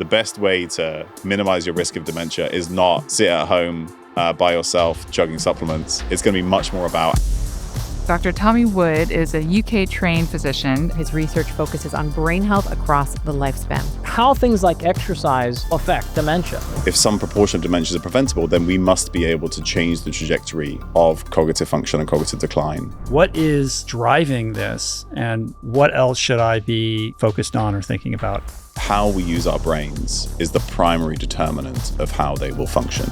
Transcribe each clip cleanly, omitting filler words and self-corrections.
The best way to minimize your risk of dementia is not sit at home by yourself chugging supplements. It's going to be much more about... Dr. Tommy Wood is a UK-trained physician. His research focuses on brain health across the lifespan. How things like exercise affect dementia. If some proportion of dementias are preventable, then we must be able to change the trajectory of cognitive function and cognitive decline. What is driving this, and what else should I be focused on or thinking about? How we use our brains is the primary determinant of how they will function.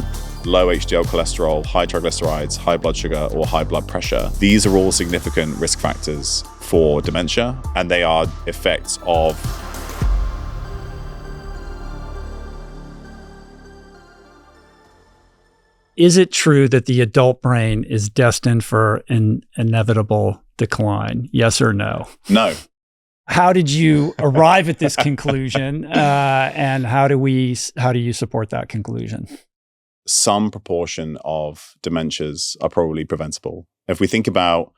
Low HDL cholesterol, high triglycerides, high blood sugar, or high blood pressure. These are all significant risk factors for dementia, and they are effects of... Is it true that the adult brain is destined for an inevitable decline? Yes or no? No. How did you arrive at this conclusion, and how do you support that conclusion? Some proportion of dementias are probably preventable. If we think about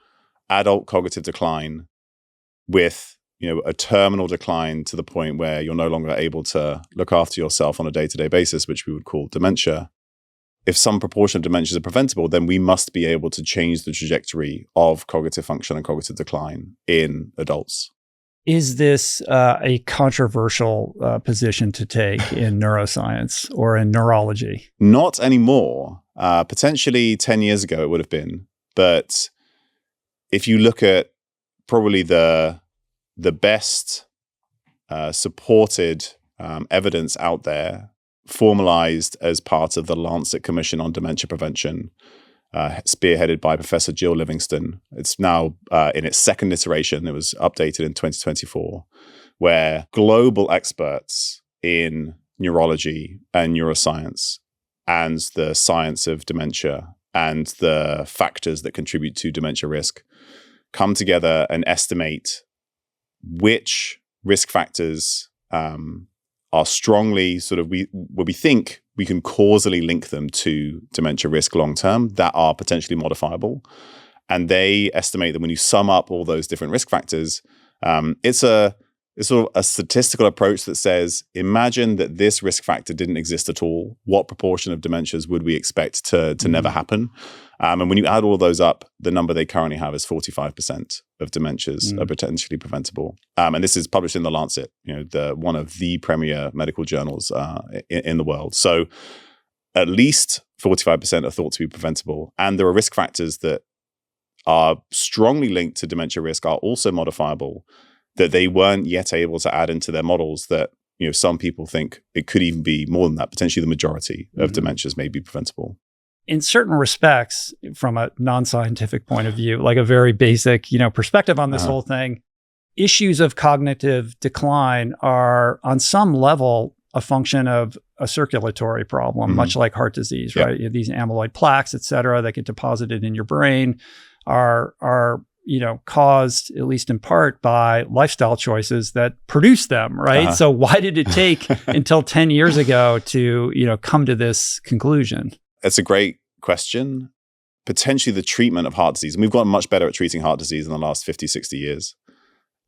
adult cognitive decline with, a terminal decline to the point where you're no longer able to look after yourself on a day-to-day basis, which we would call dementia, if some proportion of dementias are preventable, then we must be able to change the trajectory of cognitive function and cognitive decline in adults. Is this a controversial position to take in neuroscience or in neurology? Not anymore. Potentially 10 years ago it would have been. But if you look at probably the best supported evidence out there, formalized as part of the Lancet Commission on Dementia Prevention, spearheaded by Professor Jill Livingston. It's now in its second iteration. It was updated in 2024, where global experts in neurology and neuroscience and the science of dementia and the factors that contribute to dementia risk come together and estimate which risk factors are strongly we think we can causally link them to dementia risk long-term that are potentially modifiable. And they estimate that when you sum up all those different risk factors, it's sort of a statistical approach that says, imagine that this risk factor didn't exist at all. What proportion of dementias would we expect to never happen? And when you add all of those up, the number they currently have is 45% of dementias are potentially preventable. And this is published in The Lancet, one of the premier medical journals in the world. So at least 45% are thought to be preventable. And there are risk factors that are strongly linked to dementia risk, are also modifiable, that they weren't yet able to add into their models that, some people think it could even be more than that. Potentially the majority of dementias may be preventable. In certain respects, from a non-scientific point of view, like a very basic, perspective on this whole thing, issues of cognitive decline are on some level a function of a circulatory problem, much like heart disease, right? You have these amyloid plaques, et cetera, that get deposited in your brain are caused, at least in part, by lifestyle choices that produce them, right? So why did it take until 10 years ago to, come to this conclusion? It's a great question. Potentially the treatment of heart disease, and we've gotten much better at treating heart disease in the last 50, 60 years.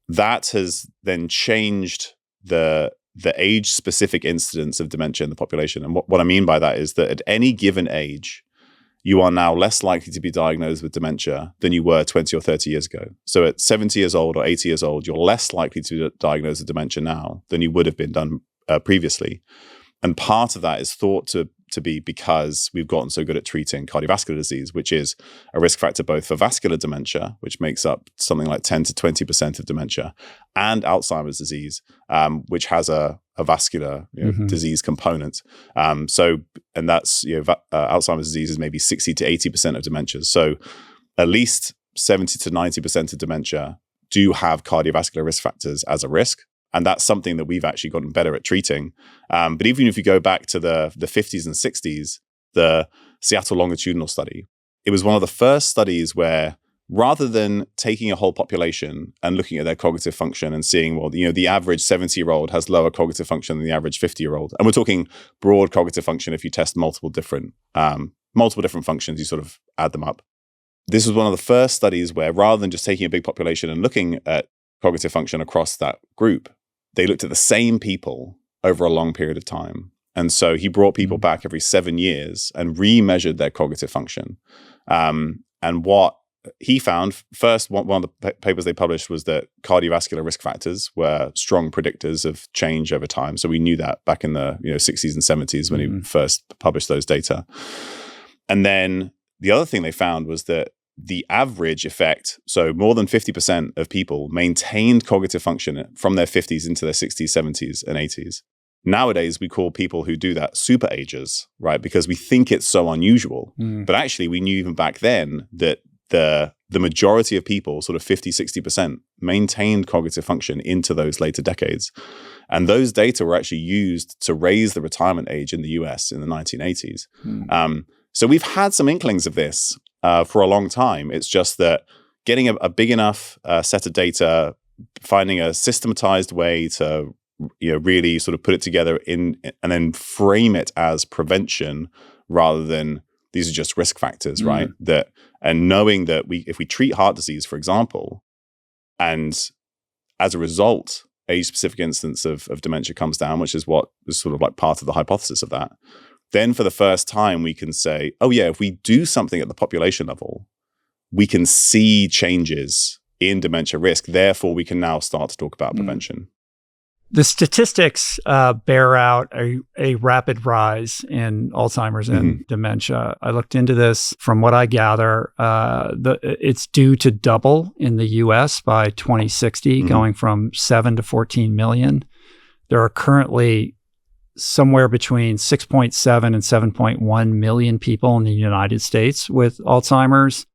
That has then changed the age-specific incidence of dementia in the population. And what I mean by that is that at any given age, you are now less likely to be diagnosed with dementia than you were 20 or 30 years ago. So at 70 years old or 80 years old, you're less likely to be diagnosed with dementia now than you would have been done previously. And part of that is thought to be because we've gotten so good at treating cardiovascular disease, which is a risk factor both for vascular dementia, which makes up something like 10 to 20% of dementia, and Alzheimer's disease, which has a vascular disease component. And that's, Alzheimer's disease is maybe 60 to 80% of dementias. So at least 70 to 90% of dementia do have cardiovascular risk factors as a risk. And that's something that we've actually gotten better at treating. But even if you go back to the 50s and 60s, the Seattle Longitudinal study, it was one of the first studies where rather than taking a whole population and looking at their cognitive function and seeing, the average 70-year-old has lower cognitive function than the average 50-year-old. And we're talking broad cognitive function if you test multiple different functions, you sort of add them up. This was one of the first studies where rather than just taking a big population and looking at cognitive function across that group, they looked at the same people over a long period of time. And so he brought people back every 7 years and re-measured their cognitive function. And what he found, first, one of the papers they published was that cardiovascular risk factors were strong predictors of change over time. So we knew that back in the 60s and 70s when he first published those data. And then the other thing they found was that the average effect, so more than 50% of people maintained cognitive function from their 50s into their 60s, 70s, and 80s. Nowadays, we call people who do that super agers, right? Because we think it's so unusual. But actually, we knew even back then that the majority of people, sort of 50, 60%, maintained cognitive function into those later decades. And those data were actually used to raise the retirement age in the US in the 1980s. So we've had some inklings of this for a long time. It's just that getting a big enough set of data, finding a systematized way to really sort of put it together and then frame it as prevention rather than these are just risk factors, right? And knowing that if we treat heart disease, for example, and as a result, age-specific incidence of dementia comes down, which is what is sort of like part of the hypothesis of that, then for the first time we can say, oh yeah, if we do something at the population level, we can see changes in dementia risk. Therefore, we can now start to talk about prevention. The statistics bear out a rapid rise in Alzheimer's and dementia. I looked into this. From what I gather, it's due to double in the U.S. by 2060, going from 7 to 14 million. There are currently somewhere between 6.7 and 7.1 million people in the United States with Alzheimer's.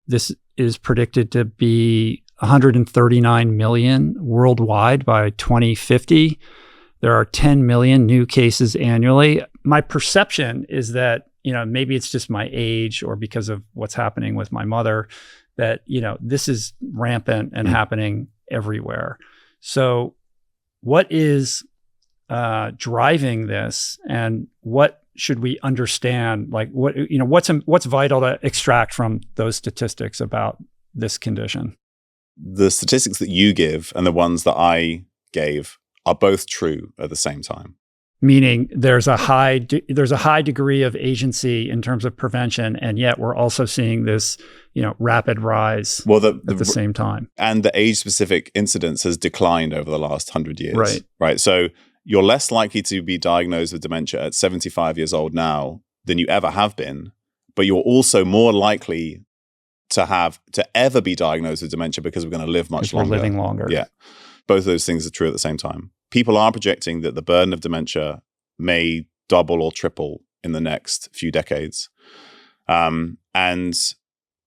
This is predicted to be 139 million worldwide by 2050. There are 10 million new cases annually. My perception is that, maybe it's just my age or because of what's happening with my mother, that, this is rampant and happening everywhere. So what is driving this, and what should we understand? Like what's vital to extract from those statistics about this condition? The statistics that you give and the ones that I gave are both true at the same time. Meaning there's a high degree of agency in terms of prevention, and yet we're also seeing this, rapid rise at the same time. And the age-specific incidence has declined over the last 100 years. Right. So you're less likely to be diagnosed with dementia at 75 years old now than you ever have been, but you're also more likely to ever be diagnosed with dementia because we're going to live much longer. We're living longer. Yeah. Both of those things are true at the same time. People are projecting that the burden of dementia may double or triple in the next few decades. And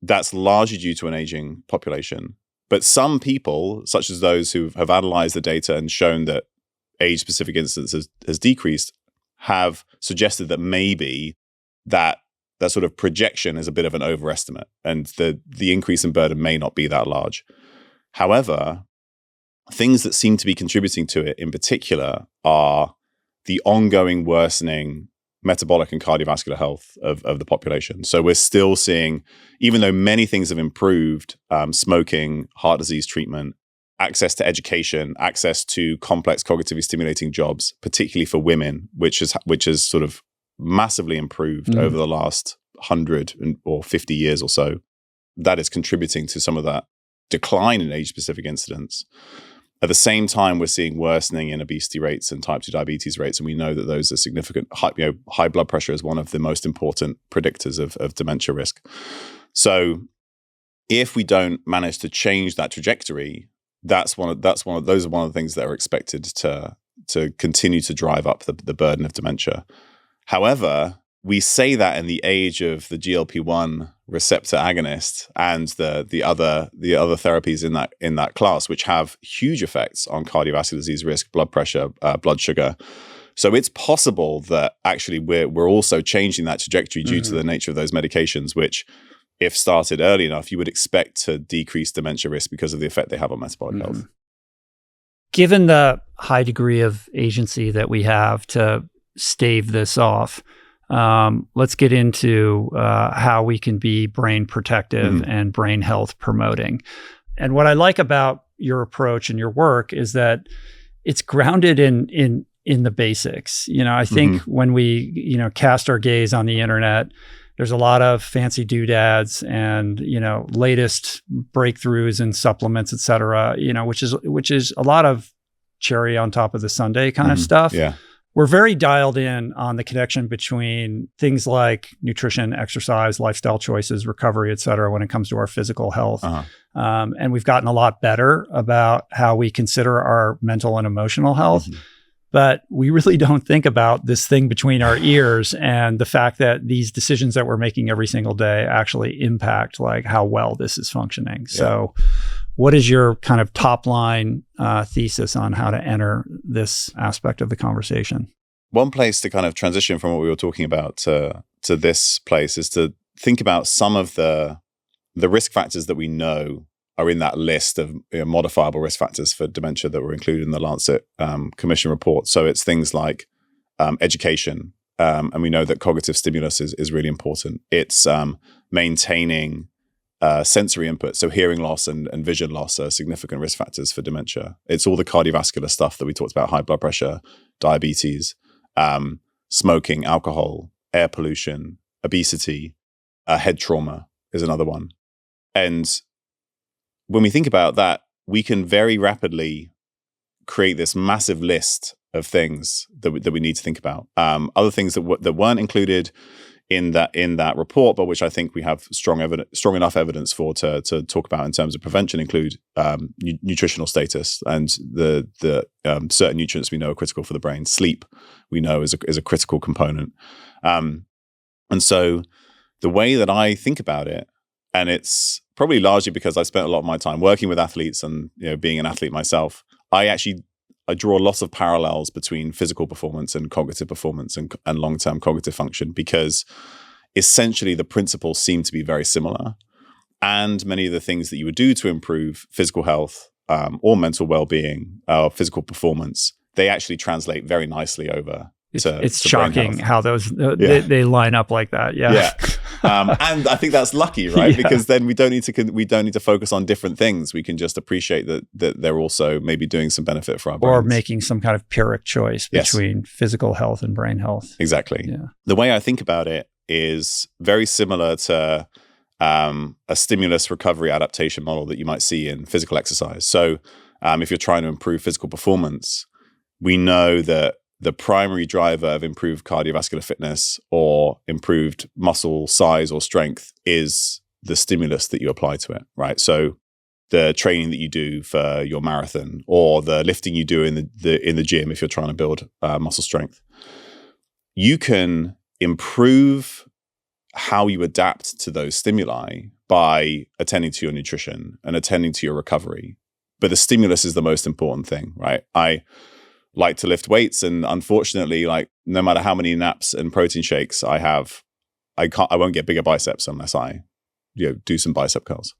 that's largely due to an aging population. But some people, such as those who have analyzed the data and shown that age-specific incidence has decreased, have suggested that maybe that sort of projection is a bit of an overestimate, and the increase in burden may not be that large. However, things that seem to be contributing to it in particular are the ongoing worsening metabolic and cardiovascular health of the population. So we're still seeing, even though many things have improved, smoking, heart disease treatment, access to education, access to complex cognitively stimulating jobs, particularly for women, which is sort of massively improved over the last 100 or 50 years or so. That is contributing to some of that decline in age-specific incidence. At the same time, we're seeing worsening in obesity rates and type 2 diabetes rates, and we know that those are significant. High blood pressure is one of the most important predictors of dementia risk. So if we don't manage to change that trajectory, those are one of the things that are expected to continue to drive up the burden of dementia. However, we say that in the age of the GLP-1 receptor agonist and the other therapies in that class, which have huge effects on cardiovascular disease risk, blood pressure, blood sugar. So it's possible that actually we're also changing that trajectory due to the nature of those medications, which, if started early enough, you would expect to decrease dementia risk because of the effect they have on metabolic health. Given the high degree of agency that we have to stave this off, let's get into how we can be brain protective and brain health promoting. And what I like about your approach and your work is that it's grounded in in the basics. I think when we, cast our gaze on the internet, there's a lot of fancy doodads and, latest breakthroughs in supplements, et cetera, which is a lot of cherry on top of the sundae kind of stuff. Yeah. We're very dialed in on the connection between things like nutrition, exercise, lifestyle choices, recovery, et cetera, when it comes to our physical health. And we've gotten a lot better about how we consider our mental and emotional health. But we really don't think about this thing between our ears and the fact that these decisions that we're making every single day actually impact like how well this is functioning. Yeah. So what is your kind of top line thesis on how to enter this aspect of the conversation? One place to kind of transition from what we were talking about to this place is to think about some of the risk factors that we know are in that list of modifiable risk factors for dementia that were included in the Lancet Commission report. So it's things like education, and we know that cognitive stimulus is really important. It's maintaining sensory input. So hearing loss and vision loss are significant risk factors for dementia. It's all the cardiovascular stuff that we talked about: high blood pressure, diabetes, smoking, alcohol, air pollution, obesity, head trauma is another one. And when we think about that, we can very rapidly create this massive list of things that we need to think about. Other things that weren't included in that report, but which I think we have strong enough evidence for to talk about in terms of prevention, include nutritional status and the certain nutrients we know are critical for the brain. Sleep, we know, is a critical component. And so the way that I think about it, and it's probably largely because I've spent a lot of my time working with athletes and being an athlete myself, I draw lots of parallels between physical performance and cognitive performance and long-term cognitive function, because essentially the principles seem to be very similar. And many of the things that you would do to improve physical health or mental well-being, physical performance, they actually translate very nicely over it's shocking how those they line up like that. Yeah. And I think that's lucky, right? Yeah. Because then we don't need to focus on different things. We can just appreciate that they're also maybe doing some benefit for our brains. Or making some kind of pyrrhic choice between physical health and brain health. Exactly. Yeah. The way I think about it is very similar to a stimulus recovery adaptation model that you might see in physical exercise. So if you're trying to improve physical performance, we know that the primary driver of improved cardiovascular fitness or improved muscle size or strength is the stimulus that you apply to it, right? So the training that you do for your marathon or the lifting you do in the gym if you're trying to build muscle strength. You can improve how you adapt to those stimuli by attending to your nutrition and attending to your recovery. But the stimulus is the most important thing, right? I like to lift weights, and unfortunately, like no matter how many naps and protein shakes I have, I won't get bigger biceps unless I do some bicep curls.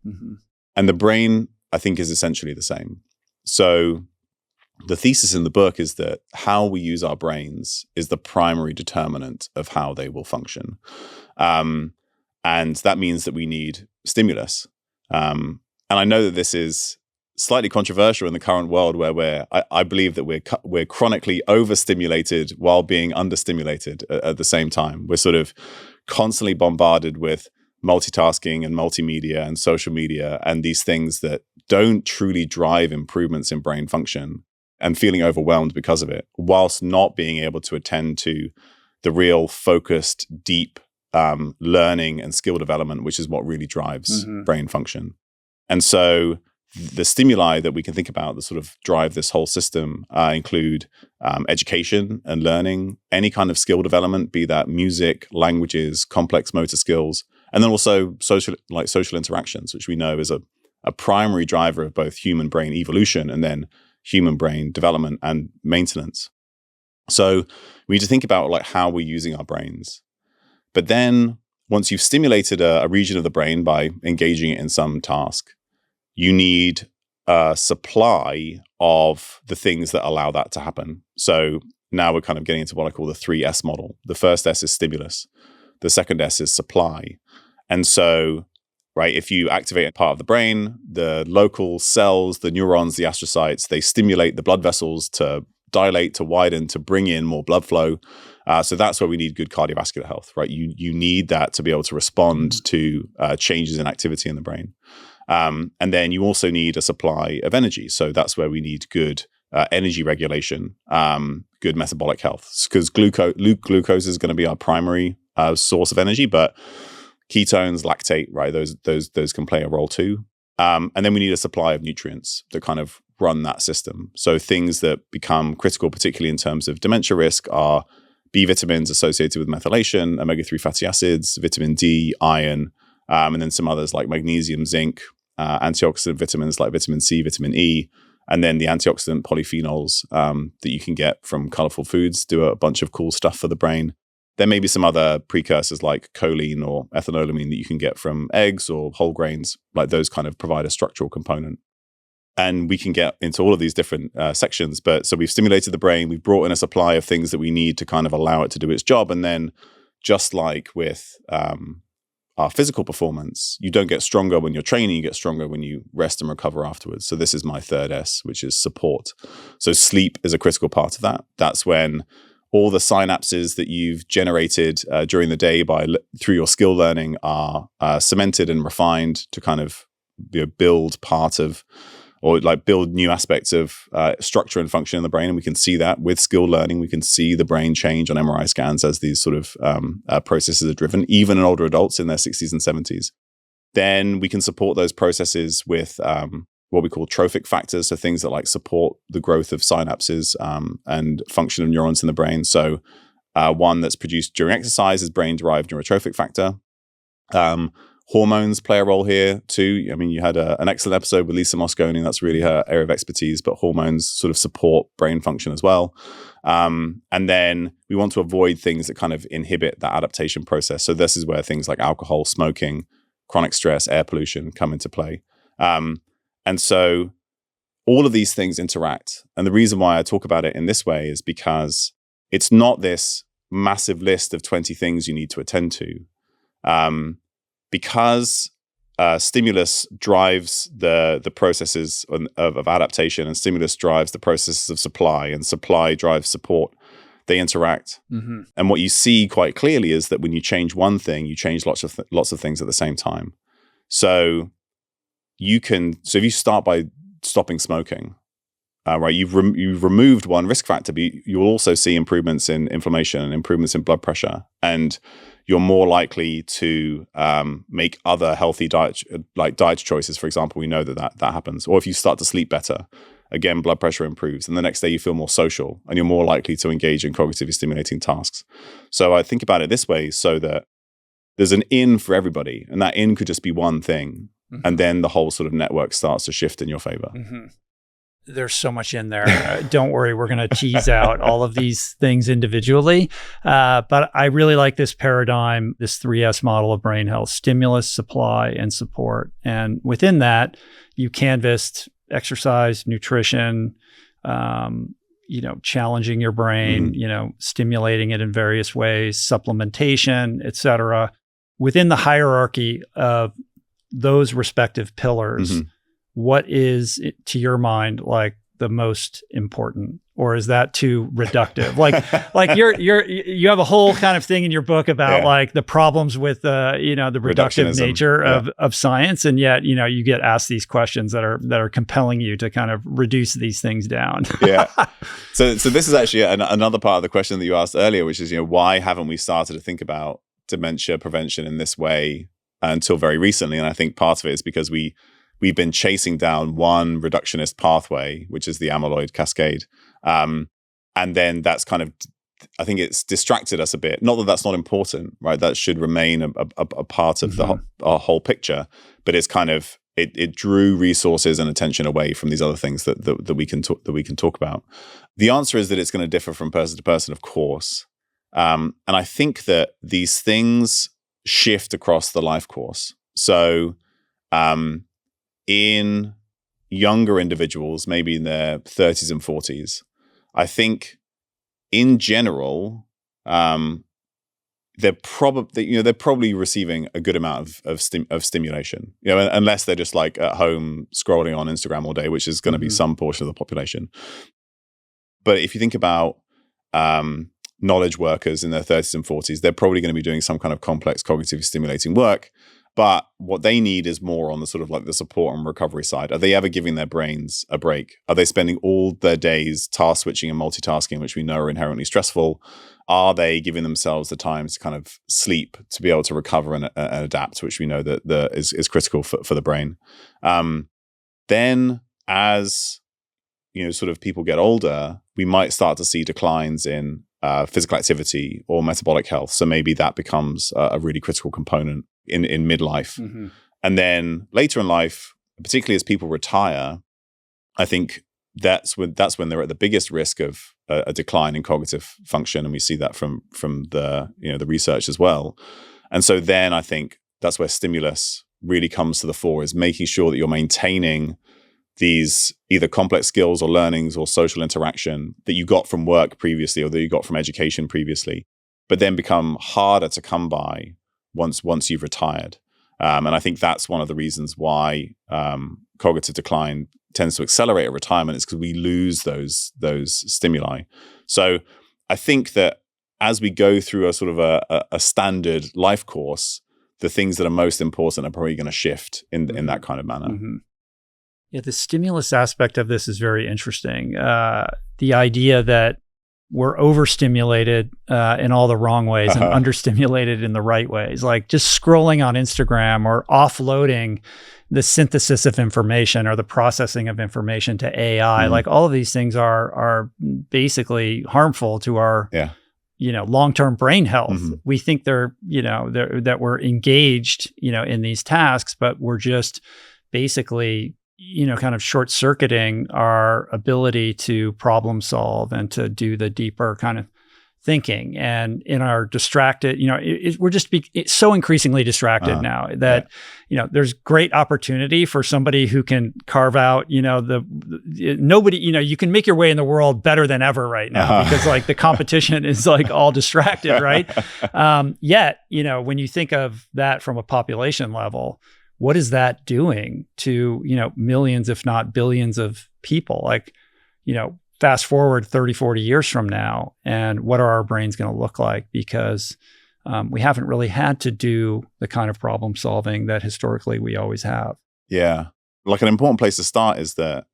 And the brain, I think, is essentially the same. So the thesis in the book is that how we use our brains is the primary determinant of how they will function. And that means that we need stimulus. And I know that this is slightly controversial in the current world where I believe that we're chronically overstimulated while being understimulated at the same time. We're sort of constantly bombarded with multitasking and multimedia and social media and these things that don't truly drive improvements in brain function, and feeling overwhelmed because of it, whilst not being able to attend to the real focused, deep learning and skill development, which is what really drives brain function. And so the stimuli that we can think about that sort of drive this whole system include education and learning, any kind of skill development, be that music, languages, complex motor skills, and then also social interactions, which we know is a primary driver of both human brain evolution and then human brain development and maintenance. So we need to think about like how we're using our brains. But then once you've stimulated a region of the brain by engaging it in some task, you need a supply of the things that allow that to happen. So now we're kind of getting into what I call the 3S model. The first S is stimulus. The second S is supply. And so, right, if you activate a part of the brain, the local cells, the neurons, the astrocytes, they stimulate the blood vessels to dilate, to widen, to bring in more blood flow. So that's where we need good cardiovascular health, right? You need that to be able to respond to changes in activity in the brain. And then you also need a supply of energy. So that's where we need good energy regulation, good metabolic health, because glucose is going to be our primary source of energy, but ketones, lactate, right? Those can play a role too. And then we need a supply of nutrients that kind of run that system. So things that become critical, particularly in terms of dementia risk, are B vitamins associated with methylation, omega-3 fatty acids, vitamin D, iron, and then some others like magnesium, zinc, antioxidant vitamins like vitamin C, vitamin E, and then the antioxidant polyphenols that you can get from colorful foods do a bunch of cool stuff for the brain. There may be some other precursors like choline or ethanolamine that you can get from eggs or whole grains, like those kind of provide a structural component. And we can get into all of these different sections. But so we've stimulated the brain, we've brought in a supply of things that we need to kind of allow it to do its job. And then just like with our physical performance, you don't get stronger when you're training, you get stronger when you rest and recover afterwards. So this is my third S, which is support. So sleep is a critical part of that. That's when all the synapses that you've generated during the day through your skill learning are cemented and refined to kind of build part of, or like build new aspects of structure and function in the brain. And we can see that with skill learning. We can see the brain change on MRI scans as these sort of processes are driven, even in older adults in their 60s and 70s. Then we can support those processes with what we call trophic factors, so things that like support the growth of synapses and function of neurons in the brain. So one that's produced during exercise is brain-derived neurotrophic factor. Hormones play a role here too. I mean, you had an excellent episode with Lisa Mosconi. That's really her area of expertise, but hormones sort of support brain function as well. And then we want to avoid things that kind of inhibit that adaptation process. So this is where things like alcohol, smoking, chronic stress, air pollution come into play. And so all of these things interact. And the reason why I talk about it in this way is because it's not this massive list of 20 things you need to attend to. Because stimulus drives the processes of adaptation, and stimulus drives the processes of supply, and supply drives support, they interact. Mm-hmm. And what you see quite clearly is that when you change one thing, you change lots of things at the same time. So if you start by stopping smoking, right, you've removed one risk factor, but you will also see improvements in inflammation and improvements in blood pressure, and you're more likely to make other healthy diet choices. For example, we know that happens. Or if you start to sleep better, again, blood pressure improves, and the next day you feel more social, and you're more likely to engage in cognitively stimulating tasks. So I think about it this way, so that there's an in for everybody, and that in could just be one thing. Mm-hmm. And then the whole sort of network starts to shift in your favor. Mm-hmm. There's so much in there. Don't worry, we're going to tease out all of these things individually. But I really like this paradigm, this 3S model of brain health: stimulus, supply, and support. And within that, you canvassed exercise, nutrition, challenging your brain, mm-hmm. Stimulating it in various ways, supplementation, et cetera. Within the hierarchy of those respective pillars, mm-hmm. what is, to your mind, like the most important, or is that too reductive? like you have a whole kind of thing in your book about like the problems with the reductive nature of science, and yet you get asked these questions that are compelling you to kind of reduce these things down. So this is actually another part of the question that you asked earlier, which is why haven't we started to think about dementia prevention in this way until very recently? And I think part of it is because we've been chasing down one reductionist pathway, which is the amyloid cascade. And then that's kind of, I think it's distracted us a bit. Not that that's not important, right? That should remain a part of mm-hmm. our whole picture, but it's kind of, it drew resources and attention away from these other things that we can talk about. The answer is that it's going to differ from person to person, of course. And I think that these things shift across the life course. So, in younger individuals, maybe in their 30s and 40s, I think in general, they're probably receiving a good amount of stimulation, unless they're just like at home scrolling on Instagram all day, which is going to be some portion of the population. But if you think about knowledge workers in their 30s and 40s, they're probably going to be doing some kind of complex cognitively stimulating work. But what they need is more on the sort of like the support and recovery side. Are they ever giving their brains a break? Are they spending all their days task switching and multitasking, which we know are inherently stressful? Are they giving themselves the time to kind of sleep, to be able to recover and adapt, which we know that is critical for the brain? Then as sort of people get older, we might start to see declines in physical activity or metabolic health. So maybe that becomes a really critical component in midlife. Mm-hmm. And then later in life, particularly as people retire, I think that's when they're at the biggest risk of a decline in cognitive function. And we see that from the the research as well. And so then I think that's where stimulus really comes to the fore, is making sure that you're maintaining these either complex skills or learnings or social interaction that you got from work previously or that you got from education previously, but then become harder to come by once you've retired. And I think that's one of the reasons why cognitive decline tends to accelerate at retirement, is because we lose those stimuli. So I think that as we go through a sort of a standard life course, the things that are most important are probably going to shift in that kind of manner. Mm-hmm. Yeah, the stimulus aspect of this is very interesting. The idea that we're overstimulated in all the wrong ways and understimulated in the right ways, like just scrolling on Instagram or offloading the synthesis of information or the processing of information to AI. Mm-hmm. Like all of these things are basically harmful to our long-term brain health. Mm-hmm. We think that we're engaged in these tasks, but we're just basically kind of short-circuiting our ability to problem solve and to do the deeper kind of thinking. And in our distracted, we're just so increasingly distracted now that, there's great opportunity for somebody who can carve out, nobody, you can make your way in the world better than ever right now because like the competition is like all distracted, right? Yet, when you think of that from a population level, what is that doing to, millions, if not billions of people? Like, fast forward 30, 40 years from now, and what are our brains going to look like? Because we haven't really had to do the kind of problem solving that historically we always have. Yeah. Like an important place to start is that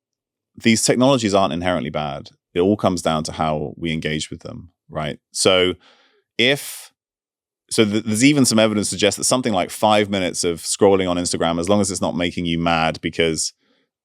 these technologies aren't inherently bad. It all comes down to how we engage with them, right? So there's even some evidence to suggest that something like 5 minutes of scrolling on Instagram, as long as it's not making you mad because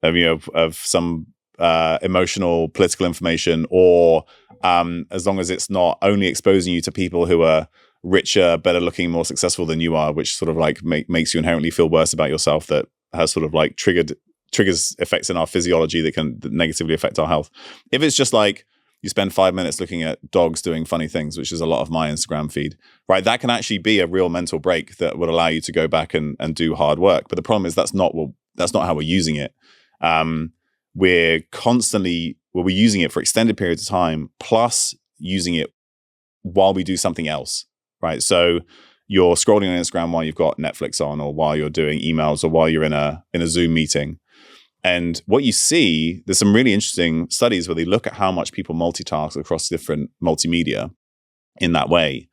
of some emotional, political information, or as long as it's not only exposing you to people who are richer, better looking, more successful than you are, which sort of like makes you inherently feel worse about yourself, that has sort of like triggers effects in our physiology that can negatively affect our health. If it's just like you spend 5 minutes looking at dogs doing funny things, which is a lot of my Instagram feed, right? That can actually be a real mental break that would allow you to go back and do hard work. But the problem is that's not how we're using it. We're using it for extended periods of time, plus using it while we do something else, right? So you're scrolling on Instagram while you've got Netflix on, or while you're doing emails, or while you're in a Zoom meeting. And what you see, there's some really interesting studies where they look at how much people multitask across different multimedia in that way.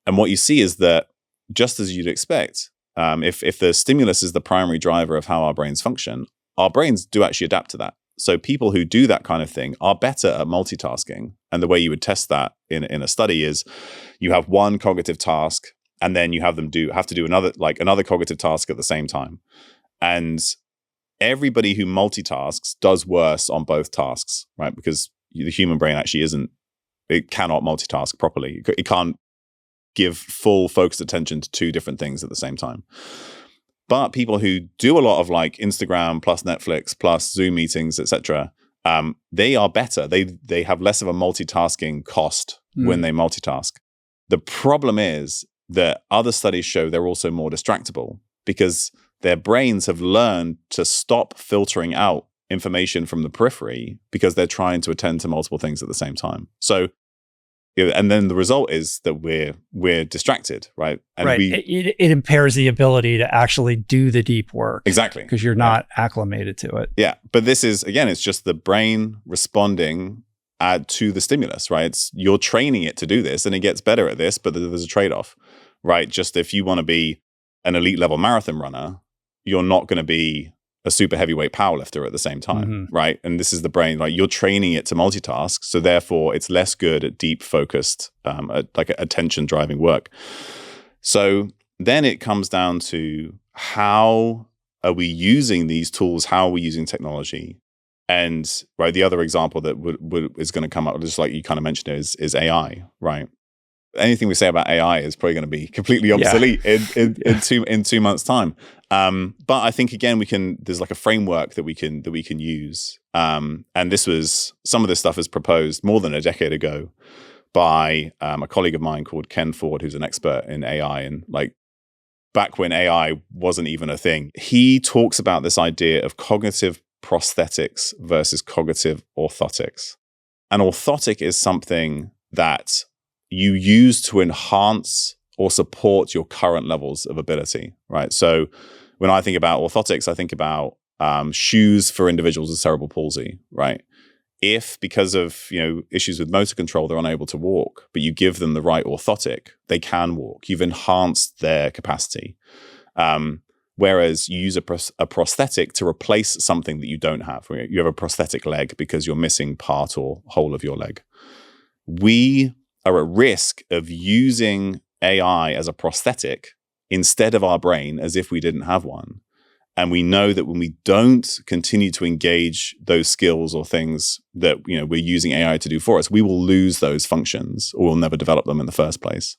And what you see is that, just as you'd expect, if the stimulus is the primary driver of how our brains function, our brains do actually adapt to that. So people who do that kind of thing are better at multitasking. And the way you would test that in a study is you have one cognitive task, and then you have to do another cognitive task at the same time. And everybody who multitasks does worse on both tasks, right? Because the human brain actually it cannot multitask properly. It can't give full focused attention to two different things at the same time. But people who do a lot of like Instagram plus Netflix plus Zoom meetings, etc., they are better. They have less of a multitasking cost when they multitask. The problem is that other studies show they're also more distractible, because their brains have learned to stop filtering out information from the periphery because they're trying to attend to multiple things at the same time. So, and then the result is that we're distracted, right? And it impairs the ability to actually do the deep work. Exactly. Because you're not acclimated to it. Yeah. But this is, again, it's just the brain responding add to the stimulus, right? You're training it to do this and it gets better at this, but there's a trade-off, right? Just if you want to be an elite level marathon runner, you're not going to be a super heavyweight powerlifter at the same time, right? And this is the brain, like you're training it to multitask. So therefore it's less good at deep focused, like attention driving work. So then it comes down to how are we using these tools? How are we using technology? And right, the other example that is going to come up, just like you kind of mentioned, is AI, right? Anything we say about AI is probably going to be completely obsolete in 2 months' time. But I think again, there's like a framework that we can use. And some of this stuff was proposed more than a decade ago by a colleague of mine called Ken Ford, who's an expert in AI, and like back when AI wasn't even a thing. He talks about this idea of cognitive prosthetics versus cognitive orthotics. And orthotic is something that you use to enhance or support your current levels of ability, right? So when I think about orthotics, I think about shoes for individuals with cerebral palsy, right? If because of issues with motor control, they're unable to walk, but you give them the right orthotic, they can walk. You've enhanced their capacity. Whereas you use a prosthetic to replace something that you don't have. You have a prosthetic leg because you're missing part or whole of your leg. We are at risk of using AI as a prosthetic instead of our brain as if we didn't have one. And we know that when we don't continue to engage those skills or things that we're using AI to do for us, we will lose those functions or we'll never develop them in the first place.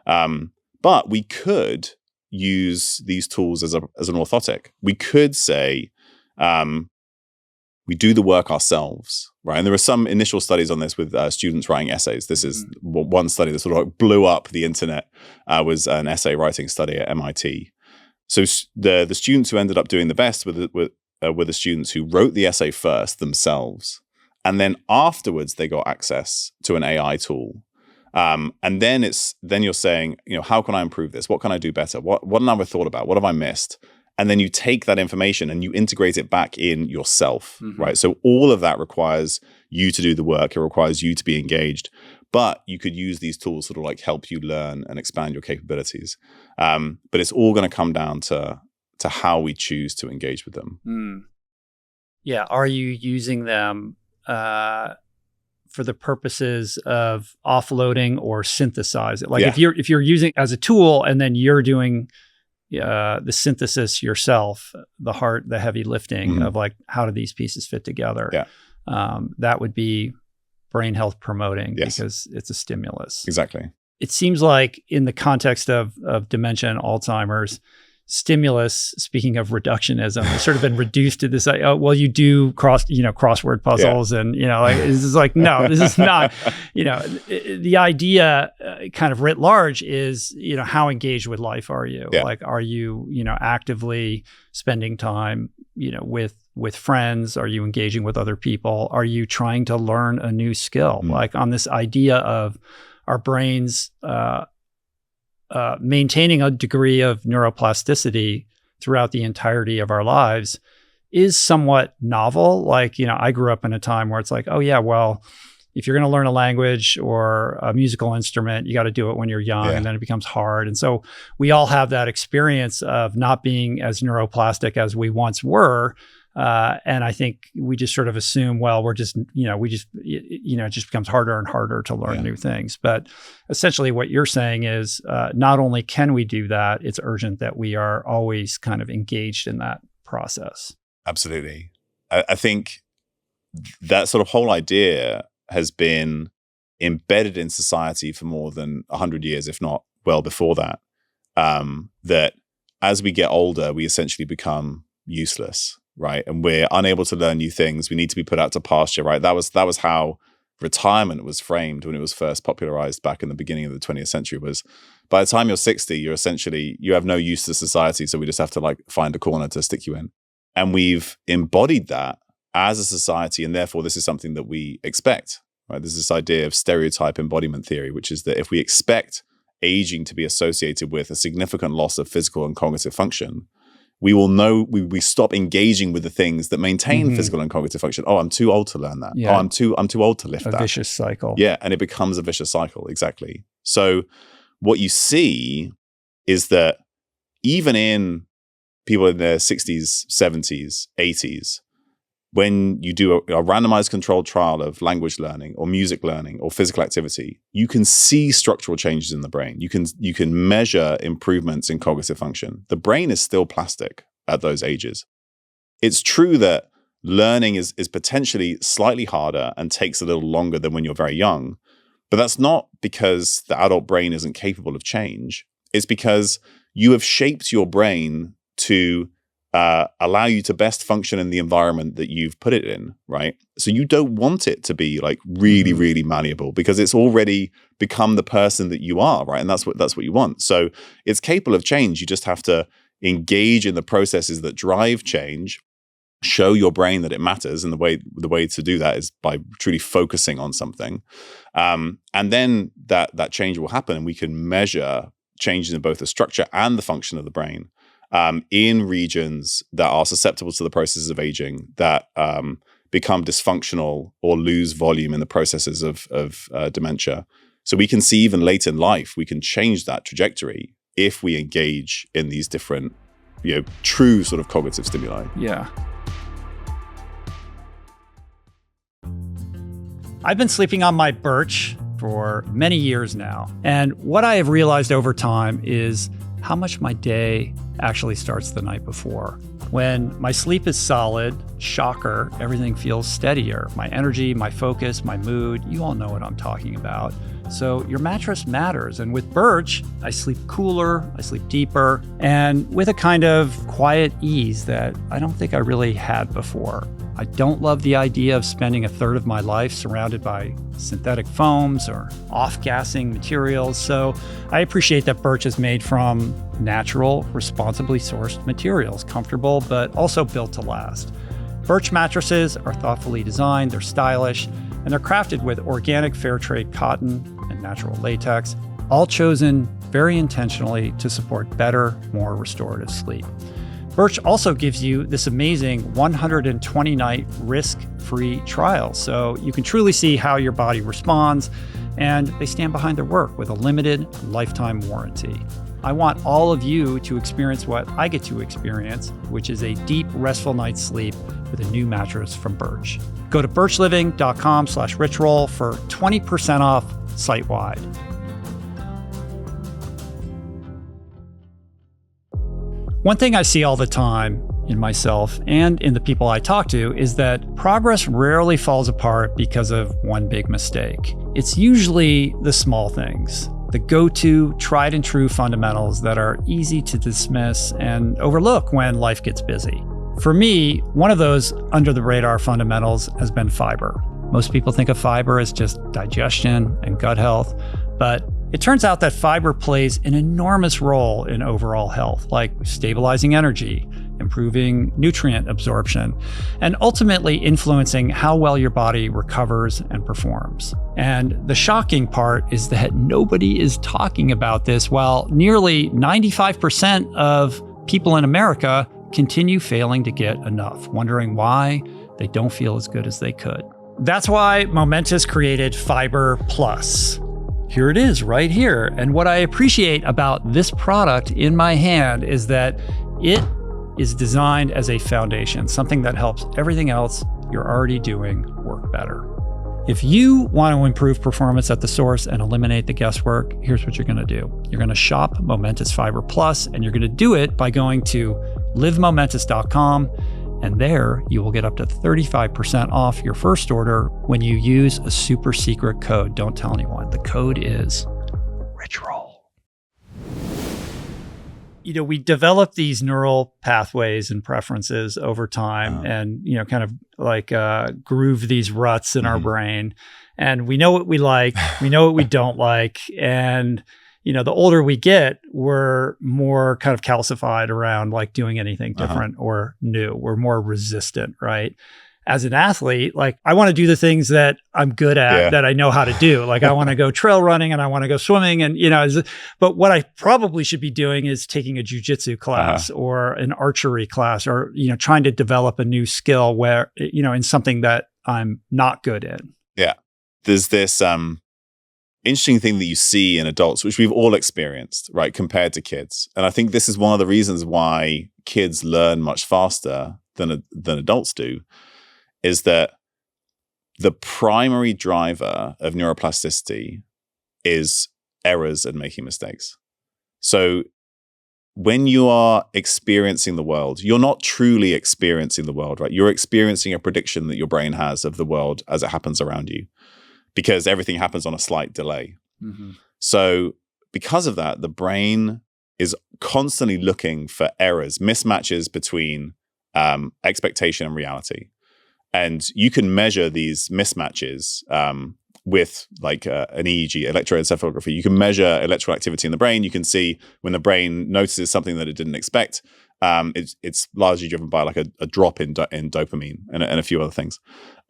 But we could use these tools as an orthotic. We could say we do the work ourselves, right? And there are some initial studies on this with students writing essays. This is one study that sort of like blew up the internet, was an essay writing study at MIT. So the students who ended up doing the best were the students who wrote the essay first themselves, and then afterwards they got access to an AI tool. And then you're saying, how can I improve this? What can I do better? What have I thought about? What have I missed? And then you take that information and you integrate it back in yourself, right? So all of that requires you to do the work. It requires you to be engaged. But you could use these tools sort of like help you learn and expand your capabilities. But it's all going to come down to how we choose to engage with them. Yeah. Are you using them for the purposes of offloading or synthesize it? Like if you're using it as a tool and then you're doing the synthesis yourself, the heavy lifting of like, how do these pieces fit together? That would be brain health promoting because it's a stimulus. Exactly. It seems like in the context of dementia and Alzheimer's, stimulus, speaking of reductionism, has sort of been reduced to this, you do crossword puzzles and, this is like, no, this is not, the idea kind of writ large is, how engaged with life are you? Like, are you, actively spending time, with friends? Are you engaging with other people? Are you trying to learn a new skill? Like on this idea of our brains, maintaining a degree of neuroplasticity throughout the entirety of our lives is somewhat novel. Like, I grew up in a time where it's like, oh yeah, well, if you're going to learn a language or a musical instrument, you got to do it when you're young and then it becomes hard. And so we all have that experience of not being as neuroplastic as we once were. And I think we just sort of assume, well, we're just, it just becomes harder and harder to learn new things. But essentially what you're saying is not only can we do that, it's urgent that we are always kind of engaged in that process. Absolutely. I think that sort of whole idea has been embedded in society for more than 100 years, if not well before that, that as we get older, we essentially become useless. Right. And we're unable to learn new things. We need to be put out to pasture. Right. That was how retirement was framed when it was first popularized back in the beginning of the 20th century. Was by the time you're 60, you have no use to society. So we just have to like find a corner to stick you in. And we've embodied that as a society. And therefore, this is something that we expect. Right. There's this idea of stereotype embodiment theory, which is that if we expect aging to be associated with a significant loss of physical and cognitive function, we will know we stop engaging with the things that maintain physical and cognitive function. Oh, I'm too old to learn that. Yeah. Oh, I'm too old to lift that. A vicious cycle. Yeah, and it becomes a vicious cycle, exactly. So what you see is that even in people in their 60s, 70s, 80s, when you do a randomized controlled trial of language learning or music learning or physical activity, you can see structural changes in the brain. You can measure improvements in cognitive function. The brain is still plastic at those ages. It's true that learning is potentially slightly harder and takes a little longer than when you're very young, but that's not because the adult brain isn't capable of change. It's because you have shaped your brain to allow you to best function in the environment that you've put it in, right? So you don't want it to be like really, really malleable because it's already become the person that you are, right? And that's what you want. So it's capable of change. You just have to engage in the processes that drive change, show your brain that it matters, and the way to do that is by truly focusing on something. And then that change will happen, and we can measure changes in both the structure and the function of the brain in regions that are susceptible to the processes of aging, that become dysfunctional or lose volume in the processes of dementia. So we can see even late in life, we can change that trajectory if we engage in these different, true sort of cognitive stimuli. Yeah. I've been sleeping on my Birch for many years now. And what I have realized over time is how much my day actually starts the night before. When my sleep is solid, shocker, everything feels steadier. My energy, my focus, my mood, you all know what I'm talking about. So your mattress matters. And with Birch, I sleep cooler, I sleep deeper, and with a kind of quiet ease that I don't think I really had before. I don't love the idea of spending a third of my life surrounded by synthetic foams or off-gassing materials, so I appreciate that Birch is made from natural, responsibly sourced materials, comfortable, but also built to last. Birch mattresses are thoughtfully designed, they're stylish, and they're crafted with organic fair trade cotton and natural latex, all chosen very intentionally to support better, more restorative sleep. Birch also gives you this amazing 120-night risk-free trial, so you can truly see how your body responds, and they stand behind their work with a limited lifetime warranty. I want all of you to experience what I get to experience, which is a deep, restful night's sleep with a new mattress from Birch. Go to birchliving.com/richroll for 20% off site-wide. One thing I see all the time in myself and in the people I talk to is that progress rarely falls apart because of one big mistake. It's usually the small things, the go-to, tried and true fundamentals that are easy to dismiss and overlook when life gets busy. For me, one of those under-the-radar fundamentals has been fiber. Most people think of fiber as just digestion and gut health, but it turns out that fiber plays an enormous role in overall health, like stabilizing energy, improving nutrient absorption, and ultimately influencing how well your body recovers and performs. And the shocking part is that nobody is talking about this, while nearly 95% of people in America continue failing to get enough, wondering why they don't feel as good as they could. That's why Momentous created Fiber Plus. Here it is right here. And what I appreciate about this product in my hand is that it is designed as a foundation, something that helps everything else you're already doing work better. If you want to improve performance at the source and eliminate the guesswork, here's what you're going to do. You're going to shop Momentous Fiber Plus, and you're going to do it by going to livemomentous.com. And there you will get up to 35% off your first order when you use a super secret code. Don't tell anyone. The code is RichRoll. We develop these neural pathways and preferences over time and, kind of like groove these ruts in our brain. And we know what we like, we know what we don't like. And the older we get, we're more kind of calcified around like doing anything different or new. We're more resistant, right? as an athlete, like I want to do the things that I'm good at, that I know how to do. Like I want to go trail running and I want to go swimming and, but what I probably should be doing is taking a jujitsu class or an archery class or, trying to develop a new skill where, in something that I'm not good in. Yeah. There's this interesting thing that you see in adults, which we've all experienced, right, compared to kids. And I think this is one of the reasons why kids learn much faster than adults do, is that the primary driver of neuroplasticity is errors and making mistakes. So when you are experiencing the world, you're not truly experiencing the world, right? You're experiencing a prediction that your brain has of the world as it happens around you, because everything happens on a slight delay. Mm-hmm. So because of that, the brain is constantly looking for errors, mismatches between expectation and reality. And you can measure these mismatches with like an EEG, electroencephalography. You can measure electrical activity in the brain. You can see when the brain notices something that it didn't expect. It's largely driven by like a drop in dopamine and a few other things.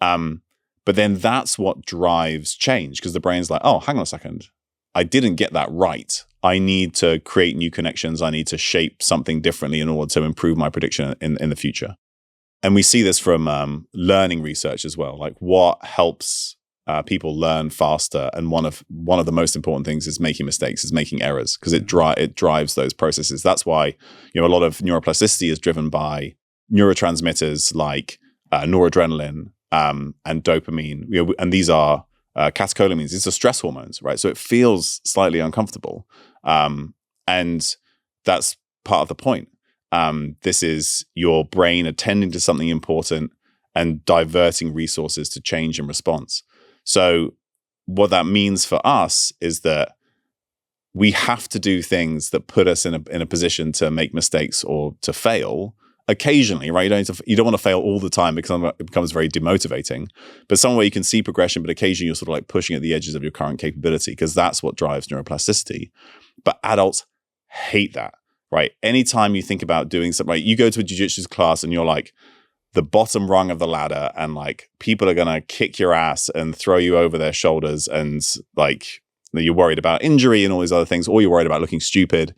But then that's what drives change, because the brain's like, oh, hang on a second. I didn't get that right. I need to create new connections. I need to shape something differently in order to improve my prediction in the future. And we see this from learning research as well. Like what helps people learn faster, and one of the most important things is making mistakes, is making errors, because it drives those processes. That's why a lot of neuroplasticity is driven by neurotransmitters like noradrenaline and dopamine. And these are catecholamines. These are stress hormones, right? So it feels slightly uncomfortable, and that's part of the point. This is your brain attending to something important and diverting resources to change in response. So what that means for us is that we have to do things that put us in a position to make mistakes or to fail occasionally, right? You don't want to fail all the time, because it becomes very demotivating. But somewhere you can see progression, but occasionally you're sort of like pushing at the edges of your current capability, because that's what drives neuroplasticity. But adults hate that, right? Anytime you think about doing something, right, you go to a jiu-jitsu class and you're like the bottom rung of the ladder, and like people are going to kick your ass and throw you over their shoulders, and like you're worried about injury and all these other things, or you're worried about looking stupid.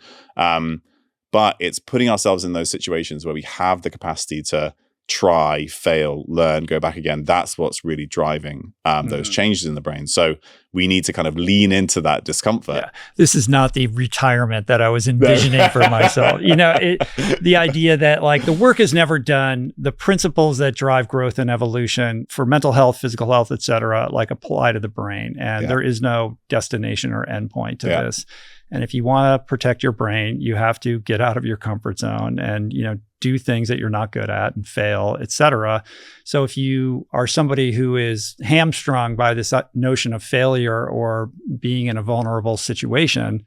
But it's putting ourselves in those situations where we have the capacity to try, fail, learn, go back again. That's what's really driving those changes in the brain. So we need to kind of lean into that discomfort. Yeah. This is not the retirement that I was envisioning for myself. The idea that like the work is never done, the principles that drive growth and evolution for mental health, physical health, et cetera, like apply to the brain. And there is no destination or endpoint to this. And if you want to protect your brain, you have to get out of your comfort zone and, do things that you're not good at and fail, et cetera. So if you are somebody who is hamstrung by this notion of failure or being in a vulnerable situation,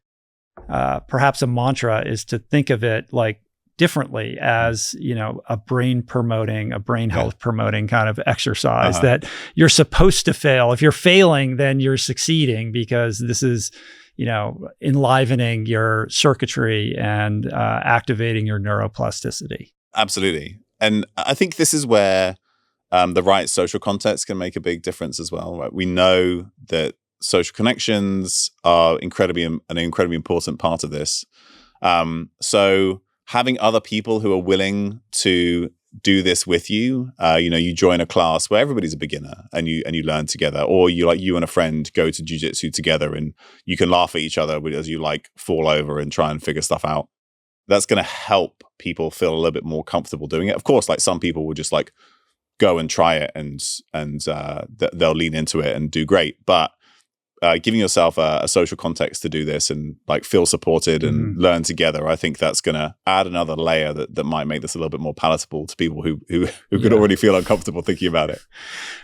perhaps a mantra is to think of it like differently as, a brain health promoting kind of exercise that you're supposed to fail. If you're failing, then you're succeeding, because this is, enlivening your circuitry and activating your neuroplasticity. Absolutely. And I think this is where the right social context can make a big difference as well. Right? We know that social connections are an incredibly important part of this. So having other people who are willing to do this with you, you join a class where everybody's a beginner and you learn together, or you and a friend go to jiu-jitsu together and you can laugh at each other as you like fall over and try and figure stuff out. That's going to help people feel a little bit more comfortable doing it. Of course, like some people will just like go and try it and they'll lean into it and do great. But giving yourself a social context to do this and like feel supported and learn together, I think that's going to add another layer that might make this a little bit more palatable to people who could already feel uncomfortable thinking about it.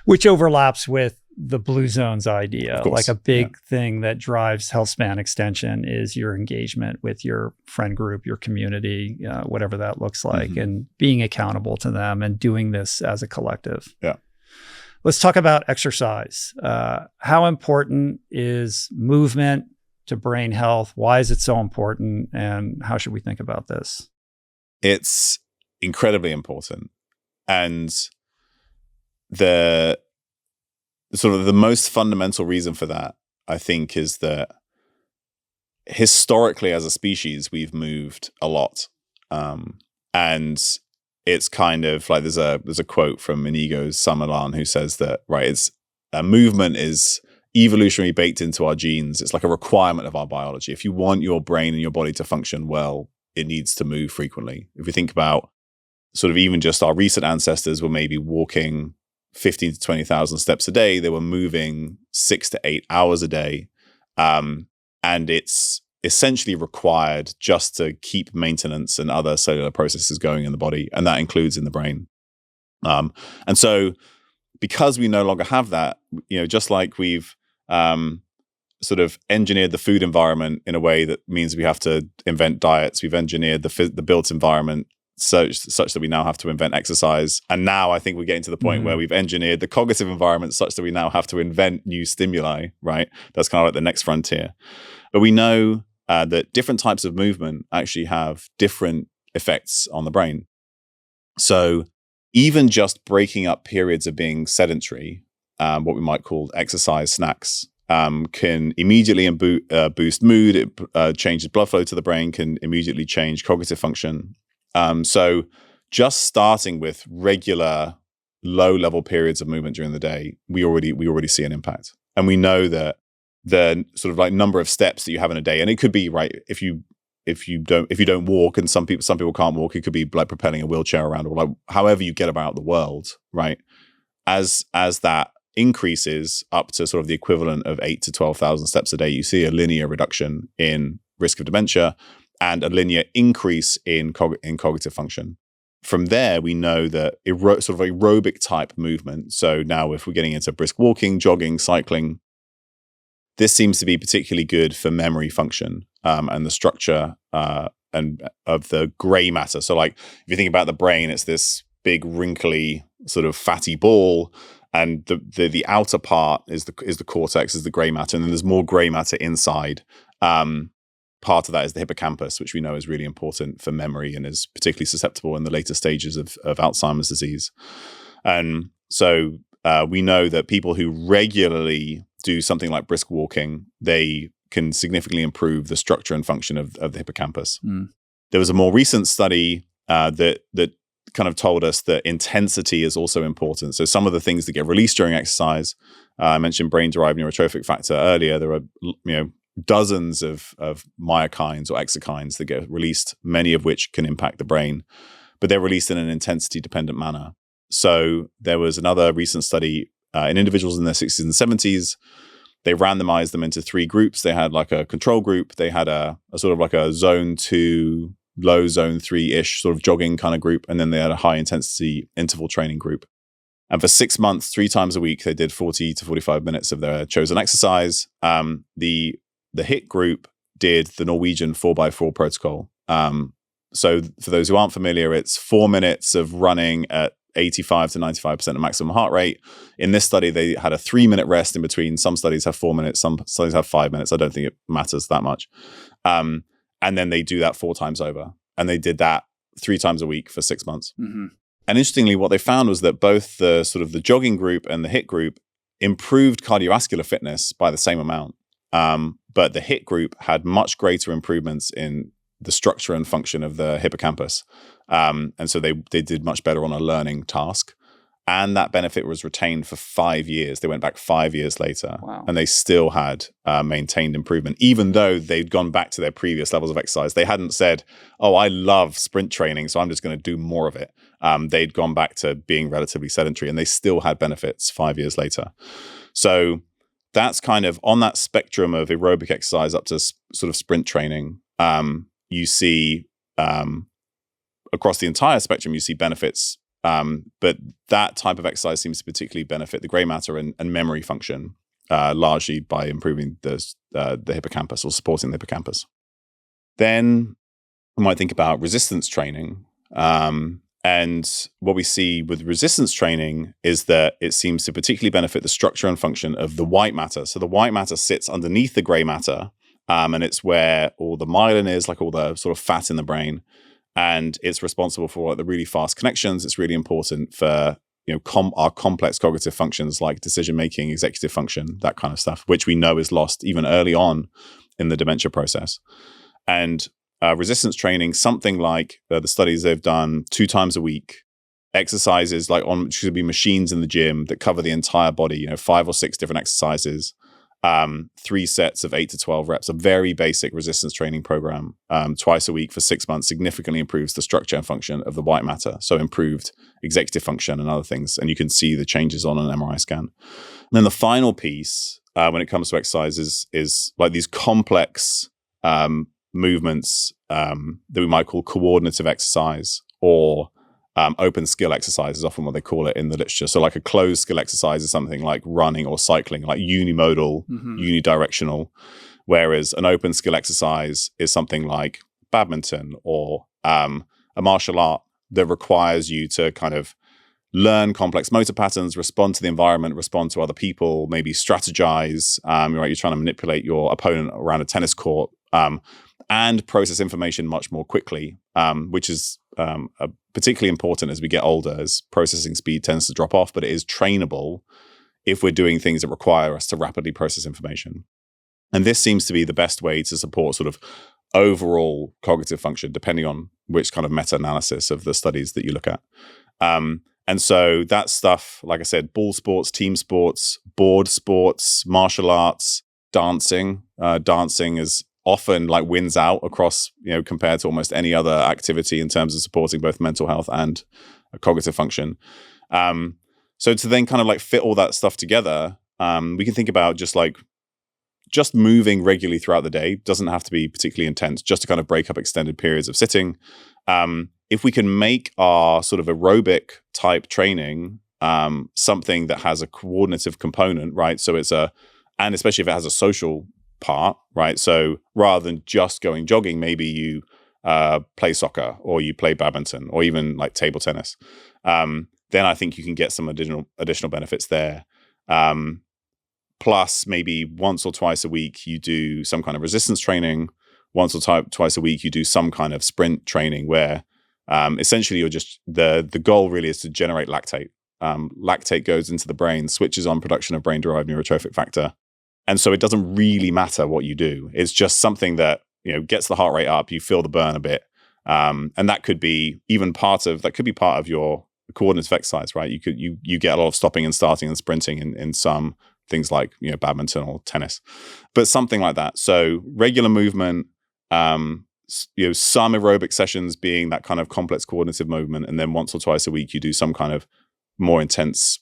Which overlaps with the blue zones idea. Like a big thing that drives health span extension is your engagement with your friend group, your community, whatever that looks like, and being accountable to them and doing this as a collective. Yeah. Let's talk about exercise. How important is movement to brain health? Why is it so important? And how should we think about this? It's incredibly important. And the sort of the most fundamental reason for that, I think, is that historically as a species, we've moved a lot. And it's kind of like there's a quote from Inigo's Samalan who says that, right, it's a movement is evolutionary baked into our genes. It's like a requirement of our biology. If you want your brain and your body to function well, it needs to move frequently. If we think about sort of even just our recent ancestors were maybe walking 15 to 20,000 steps a day, they were moving 6 to 8 hours a day. And it's essentially required just to keep maintenance and other cellular processes going in the body, and that includes in the brain. And so because we no longer have that, just like we've sort of engineered the food environment in a way that means we have to invent diets, we've engineered the built environment such that we now have to invent exercise. And now I think we're getting to the point where we've engineered the cognitive environment such that we now have to invent new stimuli, right? That's kind of like the next frontier. But we know that different types of movement actually have different effects on the brain. So even just breaking up periods of being sedentary, what we might call exercise snacks, can immediately boost mood. It changes blood flow to the brain, can immediately change cognitive function. So just starting with regular low-level periods of movement during the day, we already see an impact. And we know that the sort of like number of steps that you have in a day, and it could be, right, if you don't walk, and some people can't walk, it could be like propelling a wheelchair around, or like however you get about the world, right? As that increases up to sort of the equivalent of 8 to 12,000 steps a day, you see a linear reduction in risk of dementia and a linear increase in cognitive function. From there, we know that sort of aerobic type movement. So now if we're getting into brisk walking, jogging, cycling, this seems to be particularly good for memory function and the structure and of the gray matter. So like if you think about the brain, it's this big wrinkly sort of fatty ball, and the outer part is the cortex, is the gray matter, and then there's more gray matter inside. Part of that is the hippocampus, which we know is really important for memory and is particularly susceptible in the later stages of Alzheimer's disease. And so we know that people who regularly do something like brisk walking, they can significantly improve the structure and function of the hippocampus. There was a more recent study that kind of told us that intensity is also important. So some of the things that get released during exercise, I mentioned brain-derived neurotrophic factor earlier. There are dozens of myokines or exokines that get released, many of which can impact the brain, but they're released in an intensity-dependent manner. So there was another recent study in individuals in their 60s and 70s. They randomized them into 3 groups. They had like a control group. They had a sort of like a zone 2, low zone 3-ish sort of jogging kind of group. And then they had a high intensity interval training group. And for 6 months, 3 times a week, they did 40 to 45 minutes of their chosen exercise. The HIT group did the Norwegian 4x4 protocol. So for those who aren't familiar, it's 4 minutes of running at 85 to 95% of maximum heart rate. In this study, they had a 3-minute rest in between. Some studies have 4 minutes, some studies have 5 minutes. I don't think it matters that much. And then they do that 4 times over. And they did that 3 times a week for 6 months. And interestingly, what they found was that both the sort of the jogging group and the HIT group improved cardiovascular fitness by the same amount. But the HIT group had much greater improvements in the structure and function of the hippocampus. And so they did much better on a learning task. And that benefit was retained for 5 years. They went back 5 years later. Wow. And they still had maintained improvement, even though they'd gone back to their previous levels of exercise. They hadn't said, oh, I love sprint training, so I'm just going to do more of it. They'd gone back to being relatively sedentary, and they still had benefits 5 years later. So that's kind of on that spectrum of aerobic exercise up to sort of sprint training. You see across the entire spectrum, you see benefits. But that type of exercise seems to particularly benefit the gray matter and memory function, largely by improving the hippocampus or supporting the hippocampus. Then we might think about resistance training. And what we see with resistance training is that it seems to particularly benefit the structure and function of the white matter. So the white matter sits underneath the gray matter, and it's where all the myelin is, like all the sort of fat in the brain. And it's responsible for the really fast connections. It's really important for our complex cognitive functions like decision making, executive function, that kind of stuff, which we know is lost even early on in the dementia process. And resistance training, something like the studies they've done 2 times a week, exercises like should be machines in the gym that cover the entire body, 5 or 6 different exercises, 3 sets of 8 to 12 reps, a very basic resistance training program, twice a week for 6 months, significantly improves the structure and function of the white matter. So improved executive function and other things. And you can see the changes on an MRI scan. And then the final piece, when it comes to exercise is like these complex movements that we might call coordinative exercise, or open skill exercise is often what they call it in the literature. So like a closed skill exercise is something like running or cycling, like unimodal, unidirectional, whereas an open skill exercise is something like badminton or a martial art that requires you to kind of learn complex motor patterns, respond to the environment, respond to other people, maybe strategize. You're trying to manipulate your opponent around a tennis court, and process information much more quickly, which is particularly important as we get older, as processing speed tends to drop off, but it is trainable if we're doing things that require us to rapidly process information. And this seems to be the best way to support sort of overall cognitive function, depending on which kind of meta-analysis of the studies that you look at. And so that stuff, like I said, ball sports, team sports, board sports, martial arts, dancing. Dancing is often like wins out across, compared to almost any other activity in terms of supporting both mental health and cognitive function. So to then kind of like fit all that stuff together, we can think about just moving regularly throughout the day. Doesn't have to be particularly intense, just to kind of break up extended periods of sitting. If we can make our sort of aerobic type training something that has a coordinative component, right? So and especially if it has a social part, right? So rather than just going jogging, maybe you play soccer or you play badminton or even like table tennis. Then I think you can get some additional benefits there. Plus, maybe once or twice a week you do some kind of resistance training. Once or twice a week you do some kind of sprint training where essentially you're just the goal really is to generate lactate. Lactate goes into the brain, switches on production of brain-derived neurotrophic factor. And so it doesn't really matter what you do. It's just something that, gets the heart rate up, you feel the burn a bit. And that could be even part of your coordinative exercise, right? You get a lot of stopping and starting and sprinting in some things like, badminton or tennis, but something like that. So regular movement, some aerobic sessions being that kind of complex coordinative movement. And then once or twice a week, you do some kind of more intense,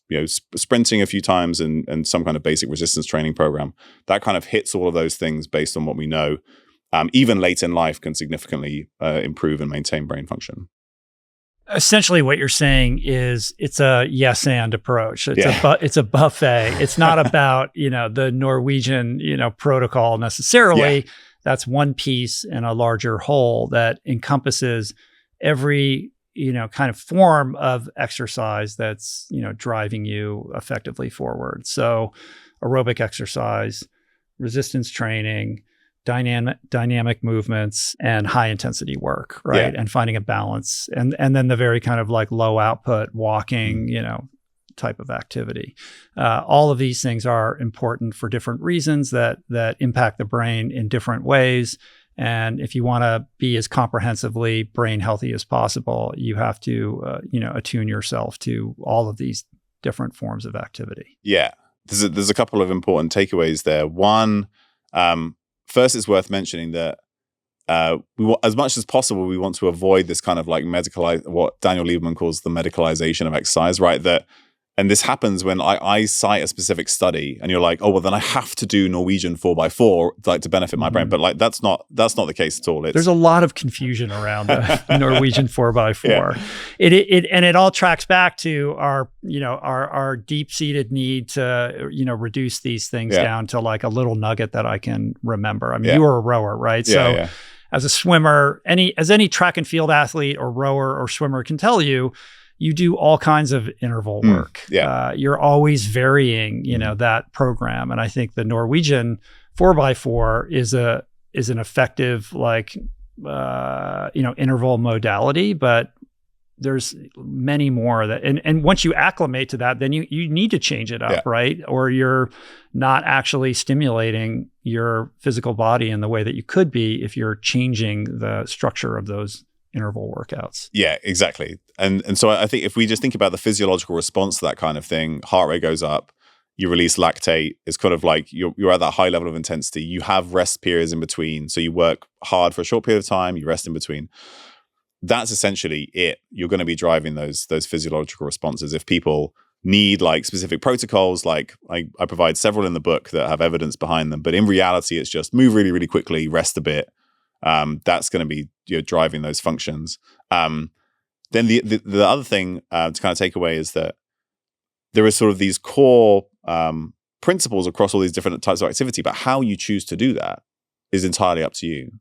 sprinting a few times and some kind of basic resistance training program. That kind of hits all of those things based on what we know. Even late in life can significantly improve and maintain brain function. Essentially what you're saying is it's a yes and approach. It's a buffet. It's not about, the Norwegian, protocol necessarily. Yeah. That's one piece in a larger whole that encompasses every kind of form of exercise that's, driving you effectively forward. So aerobic exercise, resistance training, dynamic movements, and high intensity work, right? Yeah. And finding a balance. And then the very kind of like low output walking, type of activity. All of these things are important for different reasons that impact the brain in different ways. And if you want to be as comprehensively brain healthy as possible, you have to, attune yourself to all of these different forms of activity. Yeah, there's a couple of important takeaways there. One, first, it's worth mentioning that as much as possible, we want to avoid this kind of like what Daniel Lieberman calls the medicalization of exercise, right? And this happens when I cite a specific study and you're like, oh, well, then I have to do Norwegian 4x4 like to benefit my brain. But like, that's not the case at all. There's a lot of confusion around the Norwegian 4x4. Yeah. It all tracks back to our deep-seated need to, reduce these things down to like a little nugget that I can remember. I mean, you were a rower, right? So as a swimmer, as any track and field athlete or rower or swimmer can tell you, you do all kinds of interval work. You're always varying, that program. And I think the Norwegian 4x4 is an effective, interval modality, but there's many more that, and once you acclimate to that, then you need to change it up, right? Or you're not actually stimulating your physical body in the way that you could be if you're changing the structure of those interval workouts. Yeah, exactly. And so I think if we just think about the physiological response to that kind of thing, heart rate goes up, you release lactate. It's kind of like you're at that high level of intensity. You have rest periods in between. So you work hard for a short period of time, you rest in between. That's essentially it. You're going to be driving those physiological responses. If people need like specific protocols, like I provide several in the book that have evidence behind them, but in reality, it's just move really, really quickly, rest a bit. That's going to be driving those functions. Then the other thing to kind of take away is that there is sort of these core principles across all these different types of activity, but how you choose to do that is entirely up to you,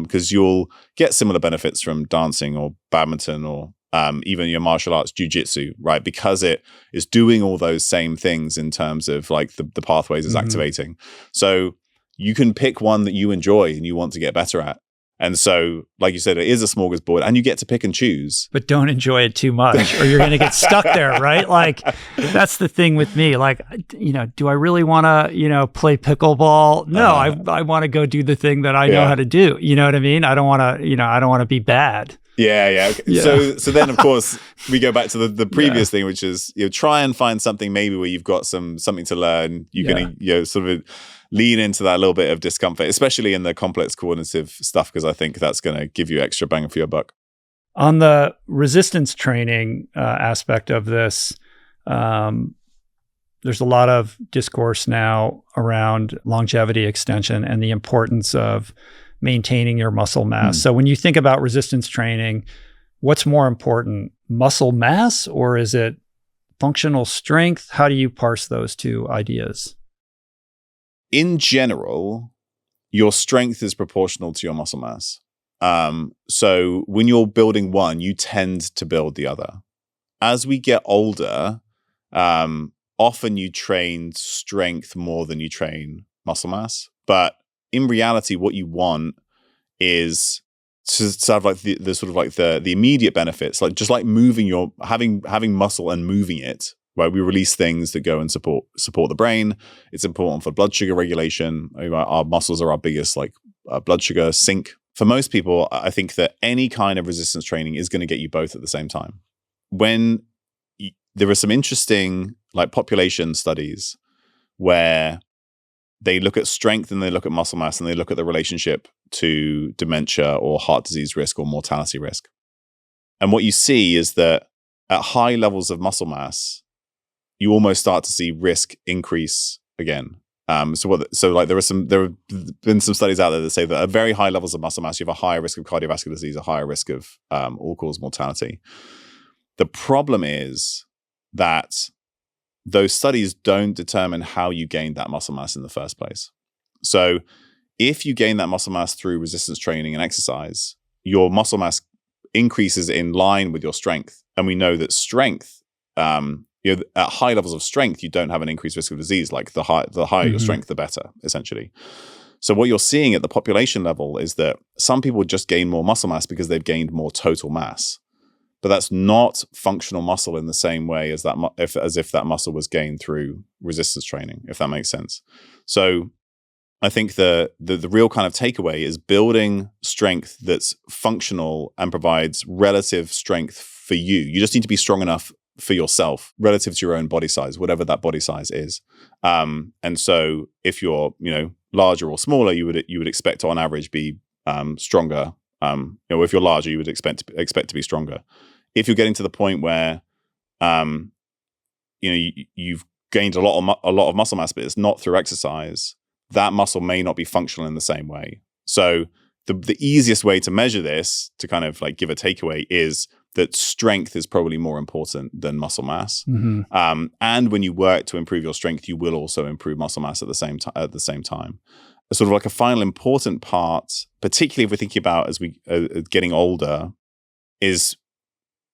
because you'll get similar benefits from dancing or badminton or even your martial arts, jiu-jitsu, right? Because it is doing all those same things in terms of like the pathways it's activating. So you can pick one that you enjoy and you want to get better at. And so, like you said, it is a smorgasbord and you get to pick and choose. But don't enjoy it too much or you're going to get stuck there, right? Like, that's the thing with me. Like, do I really want to, play pickleball? No, I want to go do the thing that I know how to do. You know what I mean? I don't want to, I don't want to be bad. Yeah. Okay. Yeah. So then, of course, we go back to the previous thing, which is try and find something maybe where you've got something to learn. You're going to sort of lean into that little bit of discomfort, especially in the complex coordinative stuff, because I think that's going to give you extra bang for your buck. On the resistance training aspect of this, there's a lot of discourse now around longevity extension and the importance of maintaining your muscle mass. So when you think about resistance training, what's more important, muscle mass or is it functional strength? How do you parse those two ideas? In general, your strength is proportional to your muscle mass. So when you're building one, you tend to build the other. As we get older, often you train strength more than you train muscle mass. But in reality, what you want is to have like the sort of like the immediate benefits, like just like moving having muscle and moving it. Right, we release things that go and support the brain. It's important for blood sugar regulation. Our muscles are our biggest blood sugar sink. For most people, I think that any kind of resistance training is going to get you both at the same time. When there are some interesting population studies where they look at strength and they look at muscle mass and they look at the relationship to dementia or heart disease risk or mortality risk. And what you see is that at high levels of muscle mass, you almost start to see risk increase again. There have been some studies out there that say that at very high levels of muscle mass, you have a higher risk of cardiovascular disease, a higher risk of all-cause mortality. The problem is that those studies don't determine how you gained that muscle mass in the first place. So if you gain that muscle mass through resistance training and exercise, your muscle mass increases in line with your strength. And we know that strength, at high levels of strength, you don't have an increased risk of disease. Like the higher your strength, the better, essentially. So what you're seeing at the population level is that some people just gain more muscle mass because they've gained more total mass. But that's not functional muscle in the same way as if that muscle was gained through resistance training, if that makes sense. So I think the real kind of takeaway is building strength that's functional and provides relative strength for you. You just need to be strong enough for yourself relative to your own body size, whatever that body size is. And so if you're, larger or smaller, you would expect to on average be stronger. If you're larger, you would expect to be stronger. If you're getting to the point where you've gained a lot of muscle mass, but it's not through exercise, that muscle may not be functional in the same way. So the easiest way to measure this, to kind of give a takeaway, is that strength is probably more important than muscle mass. Mm-hmm. And when you work to improve your strength, you will also improve muscle mass at the same time. Sort of like a final important part, particularly if we're thinking about as we getting older, is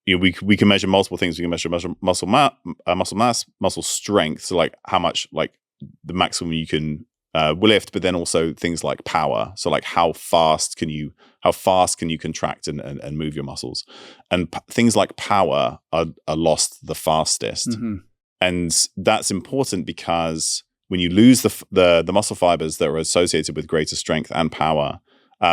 we can measure multiple things. We can measure muscle mass, muscle strength. So how much the maximum you can lift, but then also things like power. So like how fast can you contract and move your muscles? And things like power are lost the fastest. Mm-hmm. And that's important because when you lose the muscle fibers that are associated with greater strength and power,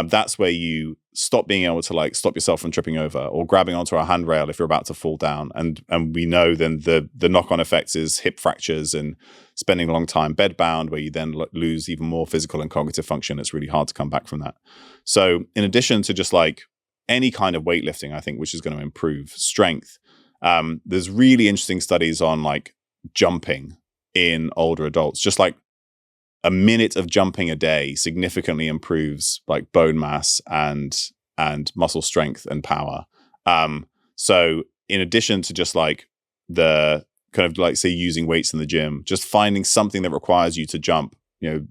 that's where you stop being able to like stop yourself from tripping over or grabbing onto a handrail if you're about to fall down. And we know then the knock-on effects is hip fractures and spending a long time bedbound, where you then lose even more physical and cognitive function. It's really hard to come back from that. So in addition to just like any kind of weightlifting, I think, which is going to improve strength, there's really interesting studies on like jumping in older adults. Just like a minute of jumping a day significantly improves like bone mass and muscle strength and power. So in addition to just like the kind of like say using weights in the gym, just finding something that requires you to jump, you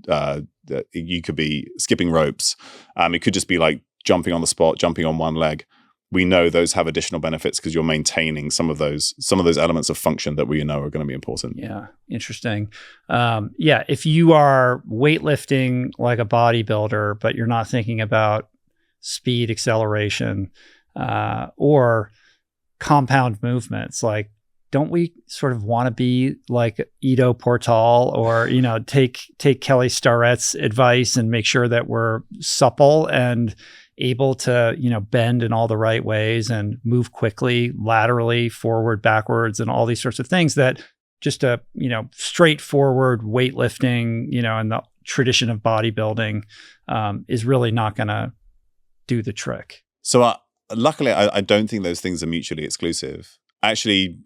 could be skipping ropes. It could just be like jumping on the spot, jumping on one leg. We know those have additional benefits because you're maintaining some of those elements of function that we know are going to be important. Yeah, interesting. If you are weightlifting like a bodybuilder, but you're not thinking about speed, acceleration, or compound movements, like don't we sort of want to be like Ido Portal or take Kelly Starrett's advice and make sure that we're supple and able to, bend in all the right ways and move quickly, laterally, forward, backwards, and all these sorts of things that just a, straightforward weightlifting, in the tradition of bodybuilding, is really not going to do the trick. So luckily, I don't think those things are mutually exclusive. Actually,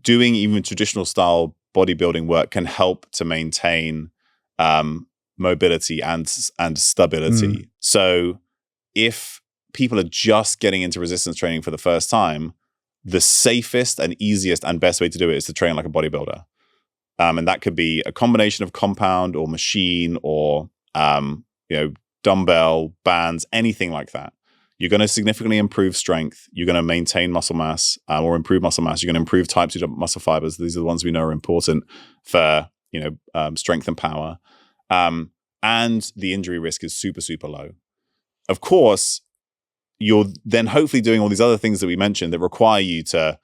doing even traditional style bodybuilding work can help to maintain mobility and stability. So if people are just getting into resistance training for the first time, the safest and easiest and best way to do it is to train like a bodybuilder. And that could be a combination of compound or machine or, dumbbell, bands, anything like that. You're going to significantly improve strength. You're going to maintain muscle mass or improve muscle mass. You're going to improve type 2 muscle fibers. These are the ones we know are important for, strength and power. And the injury risk is super, super low. Of course, you're then hopefully doing all these other things that we mentioned that require you to,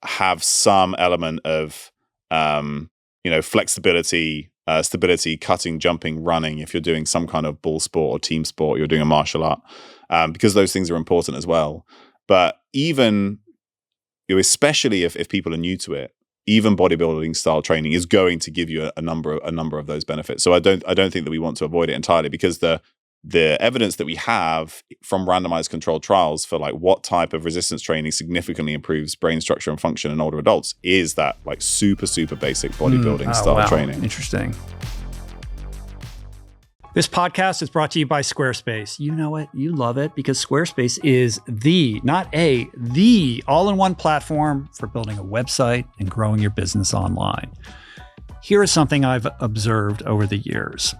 have some element of, flexibility, stability, cutting, jumping, running. If you're doing some kind of ball sport or team sport, you're doing a martial art, because those things are important as well. But even, especially if people are new to it, even bodybuilding style training is going to give you a number of those benefits. So I don't think that we want to avoid it entirely, because the evidence that we have from randomized controlled trials for like what type of resistance training significantly improves brain structure and function in older adults is that like super, super basic bodybuilding style training. Interesting. This podcast is brought to you by Squarespace. You know it, you love it, because Squarespace is the all-in-one platform for building a website and growing your business online. Here is something I've observed over the years.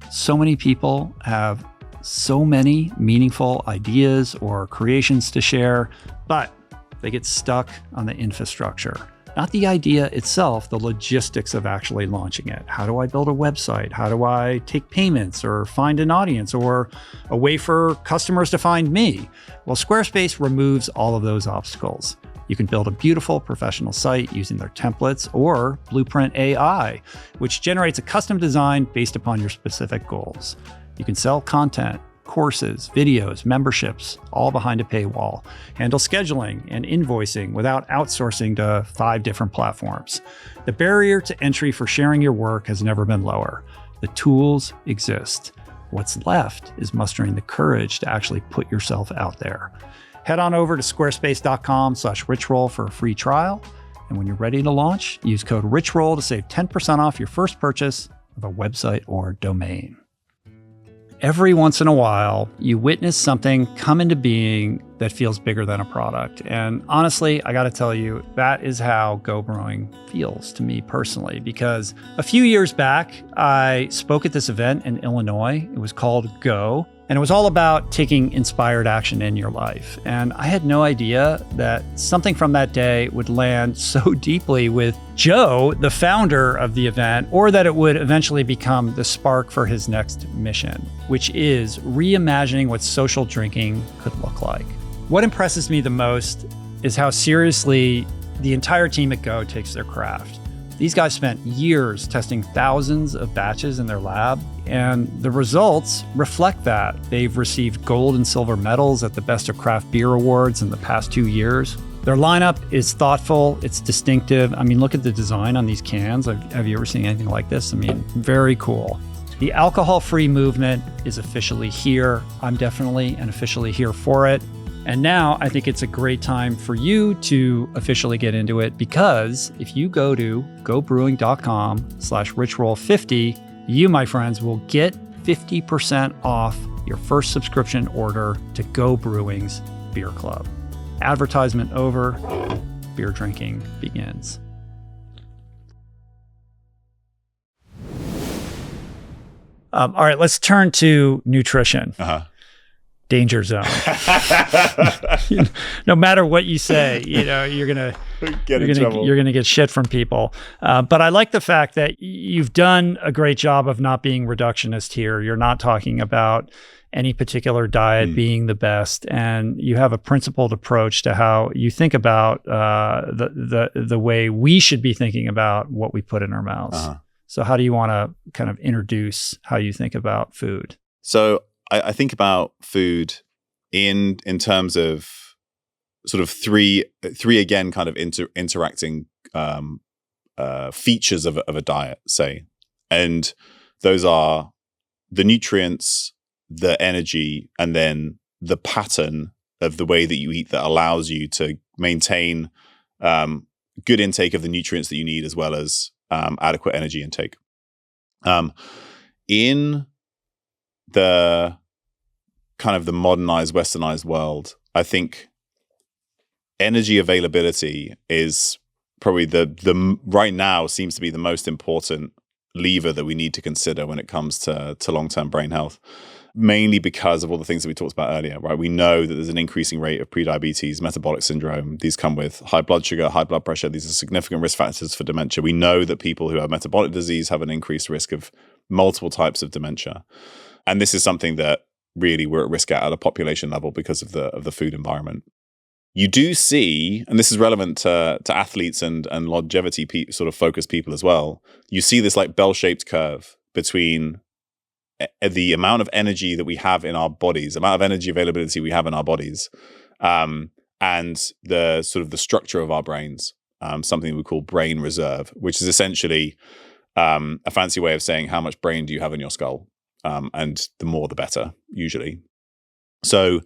So many people have so many meaningful ideas or creations to share, but they get stuck on the infrastructure. Not the idea itself, the logistics of actually launching it. How do I build a website? How do I take payments or find an audience or a way for customers to find me? Well, Squarespace removes all of those obstacles. You can build a beautiful professional site using their templates or Blueprint AI, which generates a custom design based upon your specific goals. You can sell content, courses, videos, memberships, all behind a paywall, handle scheduling and invoicing without outsourcing to 5 different platforms. The barrier to entry for sharing your work has never been lower. The tools exist. What's left is mustering the courage to actually put yourself out there. Head on over to squarespace.com/richroll for a free trial. And when you're ready to launch, use code RICHROLL to save 10% off your first purchase of a website or domain. Every once in a while, you witness something come into being that feels bigger than a product. And honestly, I got to tell you, that is how Go Brewing feels to me personally, because a few years back, I spoke at this event in Illinois. It was called Go. And it was all about taking inspired action in your life. And I had no idea that something from that day would land so deeply with Joe, the founder of the event, or that it would eventually become the spark for his next mission, which is reimagining what social drinking could look like. What impresses me the most is how seriously the entire team at Go takes their craft. These guys spent years testing thousands of batches in their lab, and the results reflect that. They've received gold and silver medals at the Best of Craft Beer Awards in the past 2 years. Their lineup is thoughtful, it's distinctive. I mean, look at the design on these cans. Have you ever seen anything like this? I mean, very cool. The alcohol-free movement is officially here. I'm definitely and officially here for it. And now I think it's a great time for you to officially get into it, because if you go to gobrewing.com/richroll50, you, my friends, will get 50% off your first subscription order to Go Brewing's Beer Club. Advertisement over, beer drinking begins. All right, let's turn to nutrition. Danger zone. No matter what you say, you're gonna get shit from people. But I like the fact that you've done a great job of not being reductionist here. You're not talking about any particular diet being the best, and you have a principled approach to how you think about the way we should be thinking about what we put in our mouths. So how do you want to kind of introduce how you think about food? So I think about food in terms of sort of three again kind of interacting features of a diet, say, and those are the nutrients, the energy, and then the pattern of the way that you eat that allows you to maintain good intake of the nutrients that you need, as well as adequate energy intake. In the kind of the modernized, westernized world, I think energy availability is probably the right now seems to be the most important lever that we need to consider when it comes to long-term brain health, mainly because of all the things that we talked about earlier, right? We know that there's an increasing rate of prediabetes, metabolic syndrome. These come with high blood sugar, high blood pressure. These are significant risk factors for dementia. We know that people who have metabolic disease have an increased risk of multiple types of dementia. And this is something that really we're at risk at a population level because of the food environment. You do see, and this is relevant to athletes and longevity sort of focused people as well, you see this like bell-shaped curve between the amount of energy that we have in our bodies, amount of energy availability we have in our bodies, and the sort of the structure of our brains, something we call brain reserve, which is essentially a fancy way of saying how much brain do you have in your skull. And the more, the better, usually. So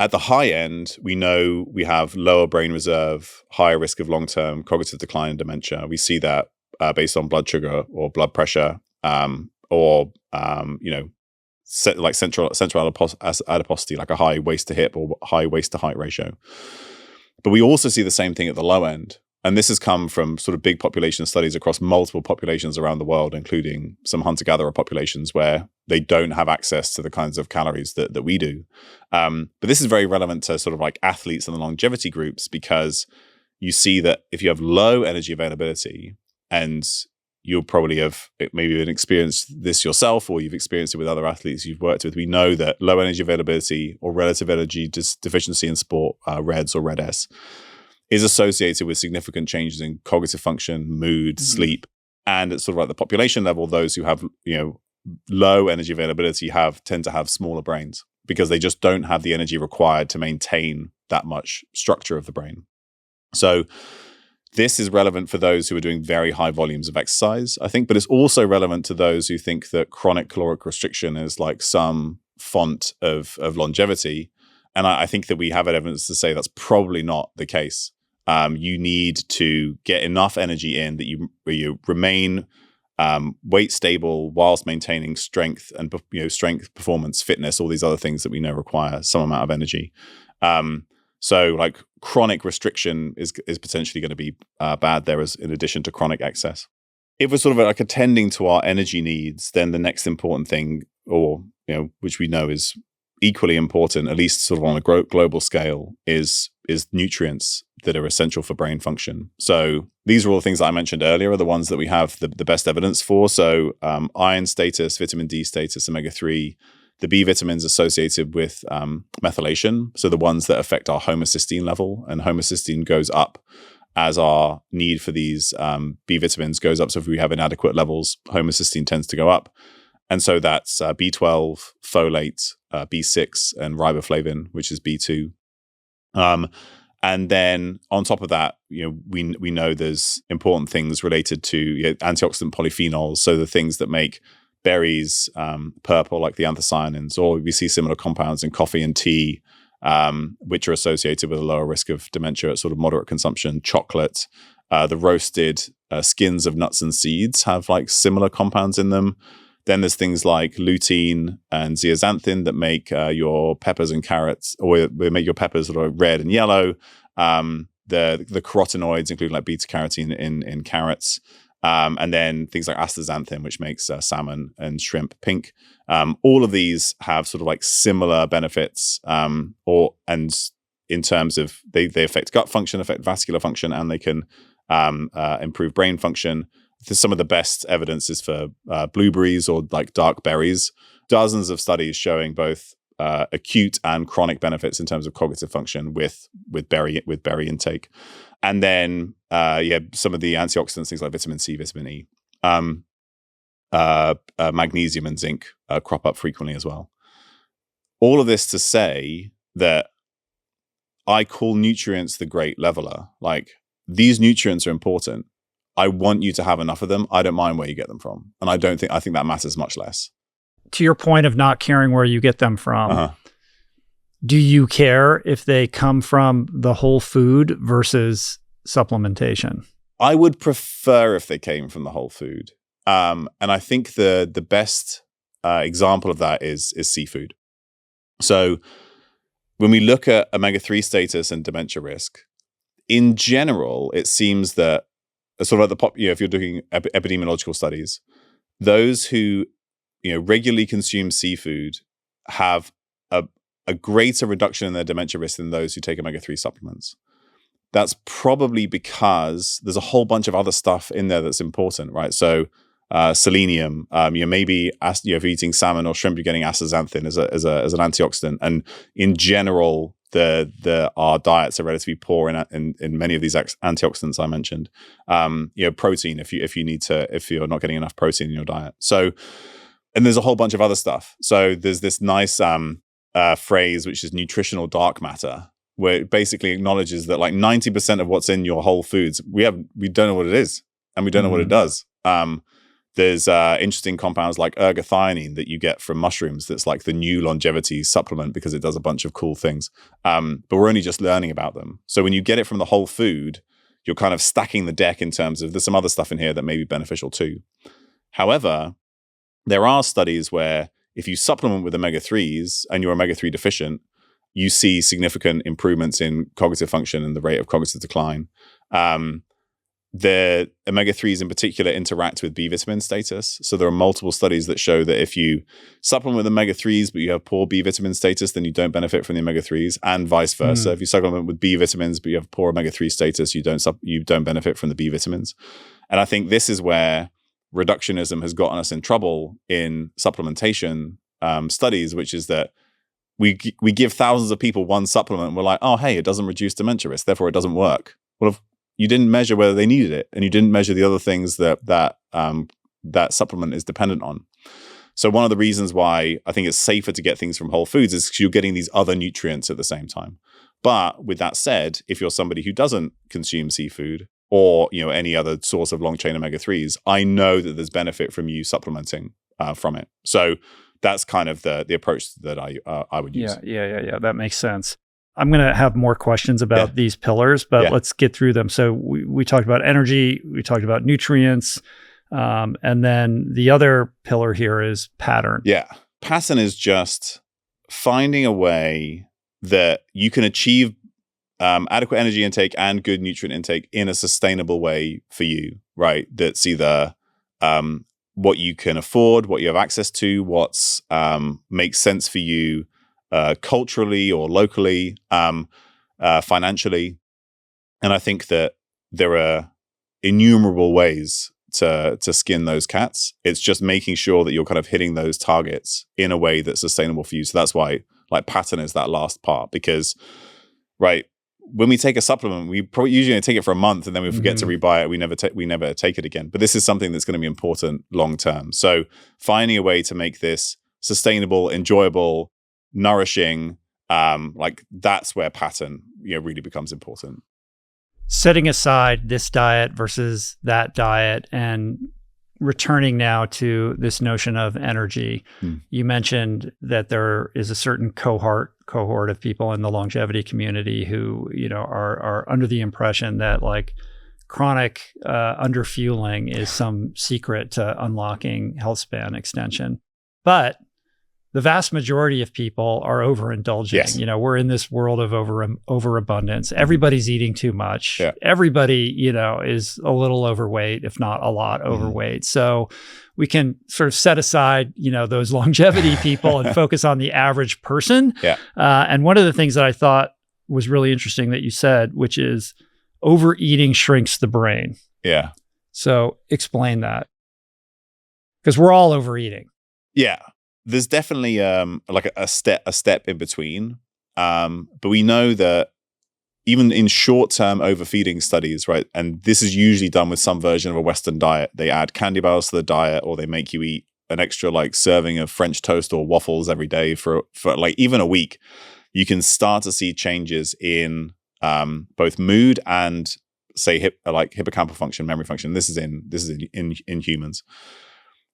at the high end, we know we have lower brain reserve, higher risk of long-term cognitive decline and dementia. We see that based on blood sugar or blood pressure, or like central adiposity, like a high waist to hip or high waist to height ratio. But we also see the same thing at the low end. And this has come from sort of big population studies across multiple populations around the world, including some hunter-gatherer populations where they don't have access to the kinds of calories that we do. But this is very relevant to sort of like athletes and the longevity groups, because you see that if you have low energy availability, and you'll probably have maybe experienced this yourself, or you've experienced it with other athletes you've worked with, we know that low energy availability or relative energy deficiency in sport, REDS or RED-S, is associated with significant changes in cognitive function, mood, sleep. And at sort of like the population level, those who have, low energy availability tend to have smaller brains, because they just don't have the energy required to maintain that much structure of the brain. So this is relevant for those who are doing very high volumes of exercise, I think, but it's also relevant to those who think that chronic caloric restriction is like some font of longevity. And I think that we have evidence to say that's probably not the case. You need to get enough energy in that you remain weight stable whilst maintaining strength and strength, performance, fitness, all these other things that we know require some amount of energy. So like chronic restriction is potentially going to be bad there, as in addition to chronic excess. If we're sort of like attending to our energy needs, then the next important thing, or which we know is equally important, at least sort of on a global scale, is nutrients that are essential for brain function. So these are all the things that I mentioned earlier are the ones that we have the best evidence for. So iron status, vitamin D status, omega-3, the B vitamins associated with methylation, so the ones that affect our homocysteine level, and homocysteine goes up as our need for these B vitamins goes up. So if we have inadequate levels, homocysteine tends to go up. And so that's B12, folate, B6, and riboflavin, which is B2. And then on top of that, we know there's important things related to antioxidant polyphenols, so the things that make berries purple, like the anthocyanins, or we see similar compounds in coffee and tea, which are associated with a lower risk of dementia at sort of moderate consumption. Chocolate, the roasted skins of nuts and seeds have like similar compounds in them. Then there's things like lutein and zeaxanthin that make your peppers and carrots, or make your peppers sort of red and yellow. The carotenoids, including like beta carotene in carrots. And then things like astaxanthin, which makes salmon and shrimp pink. All of these have sort of like similar benefits, and in terms of they affect gut function, affect vascular function, and they can improve brain function. Some of the best evidence is for blueberries or like dark berries. Dozens of studies showing both acute and chronic benefits in terms of cognitive function with berry intake. And then some of the antioxidants, things like vitamin C, vitamin E, magnesium and zinc crop up frequently as well. All of this to say that I call nutrients the great leveler. Like, these nutrients are important. I want you to have enough of them. I don't mind where you get them from. And I think that matters much less. To your point of not caring where you get them from, do you care if they come from the whole food versus supplementation? I would prefer if they came from the whole food. And I think the best example of that is seafood. So when we look at omega-3 status and dementia risk, in general, it seems that sort of at the if you're doing epidemiological studies, those who regularly consume seafood have a greater reduction in their dementia risk than those who take omega-3 supplements. That's probably because there's a whole bunch of other stuff in there that's important, right? So selenium, maybe if you're eating salmon or shrimp, you're getting astaxanthin as an antioxidant. And in general, our diets are relatively poor in many of these antioxidants I mentioned. Protein, if you're not getting enough protein in your diet. So, and there's a whole bunch of other stuff. So there's this nice phrase which is nutritional dark matter, where it basically acknowledges that like 90% of what's in your whole foods, we don't know what it is, and we don't know what it does. There's interesting compounds like ergothioneine that you get from mushrooms. That's like the new longevity supplement because it does a bunch of cool things. But we're only just learning about them. So when you get it from the whole food, you're kind of stacking the deck in terms of there's some other stuff in here that may be beneficial too. However, there are studies where if you supplement with omega-3s and you're omega-3 deficient, you see significant improvements in cognitive function and the rate of cognitive decline. The omega-3s in particular interact with B vitamin status. So there are multiple studies that show that if you supplement with omega-3s, but you have poor B vitamin status, then you don't benefit from the omega-3s, and vice versa. If you supplement with B vitamins, but you have poor omega-3 status, you don't benefit from the B vitamins. And I think this is where reductionism has gotten us in trouble in supplementation studies, which is that we give thousands of people one supplement and we're like, oh, hey, it doesn't reduce dementia risk, therefore it doesn't work. Well, if you didn't measure whether they needed it, and you didn't measure the other things that supplement is dependent on. So one of the reasons why I think it's safer to get things from whole foods is because you're getting these other nutrients at the same time. But with that said, if you're somebody who doesn't consume seafood or any other source of long chain omega-3s, I know that there's benefit from you supplementing from it. So that's kind of the approach that I would use. Yeah. That makes sense. I'm going to have more questions about these pillars, but let's get through them. So we talked about energy, we talked about nutrients, and then the other pillar here is pattern. Yeah. Pattern is just finding a way that you can achieve adequate energy intake and good nutrient intake in a sustainable way for you, right? That's either what you can afford, what you have access to, what's makes sense for you culturally or locally, financially. And I think that there are innumerable ways to skin those cats. It's just making sure that you're kind of hitting those targets in a way that's sustainable for you. So that's why like pattern is that last part, because right, when we take a supplement, we probably usually take it for a month and then we forget to rebuy it. We never take it again. But this is something that's going to be important long term. So finding a way to make this sustainable, enjoyable, nourishing, like that's where pattern really becomes important. Setting aside this diet versus that diet and returning now to this notion of energy, you mentioned that there is a certain cohort of people in the longevity community who, are under the impression that like chronic underfueling is some secret to unlocking health span extension. But the vast majority of people are overindulging. Yes. We're in this world of overabundance. Everybody's eating too much. Yeah. Everybody, is a little overweight, if not a lot overweight. So we can sort of set aside, those longevity people and focus on the average person. Yeah. And one of the things that I thought was really interesting that you said, which is overeating shrinks the brain. Yeah. So explain that. Because we're all overeating. Yeah. There's definitely like a step in between, but we know that even in short-term overfeeding studies, right, and this is usually done with some version of a Western diet. They add candy bars to the diet, or they make you eat an extra like serving of French toast or waffles every day for like even a week. You can start to see changes in both mood and say hippocampal function, memory function. This is in humans.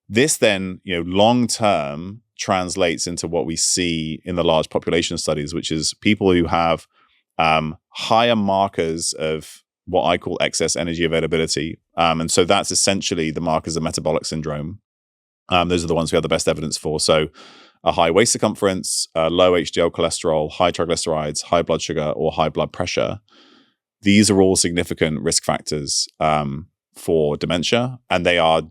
This then, long term translates into what we see in the large population studies, which is people who have higher markers of what I call excess energy availability. And so that's essentially the markers of metabolic syndrome. Those are the ones we have the best evidence for. So a high waist circumference, low HDL cholesterol, high triglycerides, high blood sugar, or high blood pressure. These are all significant risk factors for dementia, and they are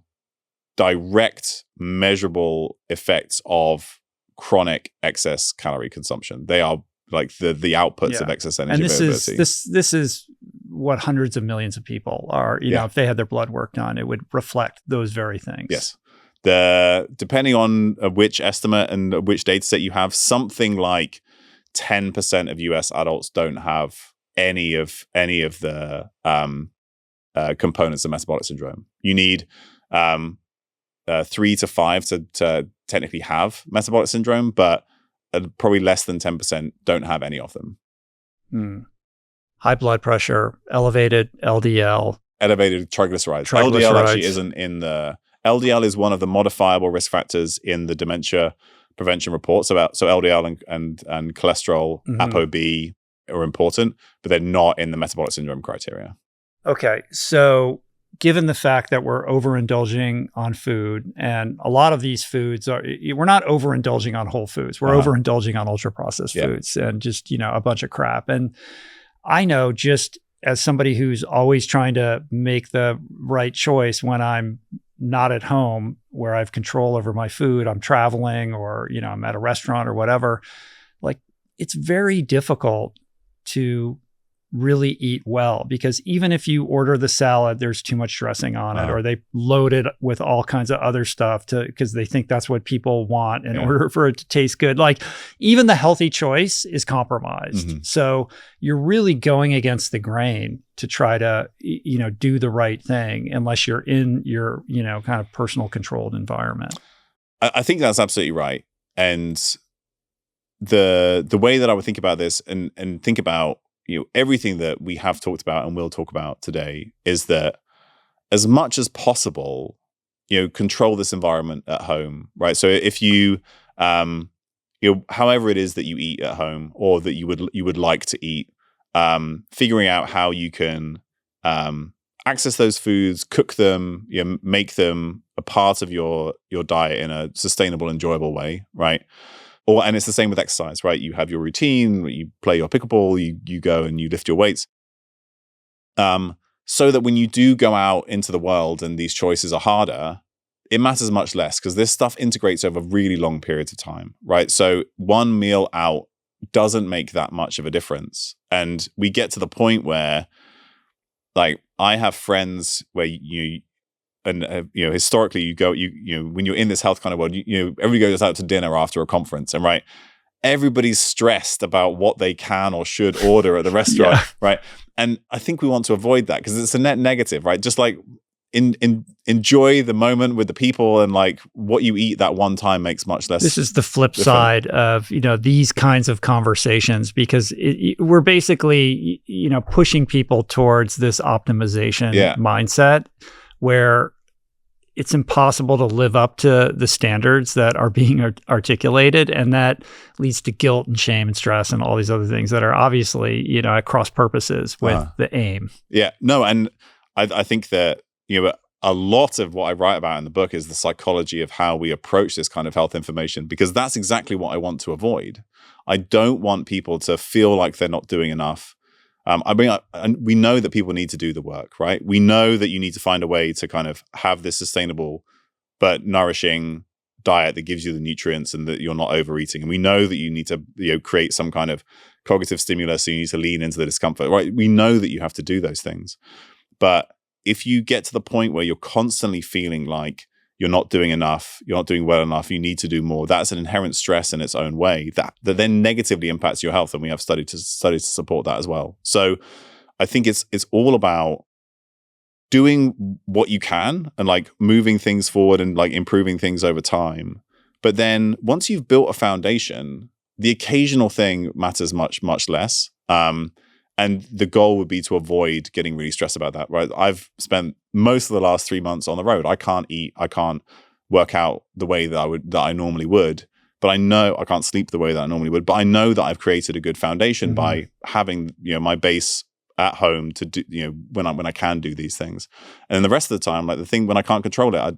direct measurable effects of chronic excess calorie consumption. They are like the outputs of excess energy availability. This is what hundreds of millions of people are, if they had their blood work done, it would reflect those very things. Yes. Depending on which estimate and which data set you have, something like 10% of US adults don't have any of the components of metabolic syndrome. You need 3 to 5 to technically have metabolic syndrome, but probably less than 10% don't have any of them. High blood pressure, elevated LDL. Elevated triglycerides. LDL actually isn't in the... LDL is one of the modifiable risk factors in the dementia prevention reports. So LDL and cholesterol, ApoB are important, but they're not in the metabolic syndrome criteria. Okay. So given the fact that we're overindulging on food, and a lot of these foods we're not overindulging on whole foods. We're overindulging on ultra processed foods and just, a bunch of crap. And I know, just as somebody who's always trying to make the right choice when I'm not at home where I have control over my food, I'm traveling, or, I'm at a restaurant or whatever, like it's very difficult to really eat well, because even if you order the salad, there's too much dressing on it, or they load it with all kinds of other stuff because they think that's what people want in order for it to taste good. Like even the healthy choice is compromised. So you're really going against the grain to try to, do the right thing unless you're in your, kind of personal controlled environment. I think that's absolutely right. And the way that I would think about this and think about everything that we have talked about and will talk about today is that as much as possible, control this environment at home, right? So if you, however it is that you eat at home or that you would like to eat, figuring out how you can access those foods, cook them, make them a part of your diet in a sustainable, enjoyable way, right? And it's the same with exercise, right? You have your routine, you play your pickleball, you go and you lift your weights. So that when you do go out into the world and these choices are harder, it matters much less because this stuff integrates over really long periods of time, right? So one meal out doesn't make that much of a difference. And we get to the point where, like, I have friends where historically you go, when you're in this health kind of world, everybody goes out to dinner after a conference, and right, everybody's stressed about what they can or should order at the restaurant, right? And I think we want to avoid that because it's a net negative, right? Just like enjoy the moment with the people, and like what you eat that one time makes much less. This is the flip different side of these kinds of conversations, because we're basically pushing people towards this optimization mindset where it's impossible to live up to the standards that are being articulated, and that leads to guilt and shame and stress and all these other things that are obviously at cross purposes with the aim. Yeah, no, and I think that a lot of what I write about in the book is the psychology of how we approach this kind of health information, because that's exactly what I want to avoid. I don't want people to feel like they're not doing enough. We know that people need to do the work, right? We know that you need to find a way to kind of have this sustainable but nourishing diet that gives you the nutrients and that you're not overeating. And we know that you need to create some kind of cognitive stimulus, so you need to lean into the discomfort, right? We know that you have to do those things. But if you get to the point where you're constantly feeling like you're not doing enough, you're not doing well enough, you need to do more, that's an inherent stress in its own way that then negatively impacts your health. And we have studies to support that as well. So I think it's all about doing what you can and like moving things forward and like improving things over time. But then once you've built a foundation, the occasional thing matters much, much less. And the goal would be to avoid getting really stressed about that, right? I've spent most of the last 3 months on the road. I can't eat, I can't work out the way that I normally would, but I know I can't sleep the way that I normally would. But I know that I've created a good foundation by having my base at home to do when I can do these things. And then the rest of the time, like the thing when I can't control it,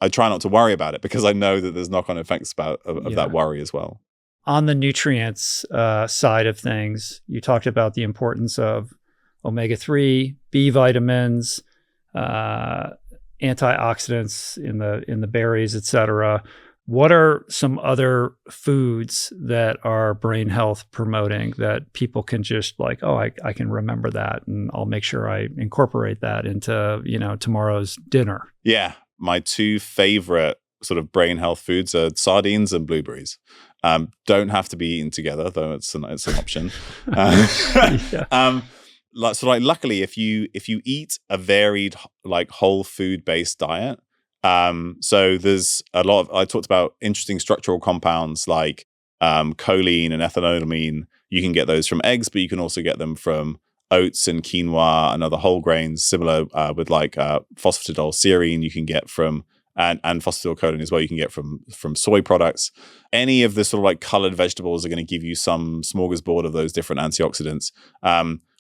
I try not to worry about it because I know that there's knock-on effects of that worry as well. On the nutrients side of things, you talked about the importance of omega-3, B vitamins, antioxidants in the berries, et cetera. What are some other foods that are brain health promoting that people can just like, I can remember that and I'll make sure I incorporate that into, tomorrow's dinner? Yeah. My two favorite sort of brain health foods are sardines and blueberries. Don't have to be eaten together, though it's an option. Luckily, if you eat a varied, like whole food based diet, so there's a lot of, I talked about interesting structural compounds like choline and ethanolamine. You can get those from eggs, but you can also get them from oats and quinoa and other whole grains. Similar with like phosphatidylserine, you can get from and phosphatidylcholine as well. You can get from soy products. Any of the sort of like colored vegetables are going to give you some smorgasbord of those different antioxidants.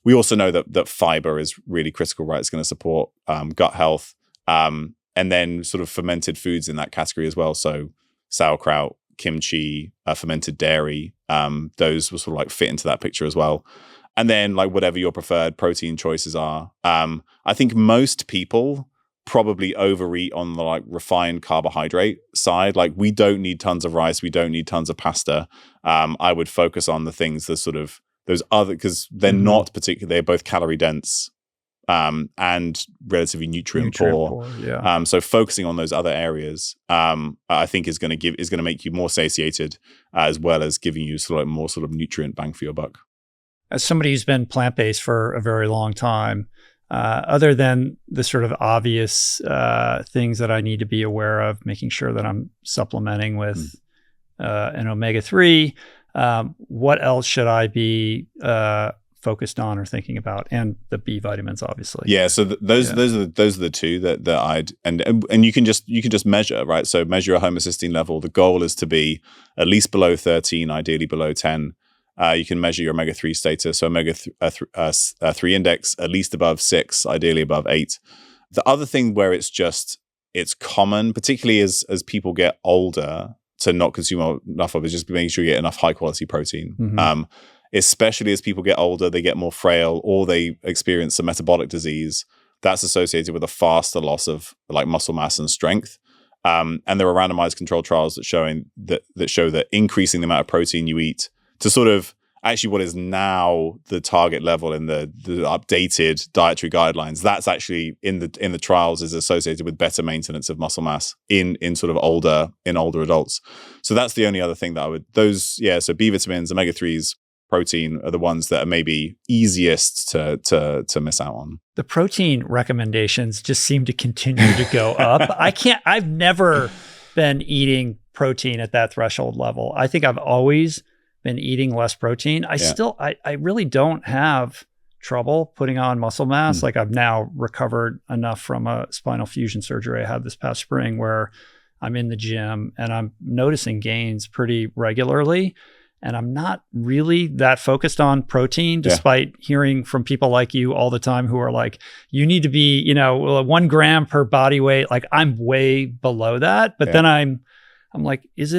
We also know that fiber is really critical, right? It's going to support gut health. And then sort of fermented foods in that category as well. So sauerkraut, kimchi, fermented dairy, those will sort of like fit into that picture as well. And then like whatever your preferred protein choices are. I think most people probably overeat on the like refined carbohydrate side. Like we don't need tons of rice. We don't need tons of pasta. I would focus on the things that sort of those other, because they're not particularly, they're both calorie dense and relatively nutrient poor. Yeah. So focusing on those other areas, I think is going to make you more satiated, as well as giving you sort of more sort of nutrient bang for your buck. As somebody who's been plant-based for a very long time, other than the sort of obvious things that I need to be aware of, making sure that I'm supplementing with an omega-3, what else should I be focused on or thinking about? And the B vitamins, obviously. Yeah, so those are the two that I'd and you can just measure, right? So measure your homocysteine level. The goal is to be at least below 13, ideally below 10. You can measure your omega-3 status. So omega-3 index, at least above 6, ideally above 8. The other thing where it's common, particularly as people get older, to not consume enough of is just making sure you get enough high quality protein. Especially as people get older, they get more frail or they experience some metabolic disease that's associated with a faster loss of like muscle mass and strength. And there are randomized controlled trials that show that increasing the amount of protein you eat to sort of actually what is now the target level in the updated dietary guidelines, that's actually in the trials is associated with better maintenance of muscle mass in sort of older adults. So that's the only other thing that so B vitamins, omega-3s, protein are the ones that are maybe easiest to miss out on. The protein recommendations just seem to continue to go up. I've never been eating protein at that threshold level. I think I've always been eating less protein. I really don't have trouble putting on muscle mass. Like I've now recovered enough from a spinal fusion surgery I had this past spring where I'm in the gym and I'm noticing gains pretty regularly. And I'm not really that focused on protein, despite hearing from people like you all the time who are like, you need to be, 1 gram per body weight. Like I'm way below that. But then I'm like, does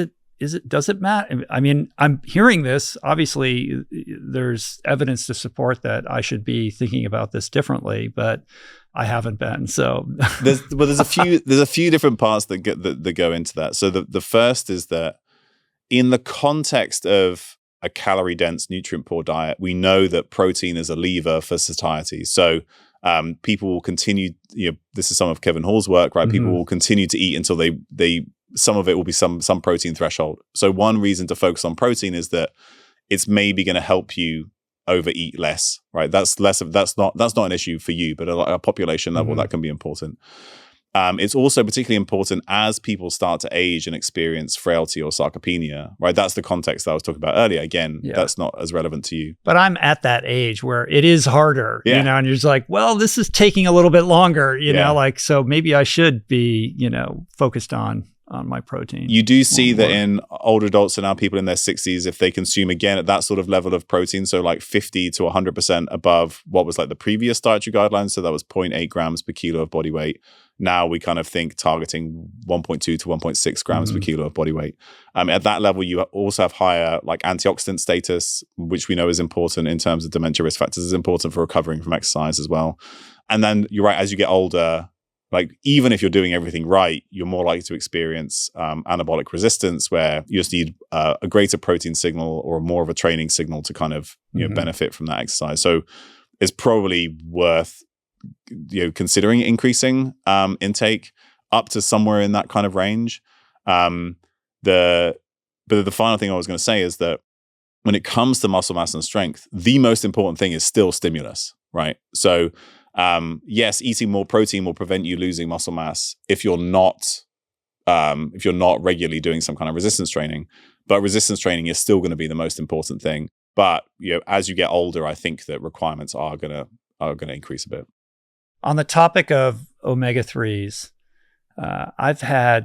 it matter? I mean, I'm hearing this. Obviously, there's evidence to support that I should be thinking about this differently, but I haven't been. So there's a few different parts that go into that. So the first is that in the context of a calorie-dense, nutrient-poor diet, we know that protein is a lever for satiety. So people will continue, this is some of Kevin Hall's work, right? People will continue to eat until they some of it will be some protein threshold. So one reason to focus on protein is that it's maybe going to help you overeat less, right? That's not an issue for you, but at a population level, that can be important. It's also particularly important as people start to age and experience frailty or sarcopenia, right? That's the context that I was talking about earlier. Again, that's not as relevant to you. But I'm at that age where it is harder, and you're just like, well, this is taking a little bit longer, so maybe I should be, focused on my protein. You do see that in older adults and now people in their 60s, if they consume again at that sort of level of protein, so like 50 to 100% above what was like the previous dietary guidelines, so that was 0.8 grams per kilo of body weight. Now we kind of think targeting 1.2 to 1.6 grams per kilo of body weight. At that level, you also have higher like antioxidant status, which we know is important in terms of dementia risk factors, is important for recovering from exercise as well. And then you're right, as you get older, like even if you're doing everything right, you're more likely to experience anabolic resistance, where you just need a greater protein signal or more of a training signal to kind of benefit from that exercise. So it's probably worth considering increasing intake up to somewhere in that kind of range. But the final thing I was going to say is that when it comes to muscle mass and strength, the most important thing is still stimulus, right? So yes, eating more protein will prevent you losing muscle mass if you're not regularly doing some kind of resistance training. But resistance training is still going to be the most important thing. But as you get older, I think that requirements are going to increase a bit. On the topic of omega-3s, I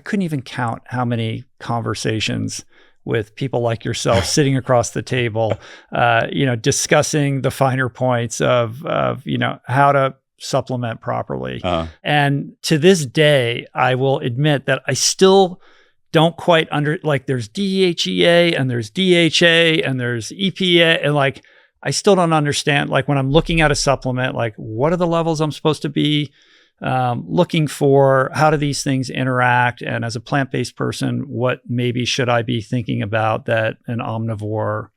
couldn't even count how many conversations with people like yourself sitting across the table, discussing the finer points of how to supplement properly. And to this day, I will admit that I still don't quite there's DHEA and there's DHA and there's EPA, and I still don't understand, when I'm looking at a supplement, what are the levels I'm supposed to be looking for? How do these things interact? And as a plant-based person, what maybe should I be thinking about that an omnivore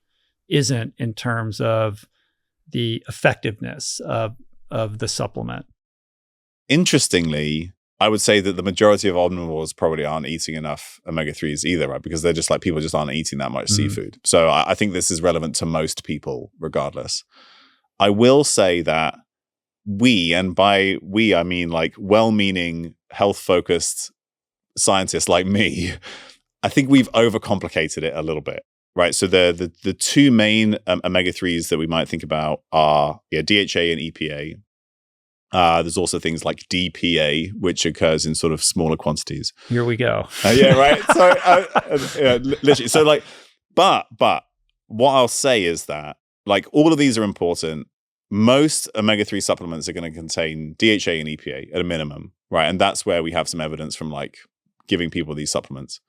isn't in terms of the effectiveness of the supplement? Interestingly, I would say that the majority of omnivores probably aren't eating enough omega-3s either, right? Because they're just people just aren't eating that much seafood. So I think this is relevant to most people regardless. I will say that and by we, I mean well-meaning, health-focused scientists like me, I think we've overcomplicated it a little bit, right? So the two main omega-3s that we might think about are DHA and EPA. There's also things like DPA, which occurs in sort of smaller quantities. Here we go. Yeah, right. So literally, so but what I'll say is that all of these are important. Most omega-3 supplements are going to contain DHA and EPA at a minimum, right? And that's where we have some evidence from giving people these supplements.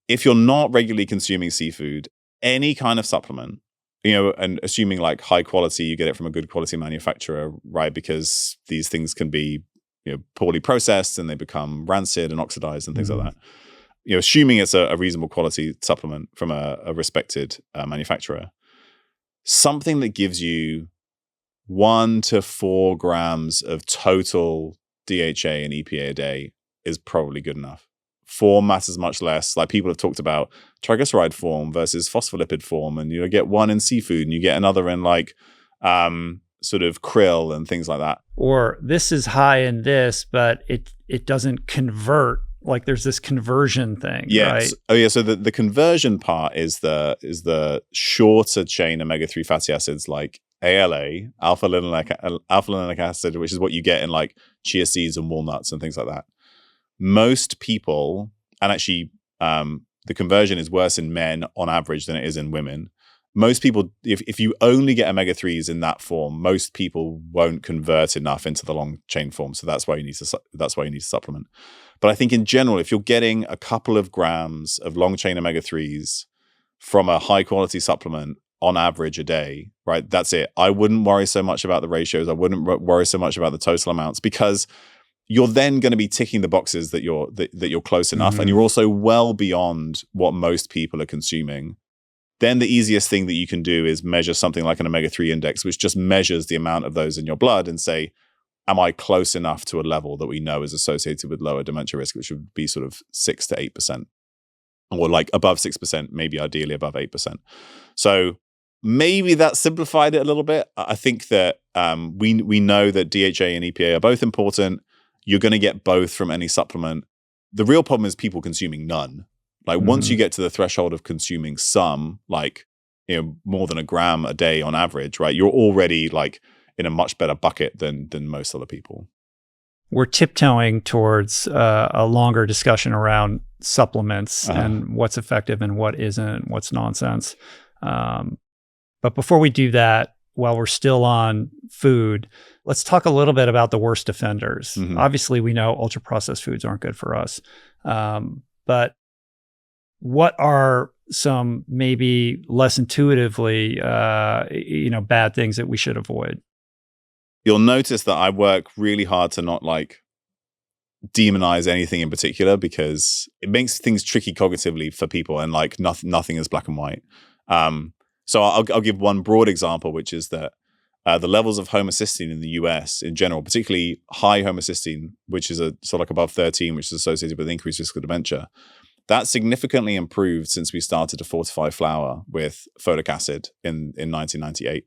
If you're not regularly consuming seafood, any kind of supplement, and assuming high quality, you get it from a good quality manufacturer, right? Because these things can be, poorly processed and they become rancid and oxidized and things like that. Assuming it's a reasonable quality supplement from a respected manufacturer, something that gives you 1 to 4 grams of total DHA and EPA a day is probably good enough. Form matters much less. Like people have talked about triglyceride form versus phospholipid form, and you get one in seafood and you get another in like sort of krill and things like that. Or this is high in this, but it doesn't convert. Like there's this conversion thing, yes. Right? Oh yeah. So the conversion part is the shorter chain omega-3 fatty acids like ALA, alpha linolenic acid, which is what you get in like chia seeds and walnuts and things like that. Most people, and actually the conversion is worse in men on average than it is in women. Most people, if you only get omega-3s in that form, most people won't convert enough into the long chain form. So that's why you need to supplement. But I think in general, if you're getting a couple of grams of long chain omega-3s from a high quality supplement on average a day, right? That's it. I wouldn't worry so much about the ratios. I wouldn't worry so much about the total amounts, because you're then going to be ticking the boxes that you're close enough, and you're also well beyond what most people are consuming. Then the easiest thing that you can do is measure something like an omega-3 index, which just measures the amount of those in your blood and say, am I close enough to a level that we know is associated with lower dementia risk, which would be sort of 6 to 8%, or like above 6%, maybe ideally above 8%. So maybe that simplified it a little bit. I think that we know that DHA and EPA are both important. You're going to get both from any supplement. The real problem is people consuming none. Like once you get to the threshold of consuming some, like, more than a gram a day on average, right? You're already like in a much better bucket than most other people. We're tiptoeing towards a longer discussion around supplements and what's effective and what isn't, what's nonsense. But before we do that, while we're still on food, let's talk a little bit about the worst offenders. Obviously, we know ultra-processed foods aren't good for us. But what are some maybe less intuitively, bad things that we should avoid? You'll notice that I work really hard to not like demonize anything in particular, because it makes things tricky cognitively for people, and like nothing is black and white. So I'll give one broad example, which is that the levels of homocysteine in the US in general, particularly high homocysteine, which is sort of like above 13, which is associated with increased risk of dementia, that significantly improved since we started to fortify flour with folic acid in 1998.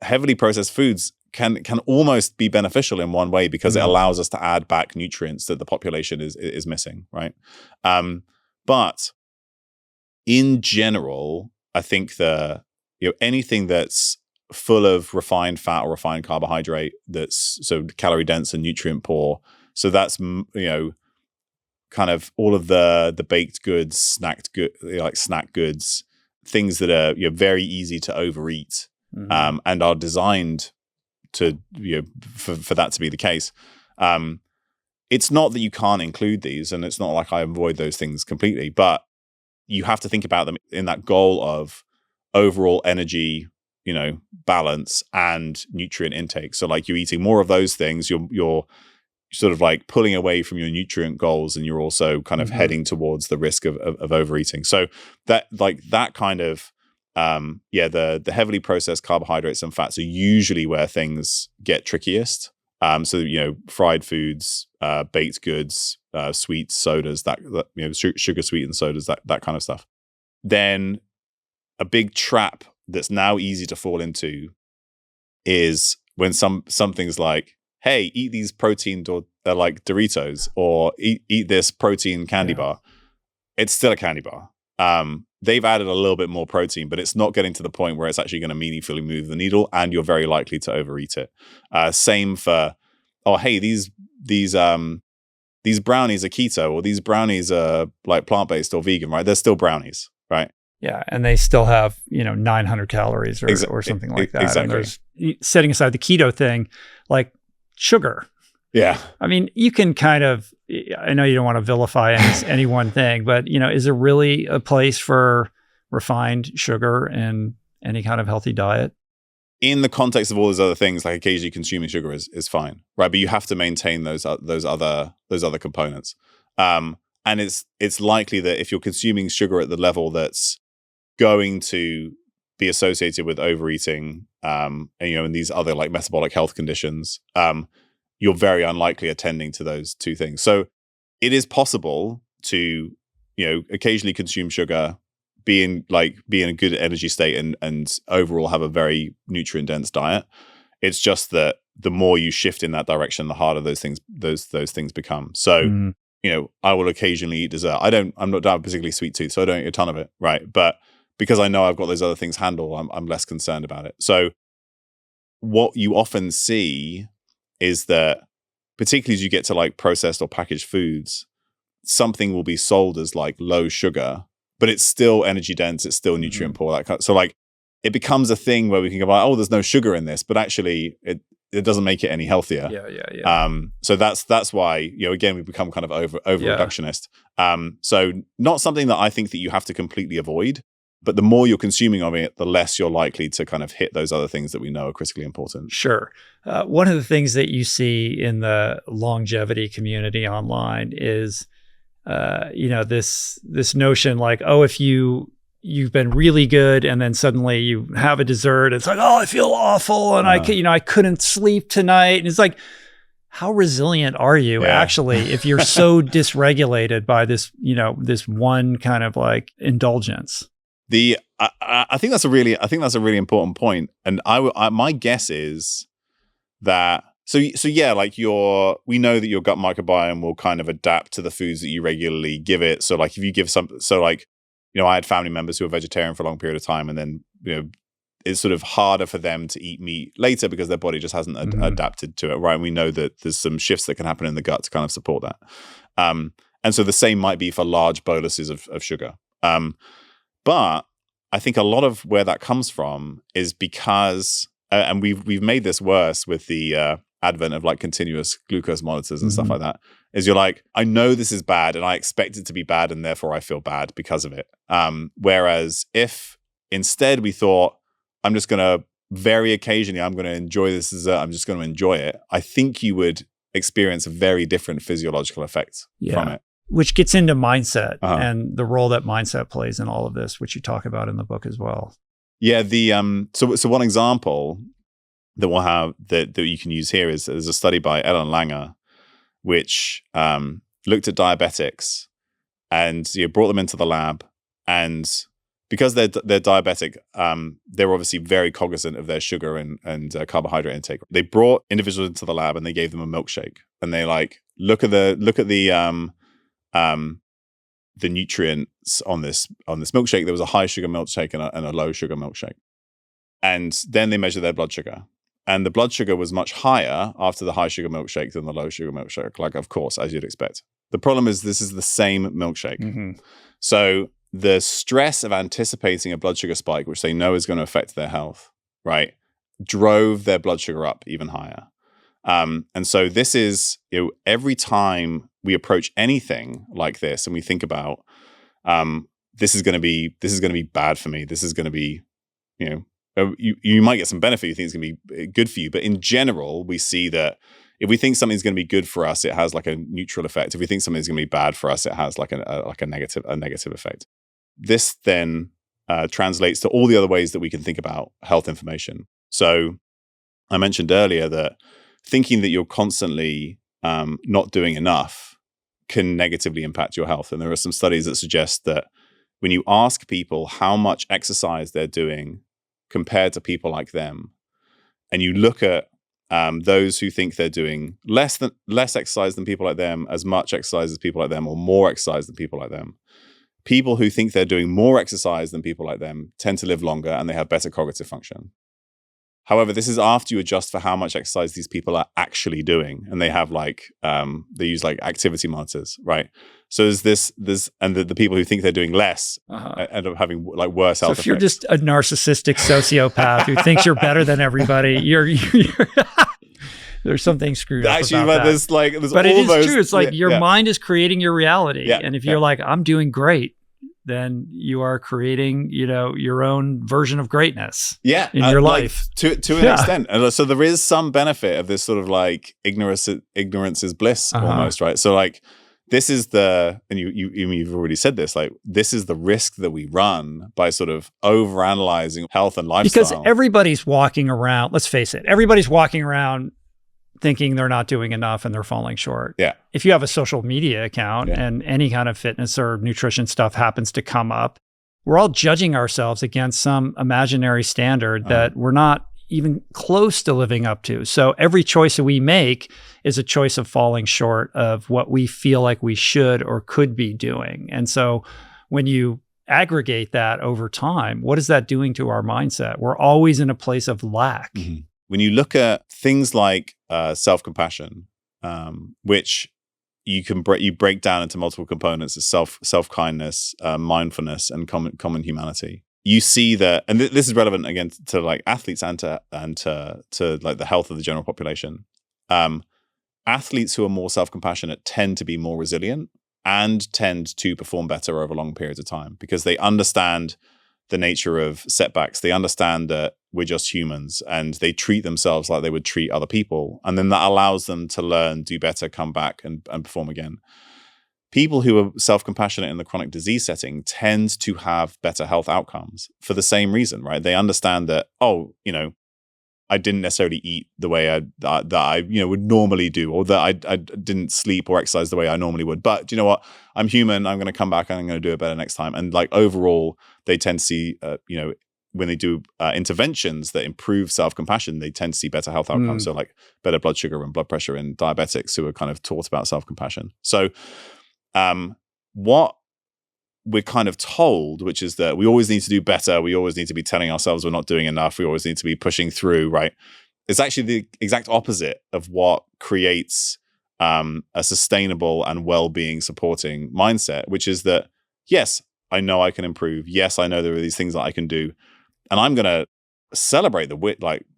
Heavily processed foods can almost be beneficial in one way, because it allows us to add back nutrients that the population is missing, right? But in general, I think anything that's full of refined fat or refined carbohydrate that's so calorie dense and nutrient poor, so that's kind of all of the baked goods, snack goods, things that are very easy to overeat, and are designed to for that to be the case. It's not that you can't include these, and it's not like I avoid those things completely, but you have to think about them in that goal of overall energy, balance and nutrient intake. So like you're eating more of those things, you're sort of like pulling away from your nutrient goals, and you're also kind of heading towards the risk of overeating. So that kind of the heavily processed carbohydrates and fats are usually where things get trickiest. So fried foods, baked goods, sweets, sodas, that sugar sweetened sodas, that kind of stuff. Then a big trap that's now easy to fall into is when something's like, hey, eat these protein like Doritos, or eat this protein candy bar. It's still a candy bar. They've added a little bit more protein, but it's not getting to the point where it's actually going to meaningfully move the needle, and you're very likely to overeat it. Same for, hey, these brownies are keto, or these brownies are like plant-based or vegan, right? They're still brownies, right? Yeah, and they still have 900 calories or something like that. Exactly. And there's, setting aside the keto thing, like sugar. Yeah. I mean, you can kind of, I know you don't want to vilify any one thing, but is there really a place for refined sugar in any kind of healthy diet? in the context of all those other things, like occasionally consuming sugar is fine, right? But you have to maintain those other components. And it's likely that if you're consuming sugar at the level that's going to be associated with overeating, and in these other like metabolic health conditions, you're very unlikely attending to those two things. So it is possible to, occasionally consume sugar, be in a good energy state and overall have a very nutrient dense diet. It's just that the more you shift in that direction, the harder those things become. So, I will occasionally eat dessert. I'm not down particularly sweet tooth, so I don't eat a ton of it, right? But because I know I've got those other things handled, I'm less concerned about it. So what you often see is that, particularly as you get to like processed or packaged foods, something will be sold as like low sugar, but it's still energy dense, it's still nutrient poor. So like it becomes a thing where we can go like, oh, there's no sugar in this, but actually it doesn't make it any healthier. Yeah. So that's why, again, we become kind of over reductionist. So not something that I think that you have to completely avoid, but the more you're consuming of it, the less you're likely to kind of hit those other things that we know are critically important. Sure. One of the things that you see in the longevity community online is, this notion like, oh, if you've been really good and then suddenly you have a dessert, it's like, oh, I feel awful and I couldn't sleep tonight. And it's like, how resilient are you actually if you're so dysregulated by this, this one kind of like indulgence? I think that's a really important point. And my guess is that so yeah, like we know that your gut microbiome will kind of adapt to the foods that you regularly give it. So like if you give I had family members who were vegetarian for a long period of time, and then it's sort of harder for them to eat meat later because their body just hasn't adapted to it, right? And we know that there's some shifts that can happen in the gut to kind of support that. And so the same might be for large boluses of sugar. But I think a lot of where that comes from is because, and we've made this worse with the advent of like continuous glucose monitors and stuff like that, is you're like, I know this is bad and I expect it to be bad and therefore I feel bad because of it. Whereas if instead we thought, I'm just going to very occasionally, I'm going to enjoy this dessert, I'm just going to enjoy it, I think you would experience a very different physiological effect from it. Which gets into mindset and the role that mindset plays in all of this, which you talk about in the book as well. Yeah, so one example that we'll have that you can use here is there's a study by Ellen Langer, which looked at diabetics and brought them into the lab, and because they're diabetic, they're obviously very cognizant of their sugar and carbohydrate intake. They brought individuals into the lab and they gave them a milkshake, and they like look at the nutrients on this milkshake. There was a high sugar milkshake and a low sugar milkshake, and then they measured their blood sugar, and the blood sugar was much higher after the high sugar milkshake than the low sugar milkshake. Like, of course, as you'd expect. The problem is this is the same milkshake, so the stress of anticipating a blood sugar spike, which they know is going to affect their health, right, drove their blood sugar up even higher. And so this is, every time we approach anything like this and we think about, this is going to be bad for me. This is going to be, you might get some benefit. You think it's going to be good for you. But in general, we see that if we think something's going to be good for us, it has like a neutral effect. If we think something's going to be bad for us, it has like a negative effect. This then translates to all the other ways that we can think about health information. So I mentioned earlier that thinking that you're constantly not doing enough can negatively impact your health. And there are some studies that suggest that when you ask people how much exercise they're doing compared to people like them, and you look at those who think they're doing less exercise than people like them, as much exercise as people like them, or more exercise than people like them, people who think they're doing more exercise than people like them tend to live longer and they have better cognitive function. However, this is after you adjust for how much exercise these people are actually doing. And they have they use like activity monitors, right? So there's and the people who think they're doing less end up having like worse health effects. If you're just a narcissistic sociopath who thinks you're better than everybody, you're there's something screwed up actually, about there's that. But it is true. It's like your mind is creating your reality. Yeah, and if you're like, I'm doing great, then you are creating, your own version of greatness in your life. To an extent. And so there is some benefit of this sort of like ignorance is bliss almost, right? So like this is and you've already said this, like this is the risk that we run by sort of overanalyzing health and lifestyle. Because everybody's walking around, let's face it, everybody's walking around thinking they're not doing enough and they're falling short. Yeah. If you have a social media account and any kind of fitness or nutrition stuff happens to come up, we're all judging ourselves against some imaginary standard that we're not even close to living up to. So every choice that we make is a choice of falling short of what we feel like we should or could be doing. And so when you aggregate that over time, what is that doing to our mindset? We're always in a place of lack. Mm-hmm. When you look at things like self-compassion, which you break down into multiple components of self-kindness, mindfulness, and common humanity. You see that, and this is relevant again to like athletes and to like the health of the general population. Athletes who are more self-compassionate tend to be more resilient and tend to perform better over long periods of time because they understand the nature of setbacks. They understand that we're just humans and they treat themselves like they would treat other people. And then that allows them to learn, do better, come back and perform again. People who are self-compassionate in the chronic disease setting tend to have better health outcomes for the same reason, right? They understand that, I didn't necessarily eat the way I would normally do, or that I didn't sleep or exercise the way I normally would. But you know what? I'm human. I'm going to come back and I'm going to do it better next time. And like overall, they tend to see, when they do interventions that improve self-compassion, they tend to see better health outcomes. So like better blood sugar and blood pressure in diabetics who are kind of taught about self-compassion. So what we're kind of told, which is that we always need to do better. We always need to be telling ourselves we're not doing enough. We always need to be pushing through, right? It's actually the exact opposite of what creates a sustainable and well-being supporting mindset, which is that, yes, I know I can improve. Yes, I know there are these things that I can do. And I'm going to celebrate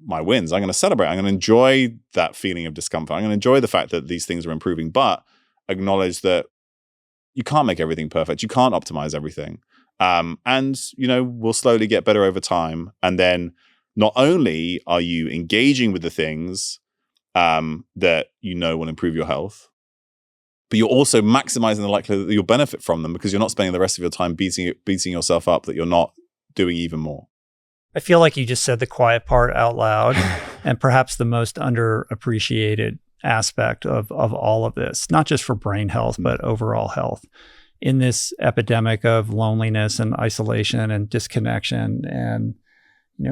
my wins. I'm going to celebrate. I'm going to enjoy that feeling of discomfort. I'm going to enjoy the fact that these things are improving, but acknowledge that you can't make everything perfect. You can't optimize everything. And, we'll slowly get better over time. And then not only are you engaging with the things that will improve your health, but you're also maximizing the likelihood that you'll benefit from them because you're not spending the rest of your time beating yourself up that you're not doing even more. I feel like you just said the quiet part out loud and perhaps the most underappreciated aspect of all of this, not just for brain health, but overall health in this epidemic of loneliness and isolation and disconnection and,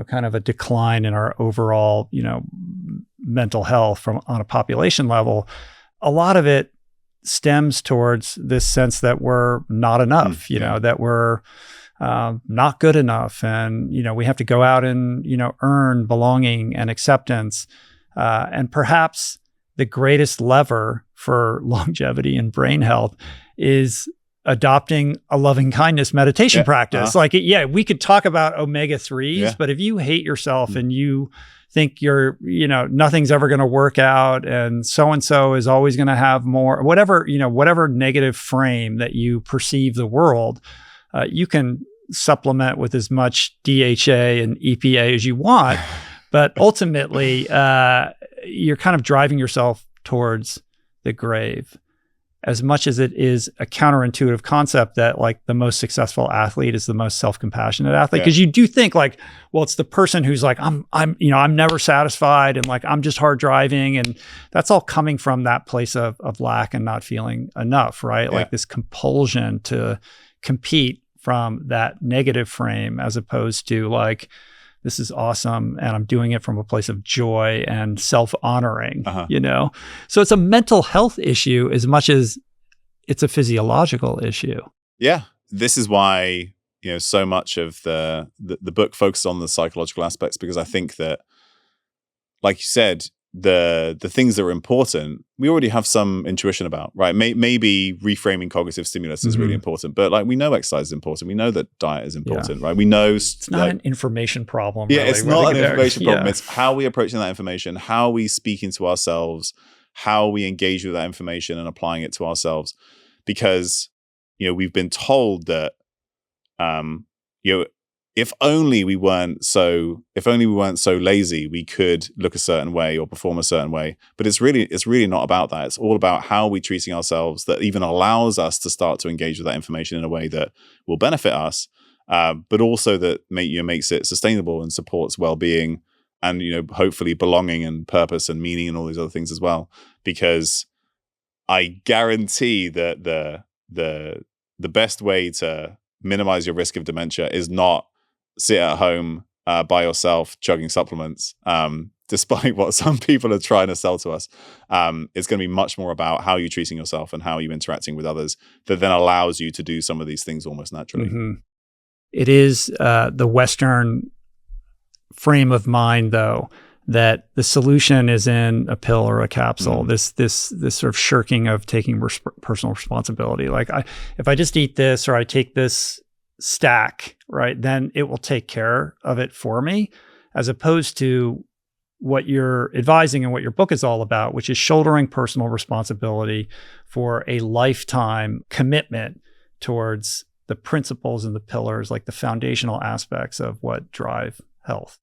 kind of a decline in our overall, mental health on a population level. A lot of it stems towards this sense that we're not enough, that we're not good enough. And, we have to go out and, earn belonging and acceptance. And perhaps the greatest lever for longevity and brain health is adopting a loving kindness meditation practice. We could talk about omega-3s, but if you hate yourself and you think you're, nothing's ever going to work out and so-and-so is always going to have more, whatever negative frame that you perceive the world, you can supplement with as much DHA and EPA as you want. But ultimately, you're kind of driving yourself towards the grave. As much as it is a counterintuitive concept that like the most successful athlete is the most self-compassionate athlete, because you do think like, well, it's the person who's like, I'm never satisfied and like I'm just hard driving, and that's all coming from that place of lack and not feeling enough, right? Yeah. Like this compulsion to compete from that negative frame, as opposed to like, this is awesome and I'm doing it from a place of joy and self-honoring, So it's a mental health issue as much as it's a physiological issue. Yeah. This is why, so much of the book focuses on the psychological aspects, because I think that, like you said, the things that are important, we already have some intuition about, right? Maybe reframing cognitive stimulus is really important, but like we know exercise is important. We know that diet is important, right? We know it's not an information problem. Yeah, really. It's not an information problem. It's how we approaching that information, how we speaking to ourselves, how we engage with that information and applying it to ourselves. Because, we've been told that you know, if only we weren't so lazy, we could look a certain way or perform a certain way. But it's really not about that. It's all about how we're treating ourselves that even allows us to start to engage with that information in a way that will benefit us, but also that makes it sustainable and supports well-being and, you know, hopefully belonging and purpose and meaning and all these other things as well. Because I guarantee that the best way to minimize your risk of dementia is not sit at home by yourself chugging supplements, despite what some people are trying to sell to us. It's going to be much more about how you're treating yourself and how you're interacting with others that then allows you to do some of these things almost naturally. Mm-hmm. It is the Western frame of mind, though, that the solution is in a pill or a capsule. This sort of shirking of taking personal responsibility. Like, if I just eat this or I take this stack, right, then it will take care of it for me, as opposed to what you're advising and what your book is all about, which is shouldering personal responsibility for a lifetime commitment towards the principles and the pillars, like the foundational aspects of what drive health.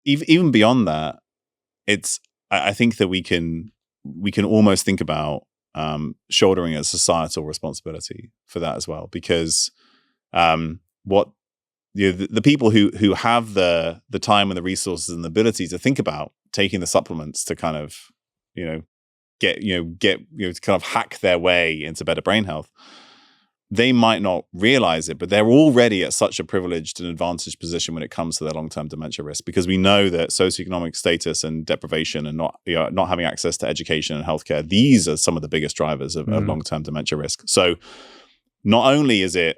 Even beyond that, I think that we can almost think about shouldering a societal responsibility for that as well, because the people who have the time and the resources and the ability to think about taking the supplements to kind of get kind of hack their way into better brain health, they might not realize it, but they're already at such a privileged and advantaged position when it comes to their long-term dementia risk, because we know that socioeconomic status and deprivation and not having access to education and healthcare, these are some of the biggest drivers of long-term dementia risk. So not only is it,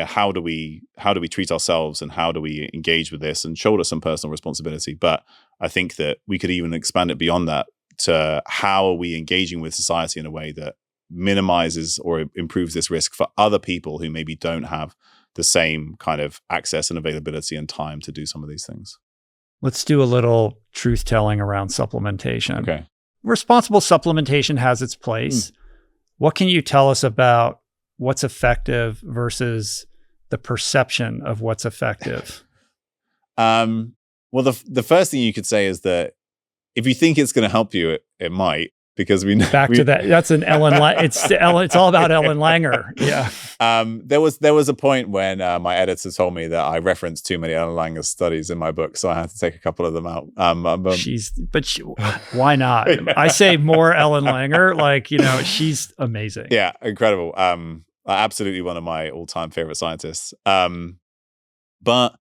how do we treat ourselves and how do we engage with this and shoulder some personal responsibility, but I think that we could even expand it beyond that to how are we engaging with society in a way that minimizes or improves this risk for other people who maybe don't have the same kind of access and availability and time to do some of these things. Let's do a little truth telling around supplementation. Okay. Responsible supplementation has its place. What can you tell us about what's effective versus the perception of what's effective? Well, the first thing you could say is that if you think it's going to help you, it might. Because we know to that. That's an Ellen. It's all about Ellen Langer. Yeah. There was a point when my editor told me that I referenced too many Ellen Langer studies in my book, so I had to take a couple of them out. Why not? Yeah. I say more Ellen Langer. She's amazing. Yeah, incredible. Absolutely one of my all-time favorite scientists. But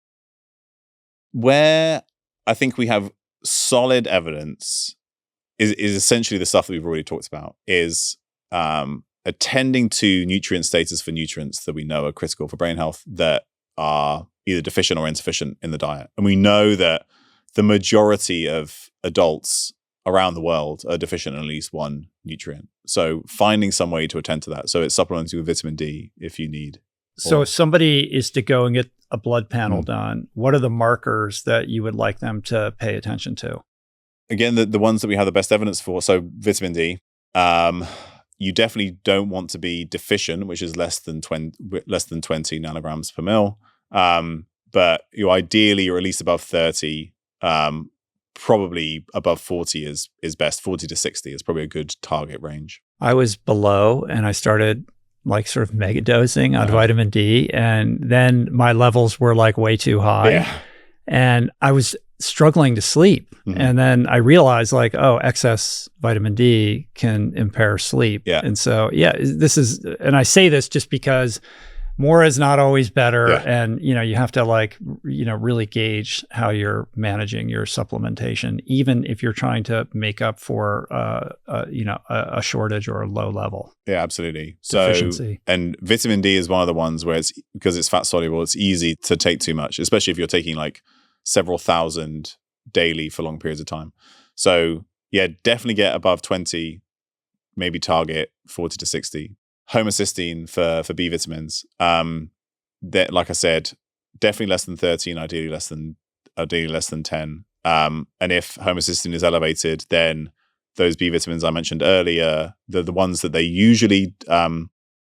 where I think we have solid evidence is essentially the stuff that we've already talked about, is attending to nutrient status for nutrients that we know are critical for brain health that are either deficient or insufficient in the diet. And we know that the majority of adults around the world are deficient in at least one nutrient. So finding some way to attend to that. So it's supplementing with vitamin D if you need. So if somebody is to go and get a blood panel done, what are the markers that you would like them to pay attention to? Again, the ones that we have the best evidence for. So vitamin D, you definitely don't want to be deficient, which is less than 20 nanograms per mil. But you're at least above 30. Probably above 40 is best. 40 to 60 is probably a good target range. I was below, and I started sort of mega dosing on vitamin D, and then my levels were way too high, and I was struggling to sleep. And then I realized excess vitamin D can impair sleep. Yeah. And so, and I say this just because more is not always better. Yeah. And, you have to really gauge how you're managing your supplementation, even if you're trying to make up for, a shortage or a low level. Yeah, absolutely. Deficiency. And vitamin D is one of the ones where because it's fat soluble, it's easy to take too much, especially if you're taking several thousand daily for long periods of time. So yeah, definitely get above 20, maybe target 40 to 60. Homocysteine for B vitamins. That, like I said, definitely less than 13, ideally less than 10. And if homocysteine is elevated, then those B vitamins I mentioned earlier, the ones that they usually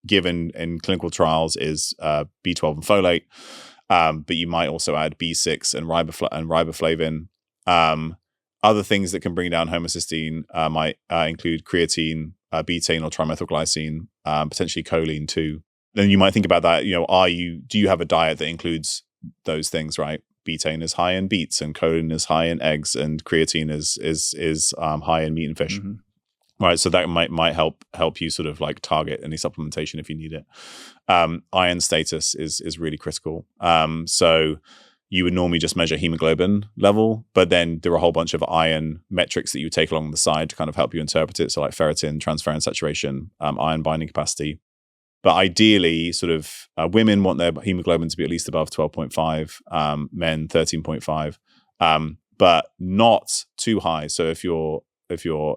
given in clinical trials is B12 and folate, but you might also add B6 and riboflavin. Other things that can bring down homocysteine might include creatine, betaine or trimethylglycine, potentially choline too. Then you might think about that. Do you have a diet that includes those things? Right, betaine is high in beets, and choline is high in eggs, and creatine is high in meat and fish. Mm-hmm. Right, so that might help you sort of like target any supplementation if you need it. Iron status is really critical. So you would normally just measure hemoglobin level, but then there are a whole bunch of iron metrics that you take along the side to kind of help you interpret it. So like ferritin, transferrin saturation, iron binding capacity. But ideally, sort of women want their hemoglobin to be at least above 12.5, men 13.5, but not too high. So if you're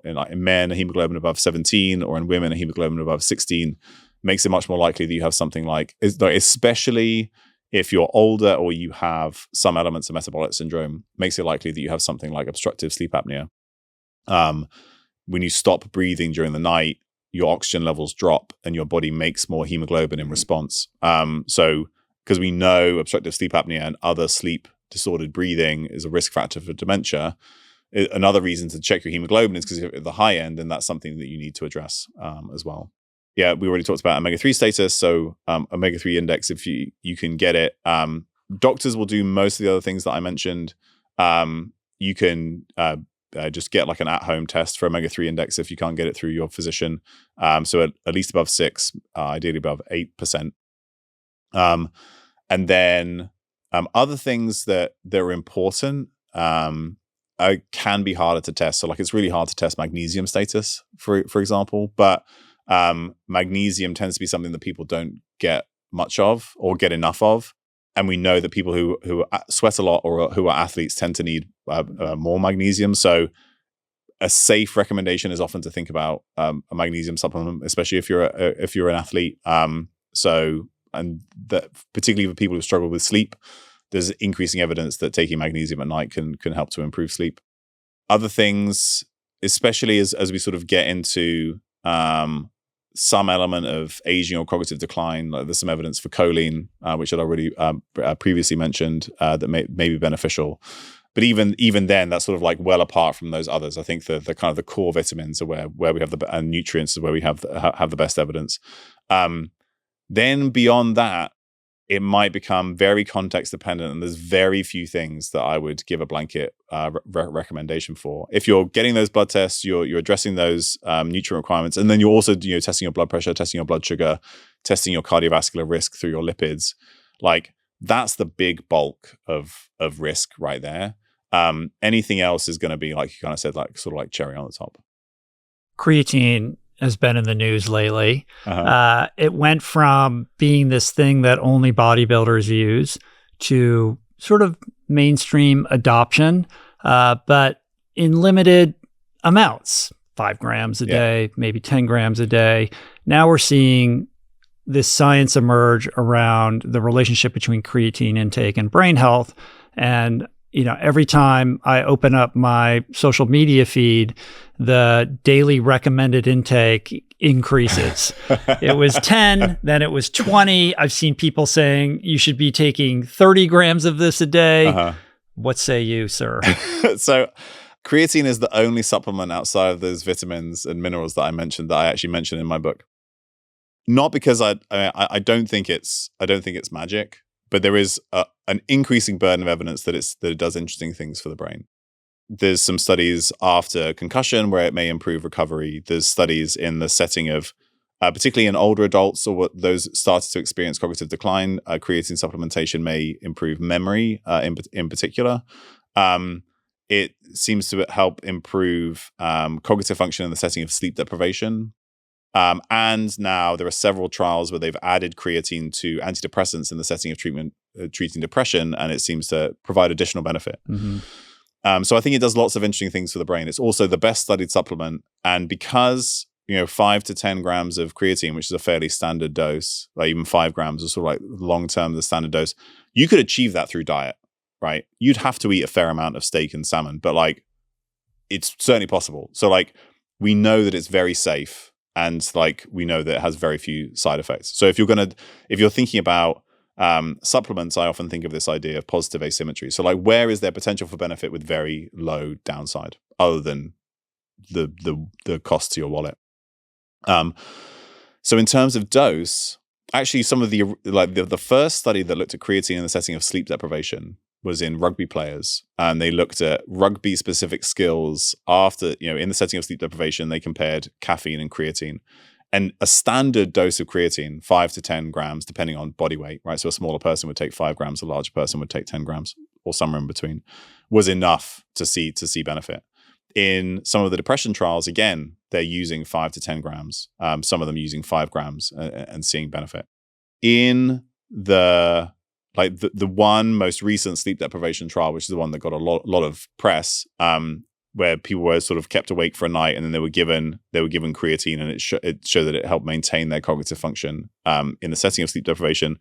in men a hemoglobin above 17, or in women a hemoglobin above 16, makes it much more likely that you have something like, especially if you're older or you have some elements of metabolic syndrome, makes it likely that you have something like obstructive sleep apnea. When you stop breathing during the night, your oxygen levels drop and your body makes more hemoglobin in response. So because we know obstructive sleep apnea and other sleep disordered breathing is a risk factor for dementia, another reason to check your hemoglobin is because if you're at the high end, then that's something that you need to address as well. Yeah, we already talked about omega-3 status. So omega-3 index, if you can get it. Doctors will do most of the other things that I mentioned. You can just get like an at-home test for omega-3 index if you can't get it through your physician. So at least above 6, ideally above 8%. And then other things that are important can be harder to test. So like it's really hard to test magnesium status, for example, but magnesium tends to be something that people don't get much of or get enough of. And we know that people who sweat a lot or who are athletes tend to need more magnesium. So a safe recommendation is often to think about a magnesium supplement, especially if you're an athlete. And that particularly for people who struggle with sleep, there's increasing evidence that taking magnesium at night can help to improve sleep. Other things, especially as we sort of get into some element of aging or cognitive decline, like there's some evidence for choline, which I'd already previously mentioned, that may be beneficial. But even then, that's sort of like well apart from those others. I think the kind of the core vitamins are where we have and nutrients is where we have the best evidence. Then beyond that, it might become very context dependent, and there's very few things that I would give a blanket recommendation for. If you're getting those blood tests, you're addressing those nutrient requirements, and then you're also testing your blood pressure, testing your blood sugar, testing your cardiovascular risk through your lipids. Like that's the big bulk of risk right there. Anything else is going to be, like you kind of said, like sort of like cherry on the top. Creatine has been in the news lately. Uh-huh. It went from being this thing that only bodybuilders use to sort of mainstream adoption, but in limited amounts, 5 grams a day, maybe 10 grams a day. Now we're seeing this science emerge around the relationship between creatine intake and brain health. And every time I open up my social media feed, the daily recommended intake increases. It was 10, then it was 20. I've seen people saying you should be taking 30 grams of this a day. Uh-huh. What say you, sir? So creatine is the only supplement outside of those vitamins and minerals that I mentioned that I actually mentioned in my book. Not because I don't think it's magic, but there is an increasing burden of evidence that it does interesting things for the brain. There's some studies after concussion where it may improve recovery. There's studies in the setting of, particularly in older adults or what those started to experience cognitive decline, creatine supplementation may improve memory in particular. It seems to help improve cognitive function in the setting of sleep deprivation. And now there are several trials where they've added creatine to antidepressants in the setting of treating depression, and it seems to provide additional benefit. Mm-hmm. So I think it does lots of interesting things for the brain. It's also the best studied supplement, and because 5 to 10 grams of creatine, which is a fairly standard dose, like even 5 grams is sort of like long term the standard dose, you could achieve that through diet, right? You'd have to eat a fair amount of steak and salmon, but like it's certainly possible. So like we know that it's very safe. And like we know that it has very few side effects. So if you're thinking about supplements, I often think of this idea of positive asymmetry. So like, where is there potential for benefit with very low downside, other than the cost to your wallet? So in terms of dose, actually, some of the first study that looked at creatine in the setting of sleep deprivation was in rugby players, and they looked at rugby specific skills after, in the setting of sleep deprivation. They compared caffeine and creatine, and a standard dose of creatine, 5 to 10 grams, depending on body weight, right? So a smaller person would take 5 grams, a larger person would take 10 grams, or somewhere in between, was enough to see benefit. In some of the depression trials, again, they're using 5 to 10 grams. Some of them using 5 grams and seeing benefit. In the one most recent sleep deprivation trial, which is the one that got a lot of press, where people were sort of kept awake for a night, and then they were given creatine, and it showed that it helped maintain their cognitive function in the setting of sleep deprivation.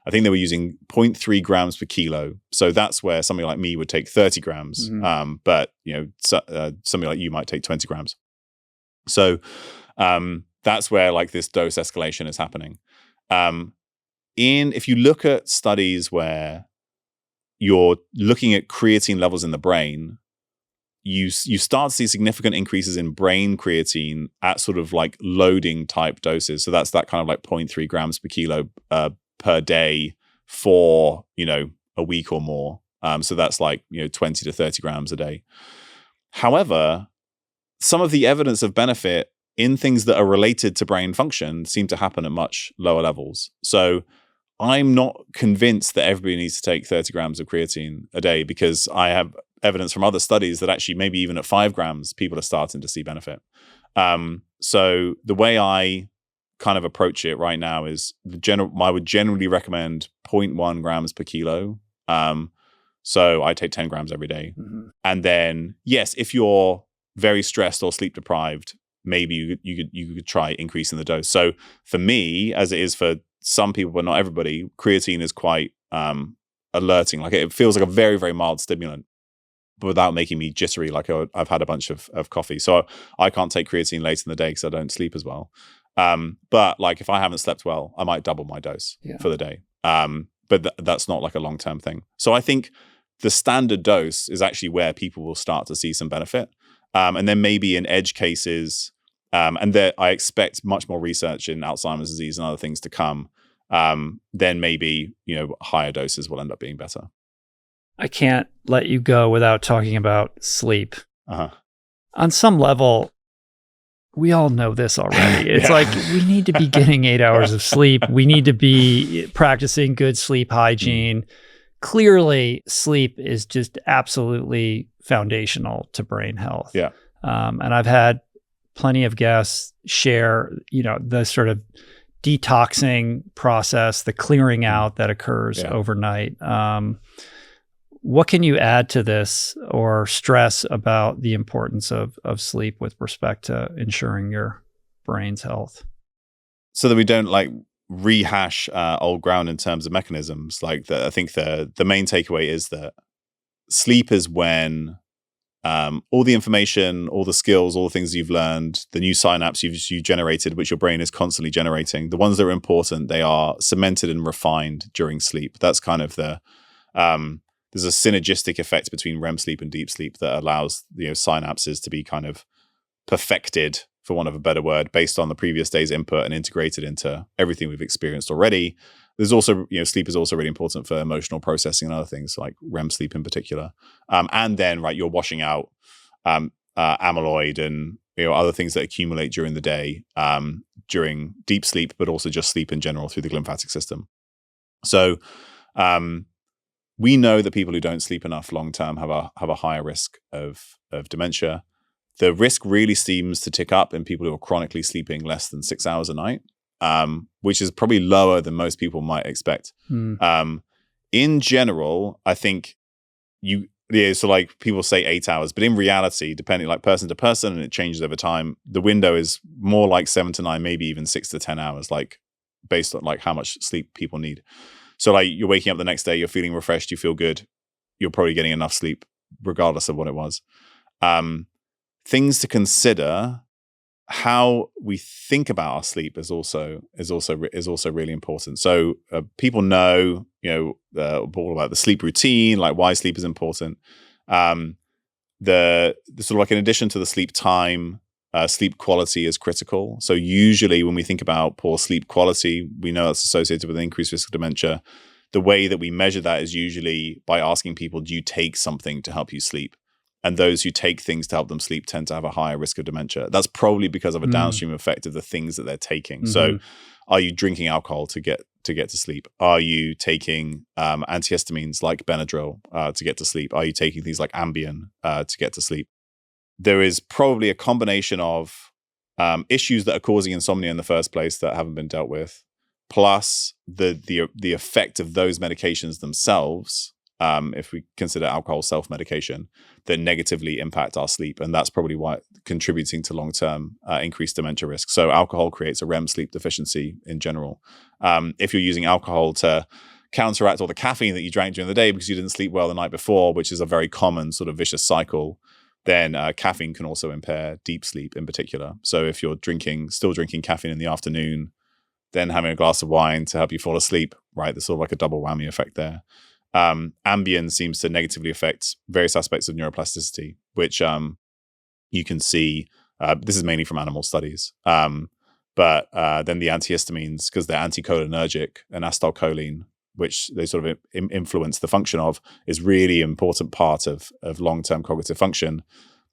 I think they were using 0.3 grams per kilo. So that's where somebody like me would take 30 grams, but somebody like you might take 20 grams. So that's where like this dose escalation is happening. If you look at studies where you're looking at creatine levels in the brain, you start to see significant increases in brain creatine at sort of like loading type doses. So that's that kind of like 0.3 grams per kilo per day for, a week or more. So that's like, 20 to 30 grams a day. However, some of the evidence of benefit in things that are related to brain function seem to happen at much lower levels. So I'm not convinced that everybody needs to take 30 grams of creatine a day, because I have evidence from other studies that actually maybe even at 5 grams, people are starting to see benefit. So the way I kind of approach it right now is I would generally recommend 0.1 grams per kilo. So I take 10 grams every day. Mm-hmm. And then, yes, if you're very stressed or sleep deprived, maybe you could try increasing the dose. So for me, as it is for some people, but not everybody, creatine is quite alerting. Like it feels like a very, very mild stimulant, but without making me jittery. Like I've had a bunch of coffee. So I can't take creatine late in the day because I don't sleep as well. But like if I haven't slept well, I might double my dose for the day. But that's not like a long-term thing. So I think the standard dose is actually where people will start to see some benefit. And then maybe in edge cases, and there I expect much more research in Alzheimer's disease and other things to come, then maybe, higher doses will end up being better. I can't let you go without talking about sleep. Uh-huh. On some level, we all know this already. It's like we need to be getting 8 hours of sleep. We need to be practicing good sleep hygiene. Clearly, sleep is just absolutely foundational to brain health. Yeah. And I've had plenty of guests share, the sort of detoxing process, the clearing out that occurs overnight. What can you add to this or stress about the importance of sleep with respect to ensuring your brain's health? So that we don't like rehash old ground in terms of mechanisms. Like I think the main takeaway is that sleep is when all the information, all the skills, all the things you've learned, the new synapses you've generated, which your brain is constantly generating, the ones that are important, they are cemented and refined during sleep. That's kind of there's a synergistic effect between REM sleep and deep sleep that allows synapses to be kind of perfected, for want of a better word, based on the previous day's input and integrated into everything we've experienced already. There's also, sleep is also really important for emotional processing and other things like REM sleep in particular. And then, right, you're washing out amyloid and other things that accumulate during the day during deep sleep, but also just sleep in general through the lymphatic system. So we know that people who don't sleep enough long term have a higher risk of dementia. The risk really seems to tick up in people who are chronically sleeping less than 6 hours a night, which is probably lower than most people might expect. In general, I think so like people say 8 hours, but in reality, depending like person to person, and it changes over time, the window is more like 7 to 9, maybe even 6 to 10 hours, like based on like how much sleep people need. So like you're waking up the next day, you're feeling refreshed, you feel good, you're probably getting enough sleep regardless of what it was. Things to consider, how we think about our sleep is also really important. So people know, all about the sleep routine, like why sleep is important. The sort of like, in addition to the sleep time, sleep quality is critical. So usually when we think about poor sleep quality, we know that's associated with an increased risk of dementia. The way that we measure that is usually by asking people, do you take something to help you sleep? And those who take things to help them sleep tend to have a higher risk of dementia. That's probably because of a downstream effect of the things that they're taking. So are you drinking alcohol to get to sleep? Are you taking antihistamines like Benadryl to get to sleep? Are you taking things like Ambien to get to sleep? There is probably a combination of issues that are causing insomnia in the first place that haven't been dealt with, plus the effect of those medications themselves, if we consider alcohol self-medication, that negatively impact our sleep. And that's probably why contributing to long-term increased dementia risk. So alcohol creates a REM sleep deficiency in general. If you're using alcohol to counteract all the caffeine that you drank during the day because you didn't sleep well the night before, which is a very common sort of vicious cycle, then caffeine can also impair deep sleep in particular. So if you're still drinking caffeine in the afternoon, then having a glass of wine to help you fall asleep, right? There's sort of like a double whammy effect there. Ambien seems to negatively affect various aspects of neuroplasticity, which you can see. This is mainly from animal studies. But then the antihistamines, because they're anticholinergic, and acetylcholine, which they sort of influence the function of, is really important part of long-term cognitive function.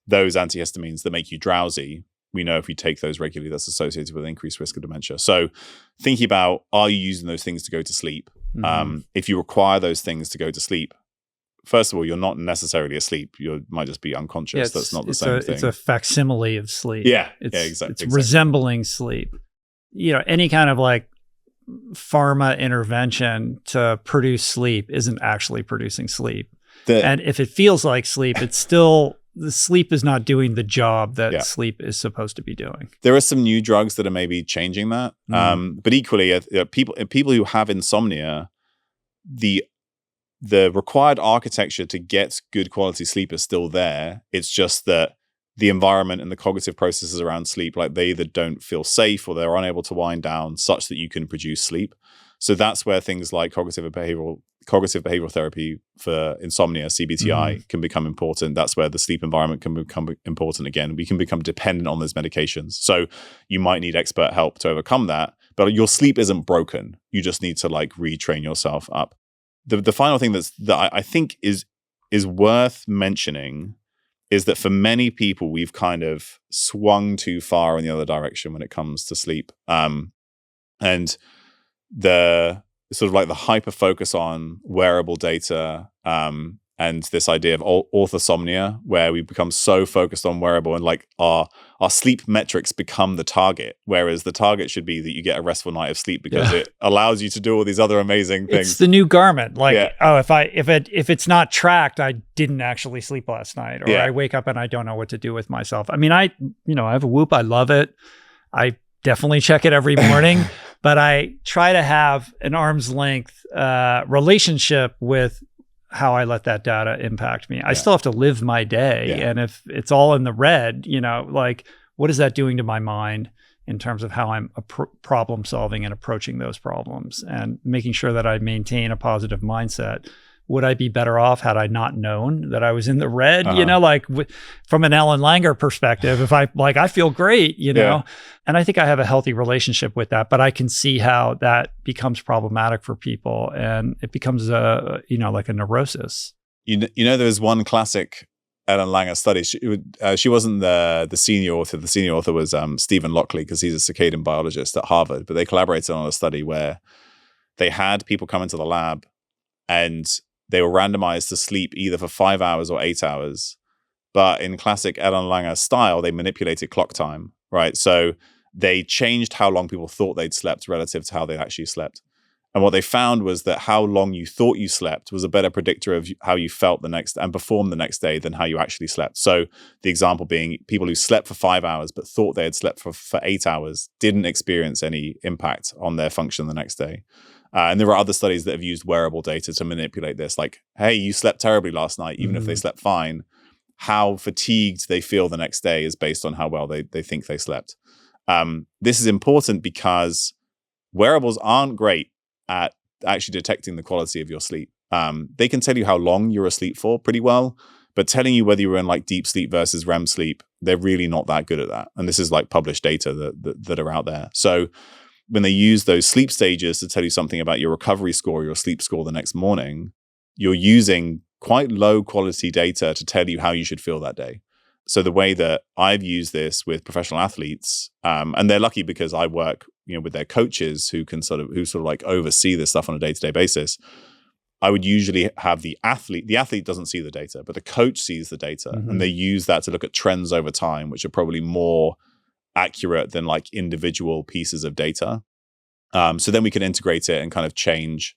Those antihistamines that make you drowsy, we know if you take those regularly, that's associated with an increased risk of dementia. So thinking about, are you using those things to go to sleep? If you require those things to go to sleep, first of all, you're not necessarily asleep. You might just be unconscious. That's not the same thing. It's a facsimile of sleep. Exactly. It's resembling sleep. Any kind of like pharma intervention to produce sleep isn't actually producing sleep. And if it feels like sleep, it's still, the sleep is not doing the job that sleep is supposed to be doing. There are some new drugs that are maybe changing that. But equally, people who have insomnia, the required architecture to get good quality sleep is still there. It's just that the environment and the cognitive processes around sleep, like they either don't feel safe or they're unable to wind down such that you can produce sleep. So that's where things like cognitive behavioral therapy for insomnia, CBTI, can become important. That's where the sleep environment can become important again. We can become dependent on those medications. So you might need expert help to overcome that, but your sleep isn't broken. You just need to like retrain yourself up. The final thing that I think is worth mentioning is that for many people, we've kind of swung too far in the other direction when it comes to sleep. And the sort of like the hyper focus on wearable data and this idea of orthosomnia, where we become so focused on wearable and like our sleep metrics become the target, whereas the target should be that you get a restful night of sleep because it allows you to do all these other amazing things. It's the new garment. Like, if it's not tracked, I didn't actually sleep last night, or I wake up and I don't know what to do with myself. I mean, I have a Whoop. I love it. I definitely check it every morning, but I try to have an arm's length relationship with how I let that data impact me. I still have to live my day. And if it's all in the red, like what is that doing to my mind in terms of how I'm problem solving and approaching those problems and making sure that I maintain a positive mindset? Would I be better off had I not known that I was in the red? From an Ellen Langer perspective, if I feel great, and I think I have a healthy relationship with that, but I can see how that becomes problematic for people and it becomes like a neurosis. There's one classic Ellen Langer study. She wasn't the senior author. The senior author was Stephen Lockley, because he's a circadian biologist at Harvard, but they collaborated on a study where they had people come into the lab and they were randomized to sleep either for 5 hours or 8 hours. But in classic Ellen Langer style, they manipulated clock time, right? So they changed how long people thought they'd slept relative to how they actually slept. And what they found was that how long you thought you slept was a better predictor of how you felt the next and performed the next day than how you actually slept. So the example being people who slept for 5 hours but thought they had slept for 8 hours didn't experience any impact on their function the next day. And there are other studies that have used wearable data to manipulate this. Like, hey, you slept terribly last night, even if they slept fine. how fatigued they feel the next day is based on how well they think they slept. This is important because wearables aren't great at actually detecting the quality of your sleep. They can tell you how long you're asleep for pretty well, but telling you whether you're in like deep sleep versus REM sleep, they're really not that good at that. And this is like published data that are out there. So when they use those sleep stages to tell you something about your recovery score, your sleep score the next morning, you're using quite low quality data to tell you how you should feel that day. So the way that I've used this with professional athletes, and they're lucky because I work, with their coaches who sort of like oversee this stuff on a day-to-day basis. I would usually have the athlete doesn't see the data, but the coach sees the data, and they use that to look at trends over time, which are probably more accurate than like individual pieces of data. So then we can integrate it and kind of change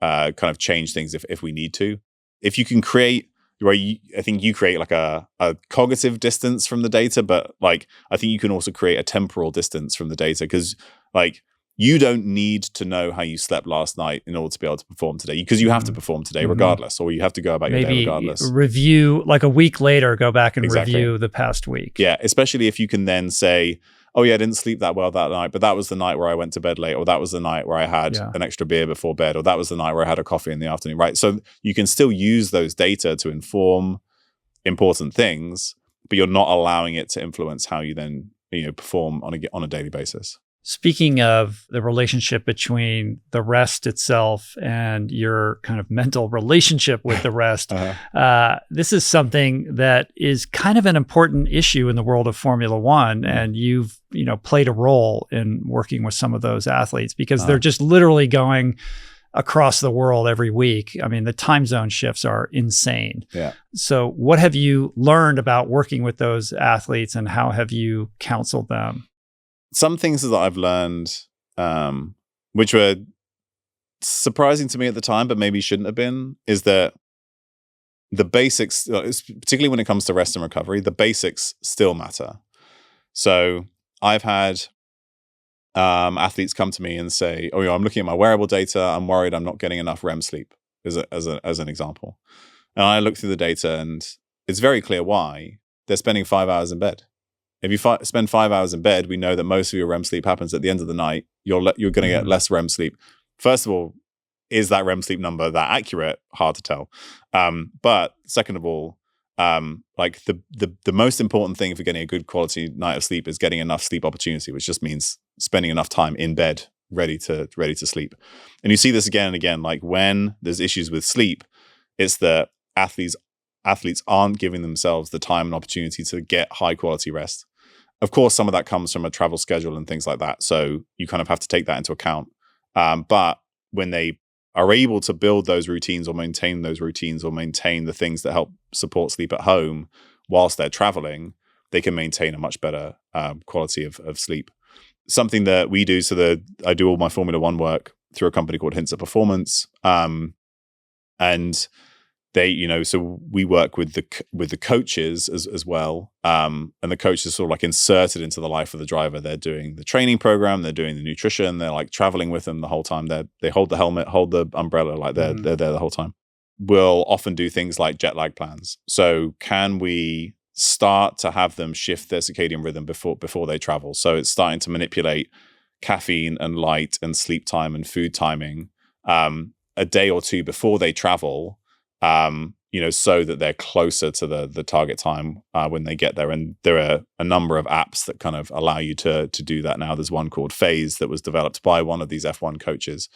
things if we need to. If you can create, I think you create like a cognitive distance from the data, but like I think you can also create a temporal distance from the data, because like you don't need to know how you slept last night in order to be able to perform today, because you have to perform today regardless, or you have to go about your day regardless. Maybe review like a week later, go back and review the past week. Yeah, especially if you can then say, oh yeah, I didn't sleep that well that night, but that was the night where I went to bed late, or that was the night where I had an extra beer before bed, or that was the night where I had a coffee in the afternoon, right? So you can still use those data to inform important things, but you're not allowing it to influence how you then perform on a daily basis. Speaking of the relationship between the rest itself and your kind of mental relationship with the rest, this is something that is kind of an important issue in the world of Formula One. And you've, played a role in working with some of those athletes, because they're just literally going across the world every week. I mean, the time zone shifts are insane. Yeah. So what have you learned about working with those athletes, and how have you counseled them? Some things that I've learned, which were surprising to me at the time, but maybe shouldn't have been, is that the basics, particularly when it comes to rest and recovery, the basics still matter. So I've had athletes come to me and say, "Oh, I'm looking at my wearable data. I'm worried I'm not getting enough REM sleep," as an example. And I look through the data, and it's very clear why. They're spending 5 hours in bed. If you spend 5 hours in bed, we know that most of your REM sleep happens at the end of the night. You're going to get less REM sleep. First of all, is that REM sleep number that accurate? Hard to tell. But second of all, like the most important thing for getting a good quality night of sleep is getting enough sleep opportunity, which just means spending enough time in bed, ready to sleep. And you see this again and again. Like when there's issues with sleep, it's that athletes aren't giving themselves the time and opportunity to get high quality rest. Of course, some of that comes from a travel schedule and things like that. So you kind of have to take that into account. But when they are able to build those routines, or maintain those routines, or maintain the things that help support sleep at home whilst they're traveling, they can maintain a much better quality of sleep. Something that we do, I do all my Formula One work through a company called Hints of Performance. And they, so we work with the coaches as well. And the coaches sort of like inserted into the life of the driver. They're doing the training program, they're doing the nutrition, they're like traveling with them the whole time. They hold the helmet, hold the umbrella, like they're there the whole time. We'll often do things like jet lag plans. So can we start to have them shift their circadian rhythm before they travel? So it's starting to manipulate caffeine and light and sleep time and food timing a day or two before they travel, so that they're closer to the target time when they get there. And there are a number of apps that kind of allow you to do that now. There's one called Phase that was developed by one of these F1 coaches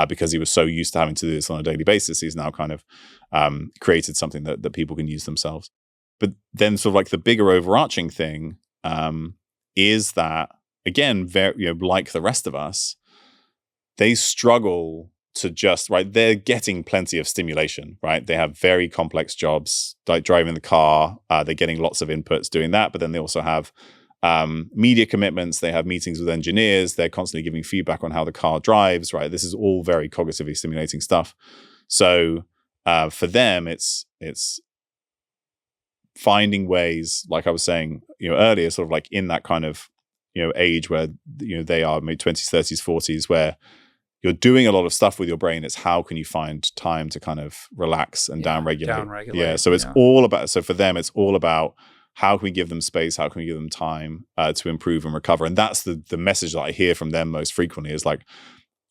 because he was so used to having to do this on a daily basis. He's now kind of created something that people can use themselves. But then sort of like the bigger overarching thing is that, again, very, like the rest of us, they struggle to just, right, they're getting plenty of stimulation, right? They have very complex jobs, like driving the car. They're getting lots of inputs doing that, but then they also have media commitments. They have meetings with engineers. They're constantly giving feedback on how the car drives, right? This is all very cognitively stimulating stuff. So for them, it's finding ways, like I was saying, earlier, sort of like in that kind of, age where, they are maybe 20s, 30s, 40s, where you're doing a lot of stuff with your brain. It's how can you find time to kind of relax and downregulate. Yeah. So it's all about, so for them, it's all about how can we give them space? How can we give them time to improve and recover? And that's the message that I hear from them most frequently is like,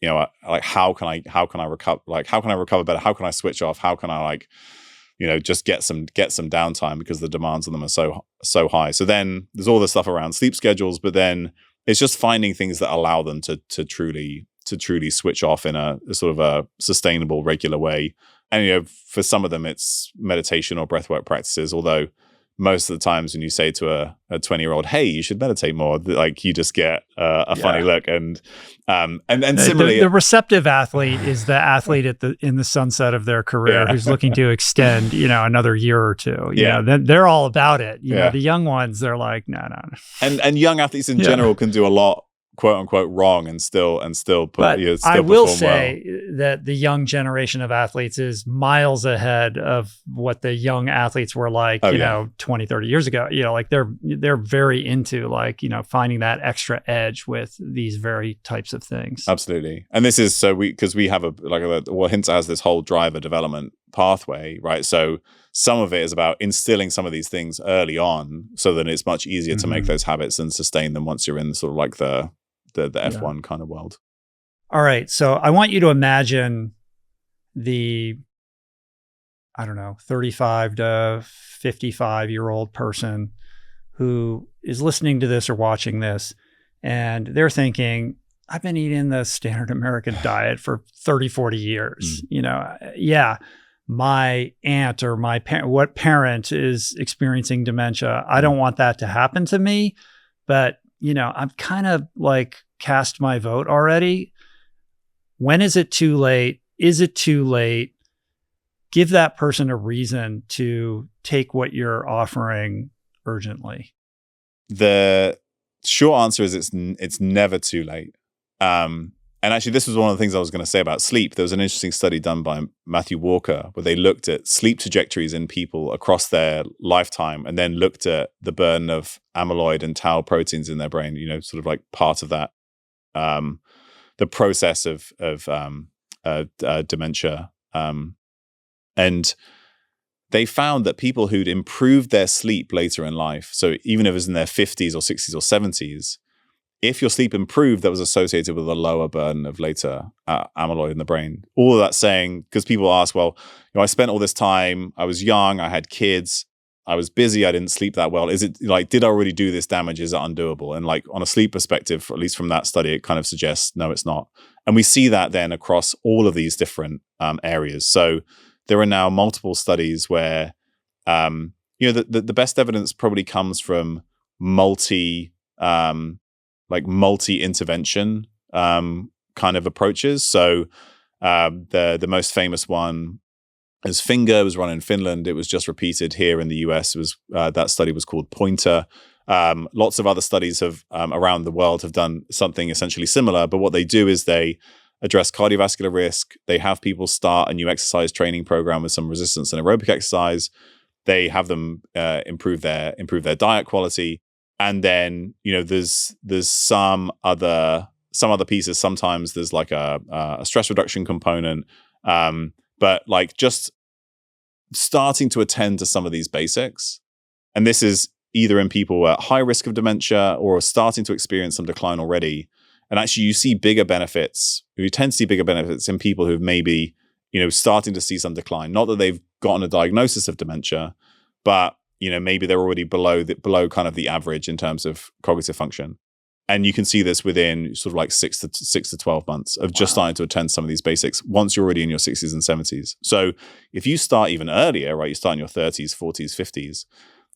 you know, like how can I recover? Like, how can I recover better? How can I switch off? How can I like, you know, just get some downtime because the demands on them are so high. So then there's all this stuff around sleep schedules, but then it's just finding things that allow them to truly switch off in a sort of a sustainable, regular way. And, you know, for some of them, it's meditation or breathwork practices, although most of the times when you say to a 20-year-old, hey, you should meditate more, like you just get a funny look. And similarly, the receptive athlete is the athlete in the sunset of their career who's looking to extend, you know, another year or two. You know, they're all about it. You know, the young ones, they're like, no. And young athletes in general can do a lot, quote unquote, wrong and still put. But still I will say that the young generation of athletes is miles ahead of what the young athletes were like, you know, 20, 30 years ago. You know, like they're very into like, you know, finding that extra edge with these very types of things. Absolutely. And this is because we have Hinta has this whole driver development pathway, right? So some of it is about instilling some of these things early on so that it's much easier to make those habits and sustain them once you're in sort of like the F1 kind of world. All right. So I want you to imagine the, I don't know, 35 to 55-year-old person who is listening to this or watching this, and they're thinking, I've been eating the standard American diet for 30, 40 years. You know, my aunt or my parent is experiencing dementia. I don't want that to happen to me, but you know, I'm kind of like cast my vote already. When is it too late? Is it too late? Give that person a reason to take what you're offering urgently. The short answer is it's never too late. And actually, this was one of the things I was going to say about sleep. There was an interesting study done by Matthew Walker where they looked at sleep trajectories in people across their lifetime and then looked at the burden of amyloid and tau proteins in their brain, you know, sort of like part of that, the process of dementia. And they found that people who'd improved their sleep later in life, so even if it was in their 50s or 60s or 70s, if your sleep improved, that was associated with a lower burden of later amyloid in the brain. All of that saying, because people ask, well, you know, I spent all this time, I was young, I had kids, I was busy, I didn't sleep that well. Is it like, did I already do this damage? Is it undoable? And like on a sleep perspective, at least from that study, it kind of suggests, no, it's not. And we see that then across all of these different areas. So there are now multiple studies where, you know, the best evidence probably comes from multi-intervention kind of approaches. So the most famous one is Finger. It was run in Finland. It was just repeated here in the US. It was that study was called Pointer. Lots of other studies have around the world have done something essentially similar. But what they do is they address cardiovascular risk. They have people start a new exercise training program with some resistance and aerobic exercise. They have them improve their diet quality. And then, you know, there's some other pieces. Sometimes there's like a stress reduction component, but like just starting to attend to some of these basics. And this is either in people at high risk of dementia or starting to experience some decline already. And actually, you see bigger benefits. You tend to see bigger benefits in people who've maybe, you know, starting to see some decline. Not that they've gotten a diagnosis of dementia, but you know, maybe they're already below kind of the average in terms of cognitive function. And you can see this within sort of like 6 to 12 months of just starting to attend some of these basics once you're already in your 60s and 70s. So if you start even earlier, right, you start in your 30s, 40s, 50s,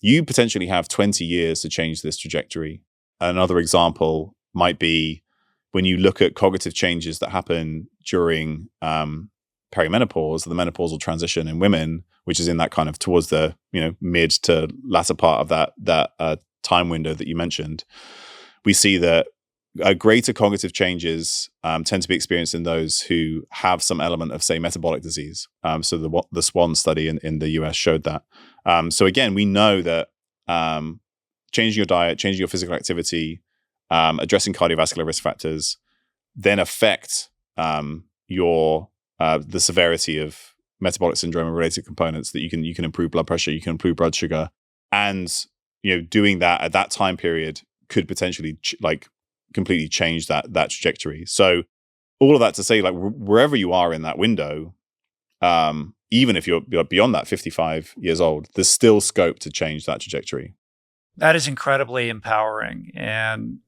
you potentially have 20 years to change this trajectory. Another example might be when you look at cognitive changes that happen during perimenopause, the menopausal transition in women, which is in that kind of towards the, you know, mid to latter part of that time window that you mentioned, we see that greater cognitive changes tend to be experienced in those who have some element of, say, metabolic disease. So the SWAN study in the US showed that. So again, we know that changing your diet, changing your physical activity, addressing cardiovascular risk factors, then affect your the severity of metabolic syndrome and related components, that you can improve blood pressure, you can improve blood sugar, and doing that at that time period could potentially completely change that trajectory. So all of that to say, like, wherever you are in that window, even if you're beyond that 55 years old, there's still scope to change that trajectory. That is incredibly empowering and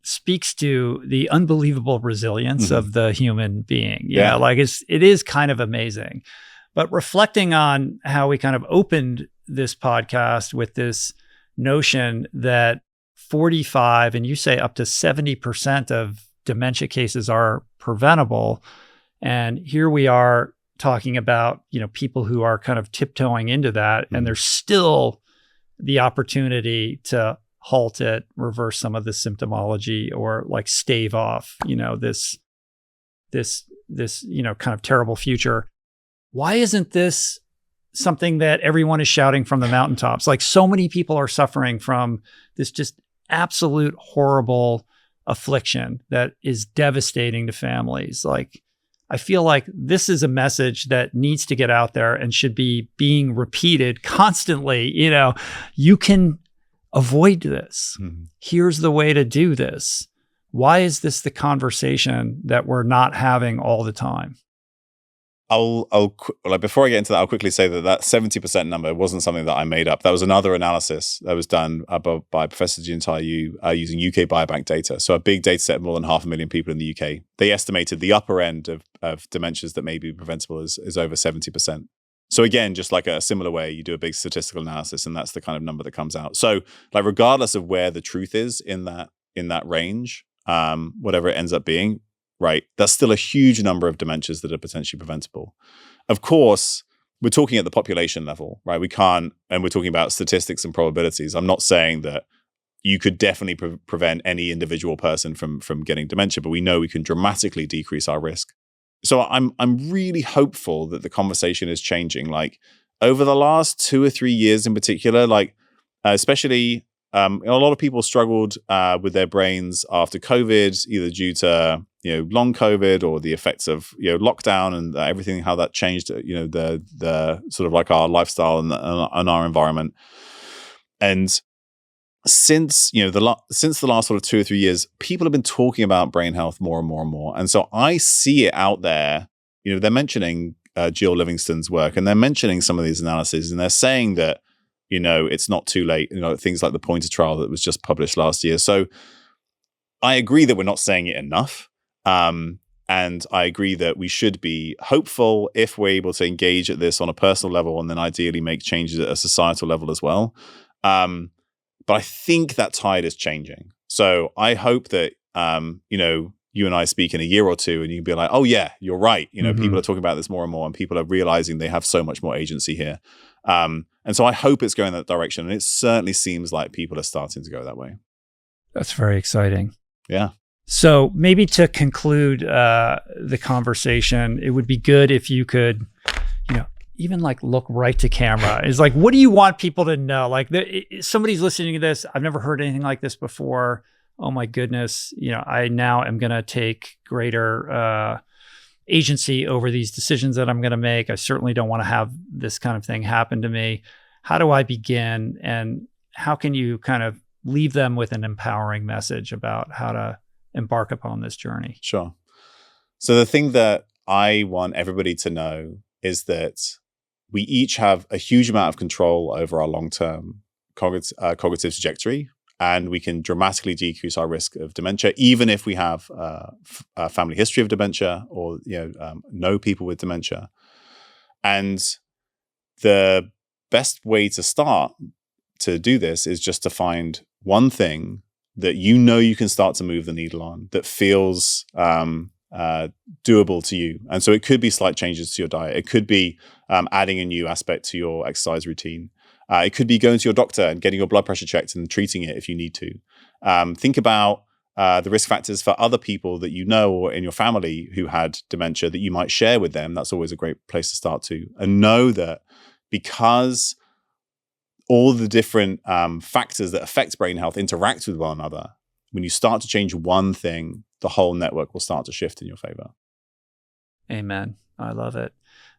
speaks to the unbelievable resilience of the human being. Yeah, like it is kind of amazing. But reflecting on how we kind of opened this podcast with this notion that 45 and you say up to 70% of dementia cases are preventable, and here we are talking about people who are kind of tiptoeing into that, and there's still the opportunity to halt it, reverse some of the symptomology, or like stave off, this kind of terrible future. Why isn't this something that everyone is shouting from the mountaintops? Like, so many people are suffering from this just absolute horrible affliction that is devastating to families. Like, I feel like this is a message that needs to get out there and should be being repeated constantly. You can avoid this. Here's the way to do this. Why is this the conversation that we're not having all the time? Before I get into that, I'll quickly say that 70% number wasn't something that I made up. That was another analysis that was done by Professor Jintai using UK Biobank data. So a big data set of more than 500,000 people in the UK. They estimated the upper end of dementias that may be preventable is over 70%. So again, just like a similar way, you do a big statistical analysis, and that's the kind of number that comes out. So like, regardless of where the truth is in that range, whatever it ends up being, right, that's still a huge number of dementias that are potentially preventable. Of course, we're talking at the population level, right? We can't, and we're talking about statistics and probabilities. I'm not saying that you could definitely prevent any individual person from getting dementia, but we know we can dramatically decrease our risk. So I'm really hopeful that the conversation is changing. Like, over the last 2 or 3 years in particular, like especially a lot of people struggled with their brains after COVID, either due to long COVID or the effects of lockdown and everything, how that changed the sort of like our lifestyle and our environment. And since the last sort of 2 or 3 years, people have been talking about brain health more and more and more. And so I see it out there. They're mentioning Jill Livingston's work, and they're mentioning some of these analyses, and they're saying that it's not too late. Things like the Pointer trial that was just published last year. So I agree that we're not saying it enough. And I agree that we should be hopeful if we're able to engage at this on a personal level, and then ideally make changes at a societal level as well. But I think that tide is changing. So I hope that, you and I speak in a year or two, and you can be like, oh yeah, you're right. People are talking about this more and more, and people are realizing they have so much more agency here. And so I hope it's going that direction. And it certainly seems like people are starting to go that way. That's very exciting. Yeah. So maybe to conclude the conversation, it would be good if you could, even like look right to camera. It's like, what do you want people to know? Like, somebody's listening to this. I've never heard anything like this before. Oh my goodness. I now am going to take greater agency over these decisions that I'm going to make. I certainly don't want to have this kind of thing happen to me. How do I begin? And how can you kind of leave them with an empowering message about how to embark upon this journey? Sure. So the thing that I want everybody to know is that we each have a huge amount of control over our long-term cognitive trajectory, and we can dramatically decrease our risk of dementia, even if we have a family history of dementia or know people with dementia. And the best way to start to do this is just to find one thing that you can start to move the needle on, that feels doable to you. And so it could be slight changes to your diet. It could be adding a new aspect to your exercise routine. It could be going to your doctor and getting your blood pressure checked and treating it if you need to. Think about the risk factors for other people that you know or in your family who had dementia that you might share with them. That's always a great place to start too. And know that because all the different factors that affect brain health interact with one another, when you start to change one thing, the whole network will start to shift in your favor. Amen. I love it.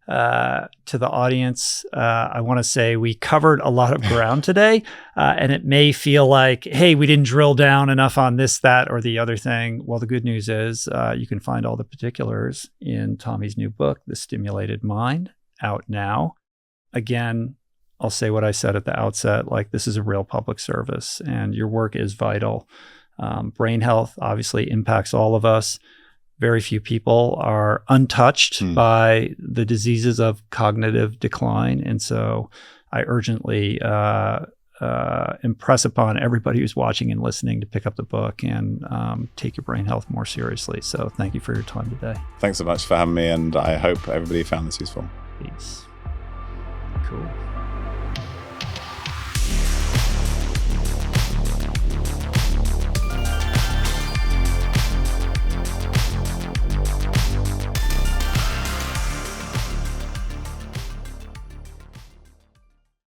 To the audience, I want to say we covered a lot of ground today, and it may feel like, hey, we didn't drill down enough on this, that, or the other thing. Well, the good news is you can find all the particulars in Tommy's new book, The Stimulated Mind, out now. Again, I'll say what I said at the outset, like this is a real public service and your work is vital. Brain health obviously impacts all of us. Very few people are untouched by the diseases of cognitive decline. And so I urgently impress upon everybody who's watching and listening to pick up the book and take your brain health more seriously. So thank you for your time today. Thanks so much for having me, and I hope everybody found this useful. Peace. Cool.